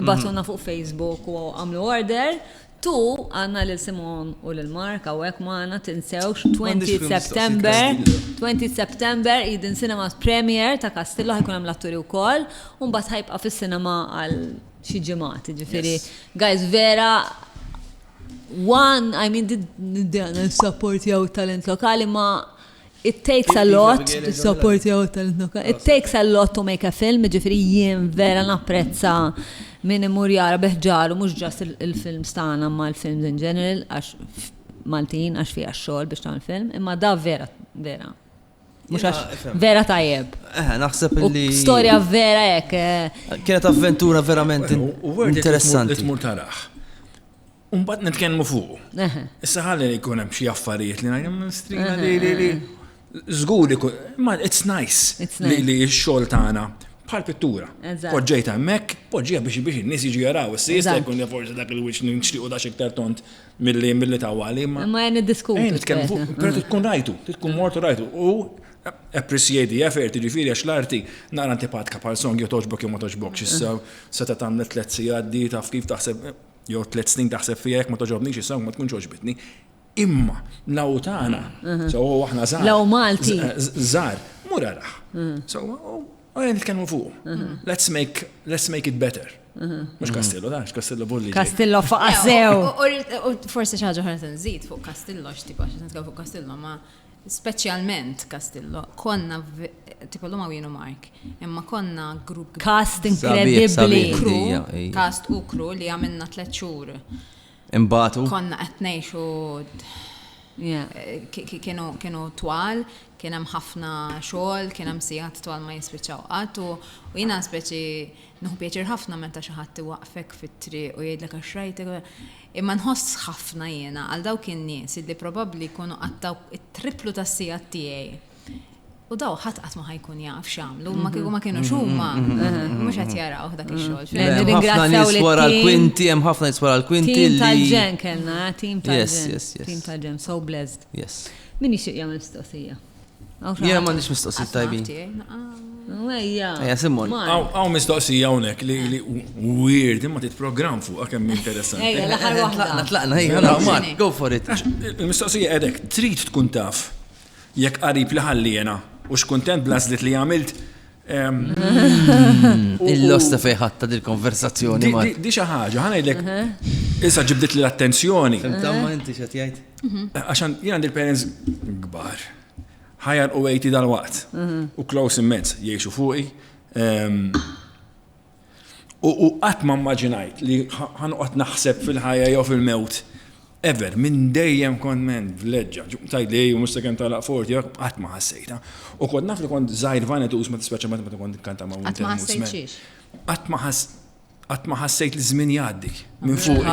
S2: ibatuna fuq Facebook u għamlu order. Tu għanna l-Simon u l-Mark għawek maħna tinsewx 20 September Eden Cinemas Premier ta' Castillo ħajkun għam l-atturi u kol un bat ħajbqa fil-cinema għal xi ġimgħat, ġifiri. Guys, vera I mean, d-dana support jaw talent lokali ma it takes a lot to support jaw talent lokali. It takes a lot to make a film, ġifiri jien vera napprezza min imur jara beħġaru, mux ġast il-film stana ma l-films in general, għax Maltin, għax fija xol biex ta' film, imma da vera. Mux għax vera tajjeb.
S1: Naħseb li.
S2: Storja vera jek.
S1: Kienet avventura verament interessanti.
S3: Tmur taraħ. Umbat netkenmu fuq. Issa ħalli jkun hemm xi affarijiet li ngħidhom strina li. Żgur ikun, ma it's nice li x-xogħol tagħna. Bħal pittura. Poġġejta hemmhekk, poġġija biex in-nies jiġu jaraw. Issa jista' jkun li forsi dak il-wiċċ nixtiequ daqs iktar tont milli tawali.
S2: Ma niddiskutu.
S3: Nitkellmu fuq, però tkun rajtu, tkun mortu rajtu. U appreciate the effort, ġifieri għax l-arti nara antipatika bħal song jew toġbok jew ma toġbokx. Issa seta tagħmel 3 sigħaddi taf kif taħseb jew 3 snin taħseb fija jekk ma toġobnix is-song ma tkunx oġbitni. Imma law tagħna, so aħna żgħar.
S2: Law Malti.
S3: Żgħar, mur araħ. So għajn nitkellmu fuq. Let's make it better. Mux Castillo, Castillo bulli.
S2: Castillo faqasew.
S4: U forsi xaġa ħanet nżid fuq Castillo, x'tipa x'għet nitkellmu fuq Castillo, ma speċjalment Castillo, konna tipo l-huma wienu Mark, imma konna grupp
S2: cast incredibli.
S4: Cast u crew li għamilna 3 xhur.
S1: Imbatu.
S4: Konna qed ngħixu kienu twal, kien hemm ħafna xogħol, kien hemm sigħat twal ma jispiċċaw qatt u jiena speċi nieħu pjaċir ħafna meta xi ħadd iwaqfek fit-triq u jgħidlek għax rajtek. Imma nħoss ħafna jiena għal dawk in-nies li probabbli jkunu qattaw it-triplu tas-sigħat tiegħi. U daw ħadd ma ħajkun jaf x'għamlu, ma kieku ma kienu xuma, mhux qed jaraw dak ix-xogħol.
S1: Ħafna nies wara l-kwinti, hemm ħafna nies wara l-kwinti li.
S2: Tim tal-ġen kellna, tim tal-ġen. Tim tal-ġen, so blessed.
S1: Yes.
S2: Min jixtieq jagħmel mistoqsija?
S1: Jiena m'għandix mistoqsijiet tajbin.
S2: Ejja,
S1: Simon.
S3: Għaw mistoqsija hawnhekk li weird imma titprogramm fuq kemm interessanti.
S2: Ejja, l-aħħar waħda.
S1: Tlaqna, go for it.
S3: Il-mistoqsija qegħdek trid tkun taf jekk qarib li ħalliena u x'kuntent blażlit li għamilt.
S1: Il-losta fejħatta dil-konversazzjoni ma.
S3: Di xi ħaġa, ħanajdlek issa ġibdet li l-attenzjoni.
S1: Fimtamma inti x'qed jgħid?
S3: Għaxan jien għandi l-parents kbar. Ħajar u 80 dal-waqt. U close immens jgħixu fuqi. U qatt ma immaġinajt li ħanqod naħseb fil-ħajja jew fil-mewt. Ever, minn dejjem kont men vleġġa, tajt li u musta kien talaq forti, qatt ma ħassejta. U kont naf li kont żgħir vanetus ma tispeċa meta kont kanta ma' Winter Moods. Qatt ma ħassejt li żmien jgħaddi minn fuq.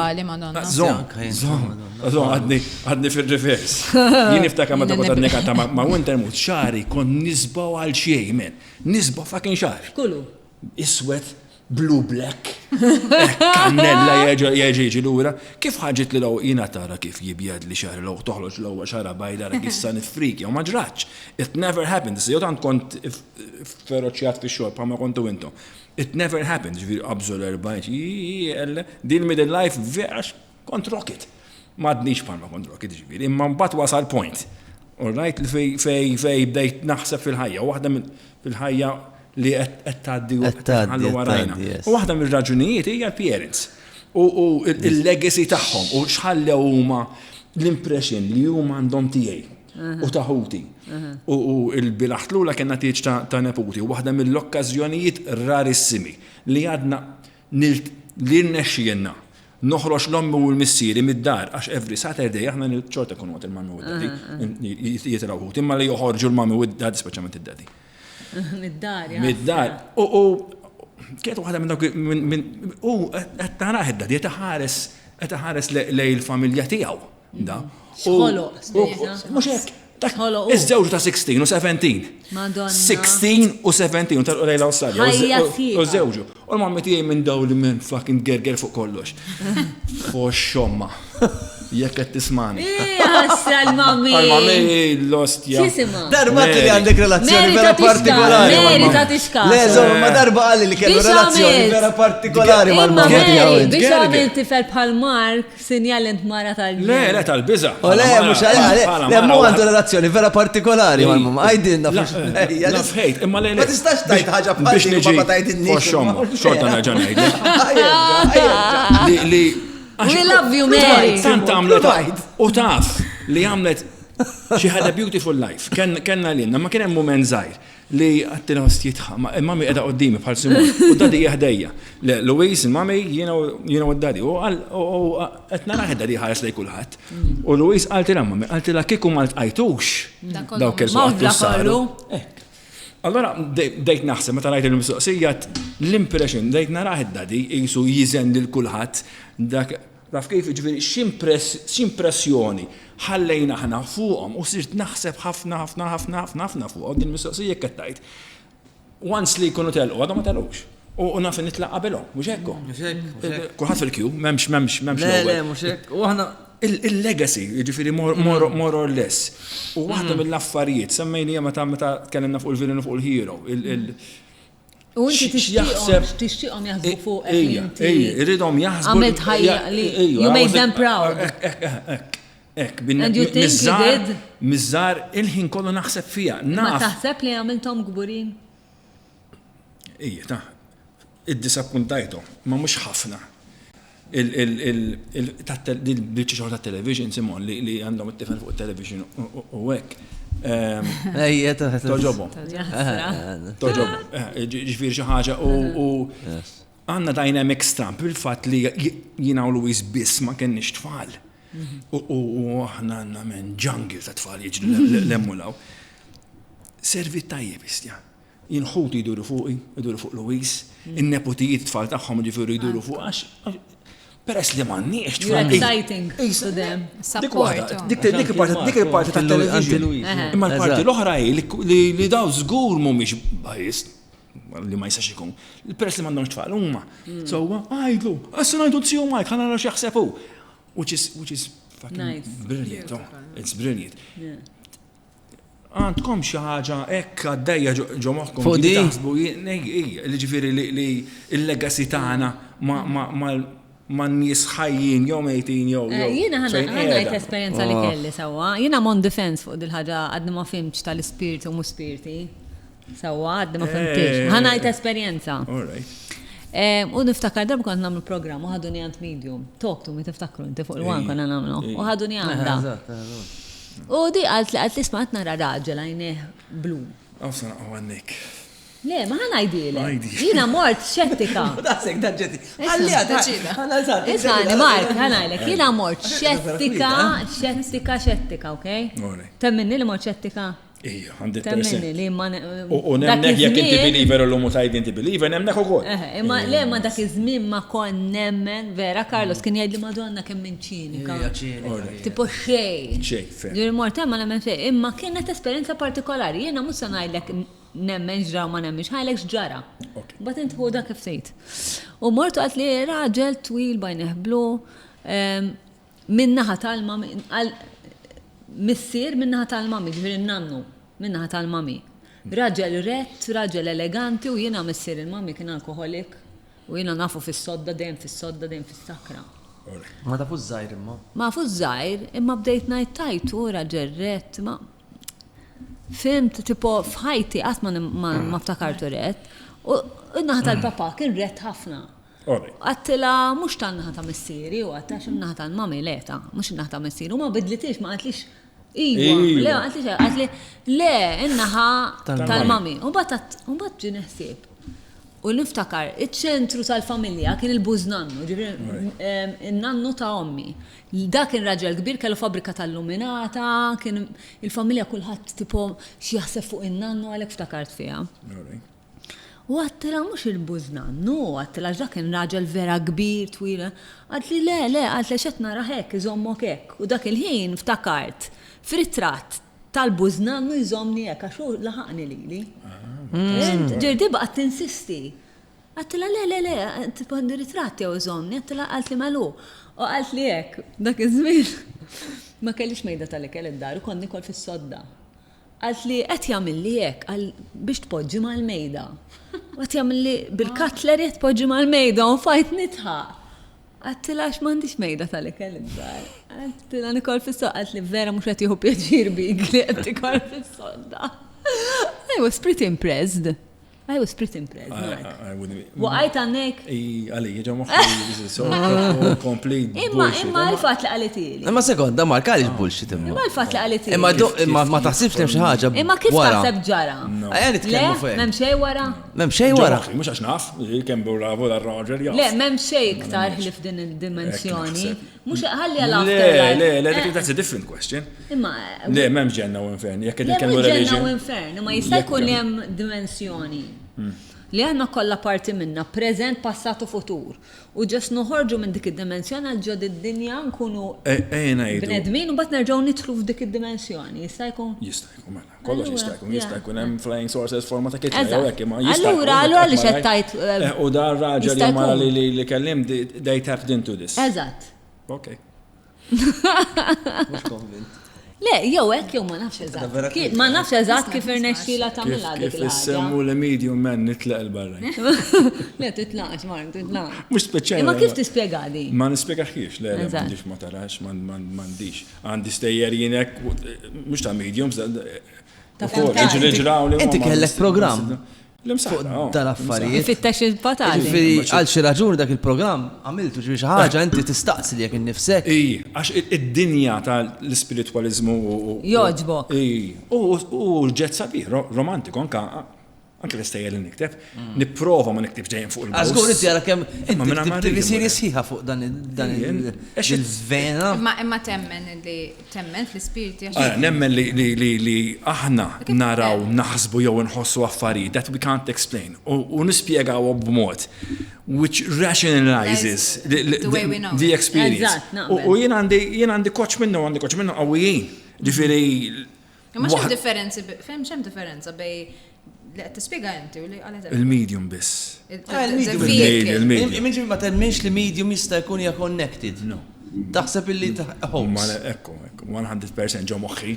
S3: Għadni fir-rivers. Jien niftakar meta kont għadni kanta ma' Winter Moods xari kont nisbaw għal xejn men. Nisbaw fucking xar.
S2: Kullu.
S3: Iswed, blue black. Kannella jieġi lura. Kif ħaġet li law jina tara kif jibjad li xar law toħloġ law xara bajda ra kissa nifrik, jew ma ġraċ. It never happened. Jew tant kont feroċjat fi xogħol bħalma kontu intom. It never happened. Ġifieri qabżu l-40 din middle life verax kont rocket. M'għadniex bħalma kont rocket ġifieri, imma mbagħad wasal point. All right, fej bdejt naħseb fil-ħajja, waħda fil-ħajja li qed tgħaddi ħallu warajna. U waħda mir-raġunijiet hija l-parents. U il-legacy tagħhom u x'ħallew huma l-impression li huma għandhom tiegħi u taħuti. U l-bilaħtlula kien tieġ ta' neputi u waħda mill-okkażjonijiet rarissimi li għadna li rnexxielna noħroġ l-ommi u l-missieri mid-dar għax every Saturday aħna ċorta kun għat il-mammi u d-dadi jitrawħu imma li joħorġu l-mammi u d-dadi speċjalment id-dadi. Mid-dar. U kienet waħda minn dawk u qed taraħ id-dadi qed taħares lej il-familja tiegħu.
S2: X'ħoloq.
S3: Mhux hekk. Iż-żewġ ta' 16 u 17.
S2: Madonna.
S3: 16 u 17 tal lejla Awstralja. U żewġu. U l-mammi tiegħi minn daw li minn fucking gerger fuq kollox. Fuq xomma. Jekk qed tismani.
S2: Ħassa l-mammi.
S3: Għal-mammi l-ostja.
S11: Darba li għandek relazzjoni vera partikolari.
S2: Merita tixka.
S11: Ma darba għalli li kellu relazzjoni vera partikolari mal-mamma tiegħu.
S2: Biex għamil tifel bħal Mark sinjalent mara tal-ġen.
S3: Le, tal-biża.
S11: Le, mhux le, mu għandu relazzjoni vera partikolari mal-mamma. Għajdinna
S3: Love hate, imma le.
S11: Ma tistax tajt ħaġa bħal ma tajt in-nies.
S3: Xorta nerġa' ngħidlek.
S2: We love you, Mary.
S3: Sant għamlet u taf li għamlet she had a beautiful life. Kenna l-inna, ma kien hemm mument żgħir li għattina ostjitħa, mami qiegħda qoddimi bħal Simon, u dadi jaħdejja. Louise, mami, jiena u d-dadi, u qed nara ħedda ħares lej kulħadd. U Louise qaltilha mami, qaltilha kieku ma ltqajtux dawk il-waqt saru. Allora, dejt naħseb, meta rajt il-mistoqsijat, l-impression, dejt nara ħedda jisu jizen lil kulħadd dak raf kif ġifieri x'impressjoni ħallejna aħna fuqhom u sirt naħseb ħafna fuqhom din mistoqsija kettajt. Once li jkunu telqu għadhom ma telqux. U naf nitlaq qabelhom, mhux hekk. Kulħadd fil-kju, m'hemmx
S11: le, mhux hekk. U aħna
S3: il-legacy, ġifieri more or less. U waħda mill-affarijiet semmejnija meta tkellimna fuq il-villain u fuq il-hero.
S2: U inti tixtieqhom jaħsbu fuq
S3: irridhom jaħsbu.
S2: Għamilt ħajja li you made them proud. And you think you did?
S3: Miżżar il-ħin kollu naħseb fija.
S2: Ma taħseb li għamilthom gburin?
S3: Id-disappuntajthom, ma mhux ħafna. Il-biċċa ta' television Simon li għandhom it-tifel fuq television u hekk. Toġobhom. Ġifieri xi ħaġa u għandna dynamic stramp il-fatt li jiena u Louise biss ma kenniex tfal. U aħna għandna minn jungle ta' tfal jiġri l-emmulaw. Servi tajjeb istja. Jinħuti jduru fuqi, jduru fuq Louise, in-nepotijiet tfal tagħhom ġifieri jduru fuq għax peress li m'għandniex tfal.
S2: You're exciting to them.
S3: Dik il-parti tat-television. Imma l-parti l-oħra li daw żgur mhumiex bajis li ma jistax ikun. Peress li m'għandhomx tfal huma. Sewwa għajdu, issa ngħidu tziju Mike, ħa nara x'jaħseb hu. Which is fucking brilliant. It's brilliant. Għandkom xi ħaġa hekk għaddejja ġo moħħkom li taħsbu li ġifieri li l-legacy tagħna ma n-nies ħajjin jew mejtin jew.
S2: Jiena ħanajt esperjenza li kelli sewwa. Jiena mon defense fuq dil-ħaġa għadni ma fimx tal-ispirti u mhux spiriti. Sewwa għadni ma fimtix. Ħanajt esperjenza. U niftakar darba kont nagħmlu programm u ħaduni għand medium. Talk to me tiftakru inti fuq il-wan konna nagħmlu. U ħaduni għandha. U di għalt li isma' qed nara raġel għajneh blu.
S3: Awsa għannek.
S2: Le, ma ħanajdilek. Jiena mort xettika.
S11: Dasek daġġeti. Għallija taċina.
S2: Ismani, Mark, ħanajlek. Jiena mort xettika, okej? Temminni li mort xettika?
S3: Ija, 100%. U nemmek jek inti believer u l-umu tajdi inti believer, nemmek u kol.
S2: Imma le, ma dak iż-żmien ma kon nemmen, vera, Carlos, kien jgħidli Madonna kemm minn ċinika. Tipo xej.
S3: Xej, fer.
S2: Ġiri mort ma nemmen xej. Imma kienet esperjenza partikolari. Jiena mhux se ngħidlek nemmen ġra ma nemmenx, ħajlek ġara. Bat inti hu dak kif sejt. U mortu għat li raġel twil bajneħ blu, minnaħa tal-mami, missier minnaħa tal-mami, ġviri nannu, minnaħa tal-mami. Raġel rett, raġel eleganti u jiena missier il-mami kien alkoholik u jiena nafu fis-sodda, dejjem fis-sakra.
S11: Ma tafu żgħir imma.
S2: Ma fu żgħir, imma bdejt ngħid tajtu raġel rett, ma fimt tipo f'ħajti qatt ma ftakartu rett. U n-naħa tal-papa kien rett ħafna. Għattila mux tan-naħa ta' missieri u għattax n-naħa tal-mami leta, mux n-naħa ta' missieri. U ma bidlitix, ma għatlix le, għatli le, n-naħa tal-mami. U bat ġin ħsieb. U niftakar, iċ-ċentru tal-familja kien il-bużnannu, il-nannu ta' ommi. Da kien raġel kbir, kellu fabrika tal-luminata, kien il-familja kulħadd tipo x'jaħseb fuq in-nannu għalhekk ftakart fiha. U għattila mux il-bużnannu, għattila ġda kien raġel vera kbir, twila. Għatli le, għatli xet nara hekk, iżommok hekk. U dak il-ħin ftakart, fritrat tal-bużnannu jżomni hekk, għaxu laħaqni li. Ġerdi baqt tinsisti. Għattila le, tipo ritratti għu jżomni, għattila għatli malu. U għatli hekk, dak iż-żmien. Ma kellix mejda tal-ikel id-dar, u konni kol fis-sodda. Għatli għet jgħamilli hekk, biex tpoġġi mal-mejda. Għet jgħamilli bil-katleri tpoġġi mal-mejda, u fajt nitħaq. Għattila x'mandiċ mejda tal-ikel id-dar. Għattila nikol fis-sodda, għatli vera mux għet jħu pjaċir bik li għet nikol fis-sodda. I was pretty impressed. Waqajt għannek?
S3: Għalli, ġamu complete bullshit.
S2: Imma l-fat li għalitili.
S11: Imma sekonda, Mark, għalix bullshit imma.
S2: Imma l-fat li għalitili.
S11: Imma ma taħsibx li xi ħaġa wara.
S2: Imma kif taħseb ġara?
S11: Għajja nitkellmu fejn.
S2: Mem xej wara?
S11: Mem xej wara.
S3: Mux għax naf, kemm bravo dar-raġel jaf.
S2: Le, mem xej iktar li f'din il-dimensjoni. Mux ħalli għal-after.
S3: Le, that's a different question. Le, mem ġenna u infern.
S2: Le, mem ġenna u infern. Ma jista' jkun li hemm dimensjoni. Li għanna kolla parti minna, prezent, passat u futur. U ġas noħorġu minn dik id-dimensjoni għal ġod id-dinja nkunu bnedmin u bat nerġaw nitlu f'dik id-dimensjoni. Jista' jkun?
S3: Jista' jkun, mela. Kollox jista' jkun hemm flying sources forma ta' kitna.
S2: Allura li xettajt.
S3: U dar raġel jomara li kellim, they tapped into this.
S2: Eżatt.
S3: Ok.
S11: Mux konvint.
S2: Le, jew hekk jew ma nafx eżatt. Ma nafx eżatt kif irnexxila tagħmilha dik il-ħaġa.
S3: Kif issemmu l-medium man nitlaq il-barra.
S2: Le titlaqx, Mark, titlaq.
S3: Mhux speċjali.
S2: Imma kif tispjegadi?
S3: Ma nispjegaħiex, le m'għandix ma tarax, m'għandix. Għandi stejjer jien hekk mhux ta' mediums.
S11: Inti kellek programm. Dal-affarijiet.
S2: Fittex il-patati.
S11: Għal xi raġuni dak il-programm għamiltu xi ħaġa inti tistaqsi li jekk innifsek.
S3: Għax id-dinja tal-ispiritualizmu
S2: joġbok.
S3: U l-ġett sabiħ, romantiku anke l-istejjer li nikteb, nipprova ma niktibx dejjem fuq il-baws.
S11: Għazgur inti għara kemm inti siri sħiħa fuq dan il-vena.
S4: Imma temmen fl-ispiriti.
S3: Nemmen li aħna naraw, naħsbu jew nħossu affarijiet that we can't explain. U nispjegaw b'mod which rationalizes the experience. U jien għandi koċ minnu għawijin. Ġifieri.
S4: Ma xem differenza bej t-spiega inti u li għalet
S3: il-medium biss.
S11: Il-medium ma temminx li medium jista' jkun hija connected.
S3: No.
S11: Taħseb illi hoax.
S3: Ekku, 100% ġo moħħi.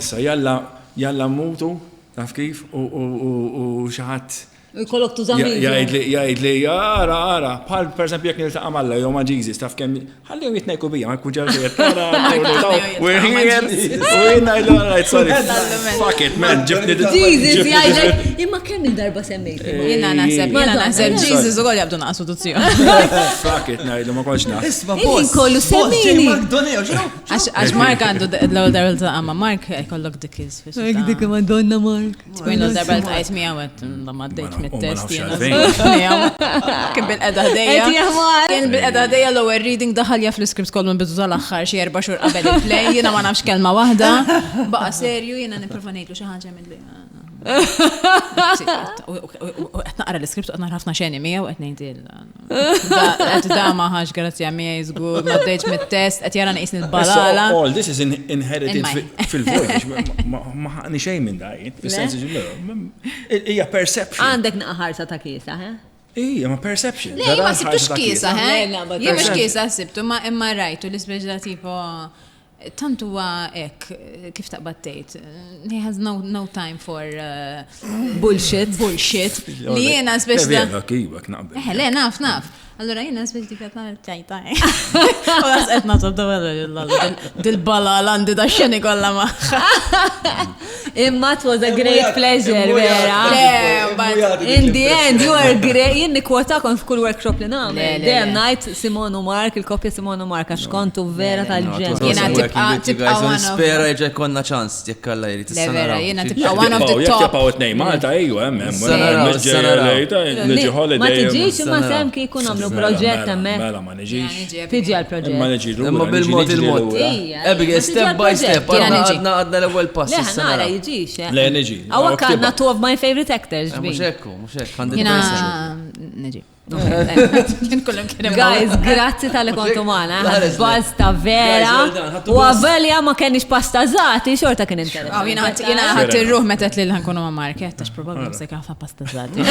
S11: Issa
S3: jalla mutu, taf kif, u xaħat.
S2: Kollok tużamil.
S3: Jgħid li, ara, bħal per esempio jek niltaqa' Alla jew ma' Jesus, taf kemm ħallihom jitnejku bija, ma jkun ġarġiet. We're here. U jiena right, sorry. Fuck it, man, ġibni.
S2: Jesus jgħidlek, imma kemm il-darba semmejt.
S4: Jiena naħseb Jesus ukoll jabdu naqsu tuzzija.
S3: Fuck it, ngħidlu ma kontx naf.
S11: Isma' boss.
S2: Kollu semmini.
S4: Għax Mark għandu l-ewwel darba ta' ma Mark jkollok dik iż.
S2: Dik Madonna Mark.
S4: Tkun l-ewwel darba ta' ismi għawet ma dejt mit-test jena. Kien bil-qeda ħdejja. Kien bil-qeda ħdejja l-ewwel reading daħal jaf l-script kollu minn bidu tal-aħħar xi 4 qabel il-play, jiena ma nafx kelma waħda. Baqa serju jiena nipprova ngħidlu xi ħaġa milli. Qed naqra l-iskript u qed nara ħafna xeni miegħu qed ngħidil. Da ma ħax grazzi miegħi żgur, ma bdejtx mit-test, qed jara nqisni l-balala.
S3: All this is inherited fil-voice. Ma ħaqni xejn minn dajt. Fis-sensi hija perception.
S2: Għandek naqħarsa ta' kiesa,
S3: Ija, ma perception.
S4: Le, ma sibtux kiesa, Jien mhux kiesa sibtu, ma imma rajtu l-ispeċla tipo tant huwa hekk kif taqbad tgħid. He has no time for bullshit. Li jiena speċla. Le, naf. Allora jiena speċli qed nagħmel tajtaj. U qed nasab dil-balala għandi da xeni kollha ma.
S2: Imma it was a great pleasure, vera. In the end, you are great. Jien nikwotakom f'kull workshop li nagħmel. Dejjem ngħid Simon u Mark, il-koppja Simon u Mark għax kontu vera tal-ġen.
S11: Jiena tibqa' nispera jerġa' jkollna ċans jekk Alla jrid issa naraw.
S4: Jiena tibqa' one of the top.
S3: Jekk jibqgħu tnejn Malta hemm.
S2: Ma tiġix imma sem kieku nagħmlu proġett hemmhekk.
S3: Mela ma niġix.
S2: Tiġi għall-proġett.
S3: Ma niġi lura.
S11: Imma bil-mod. Ebig, step by step, għadna l-ewwel pass.
S2: Nara jiġix.
S3: Le niġi.
S2: Għawak għadna two of my favorite actors.
S11: Mux ekku.
S4: Jiena niġi.
S2: Guys, grazzi tal-li kontu maħna, baz ta' vera, u għavelja ma kenix pasta zati, xorta kien interessanti.
S4: Jina ħat il-ruħ metet li l-ħankunu ma' market, għax probabli msek għafa pasta zati.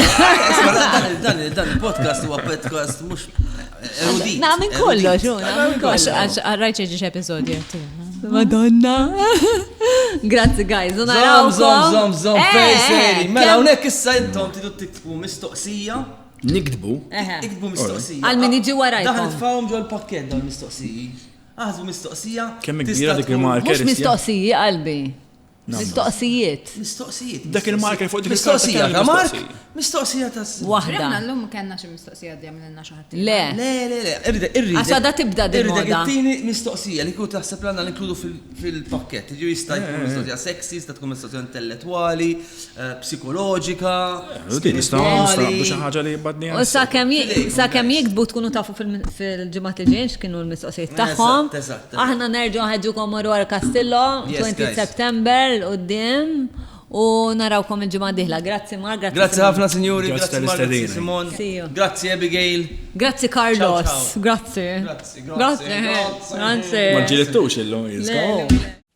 S11: Dan il-podcast huwa podcast mux erudit.
S2: Na, minn kollo, xo,
S4: Għax rajċi ġiġ episodju.
S2: Madonna. Grazzi, guys, unaraw.
S11: Zom, fejseri. Mela, unek issa intom tidu tiktbu mistoqsija.
S3: Nikdbu.
S11: Ikdbu mistoqsija.
S2: Għal min iġi warajkom.
S11: Daħal tfawm ġol pakket dal mistoqsiji. Għazbu mistoqsija.
S3: Kemm kbira dik il-marker.
S2: Mux mistoqsiji, qalbi. Mistoqsijiet.
S3: Dak il-marker fuq dik
S11: mistoqsija ta' Mark. Mistoqsija ta'
S2: waħda.
S4: Aħna l-lum kellna xi mistoqsija d għamilna xi ħadd.
S2: Le.
S11: Irrid.
S2: Għax għadha tibda din moda.
S11: Irrid tieni mistoqsija li kien taħseb l-għandna inkludu fil-pakket. Jiġu jista' jkun mistoqsija sexy, jista' tkun mistoqsija intellettwali, psikoloġika.
S3: Din nistgħu xi ħaġa li jibadni.
S2: U sakemm jikbu tkunu tafu fil-ġimgħat li ġejjin x'kienu l-mistoqsijiet tagħhom. Aħna nerġgħu ħeġġukom marru wara Kastillo 20 September l-qoddim u narawkom il-ġimgħa diħla. Grazzi Mar,
S11: grazzi ħafna sinjuri, grazzi Mar, grazzi Simon, grazzi Abigail.
S2: Grazzi Carlos, grazzi.
S3: Ma ġilettux illum jizgħu.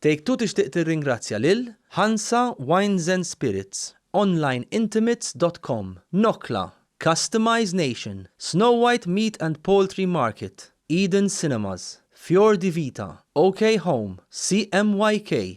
S1: Take Two tixtieq tirringrazzja lil Hansa Wines and Spirits, onlineintimates.com, Nokla, Customize Nation, Snow White Meat and Poultry Market, Eden Cinemas, Fior di Vita, OK Home, CMYK,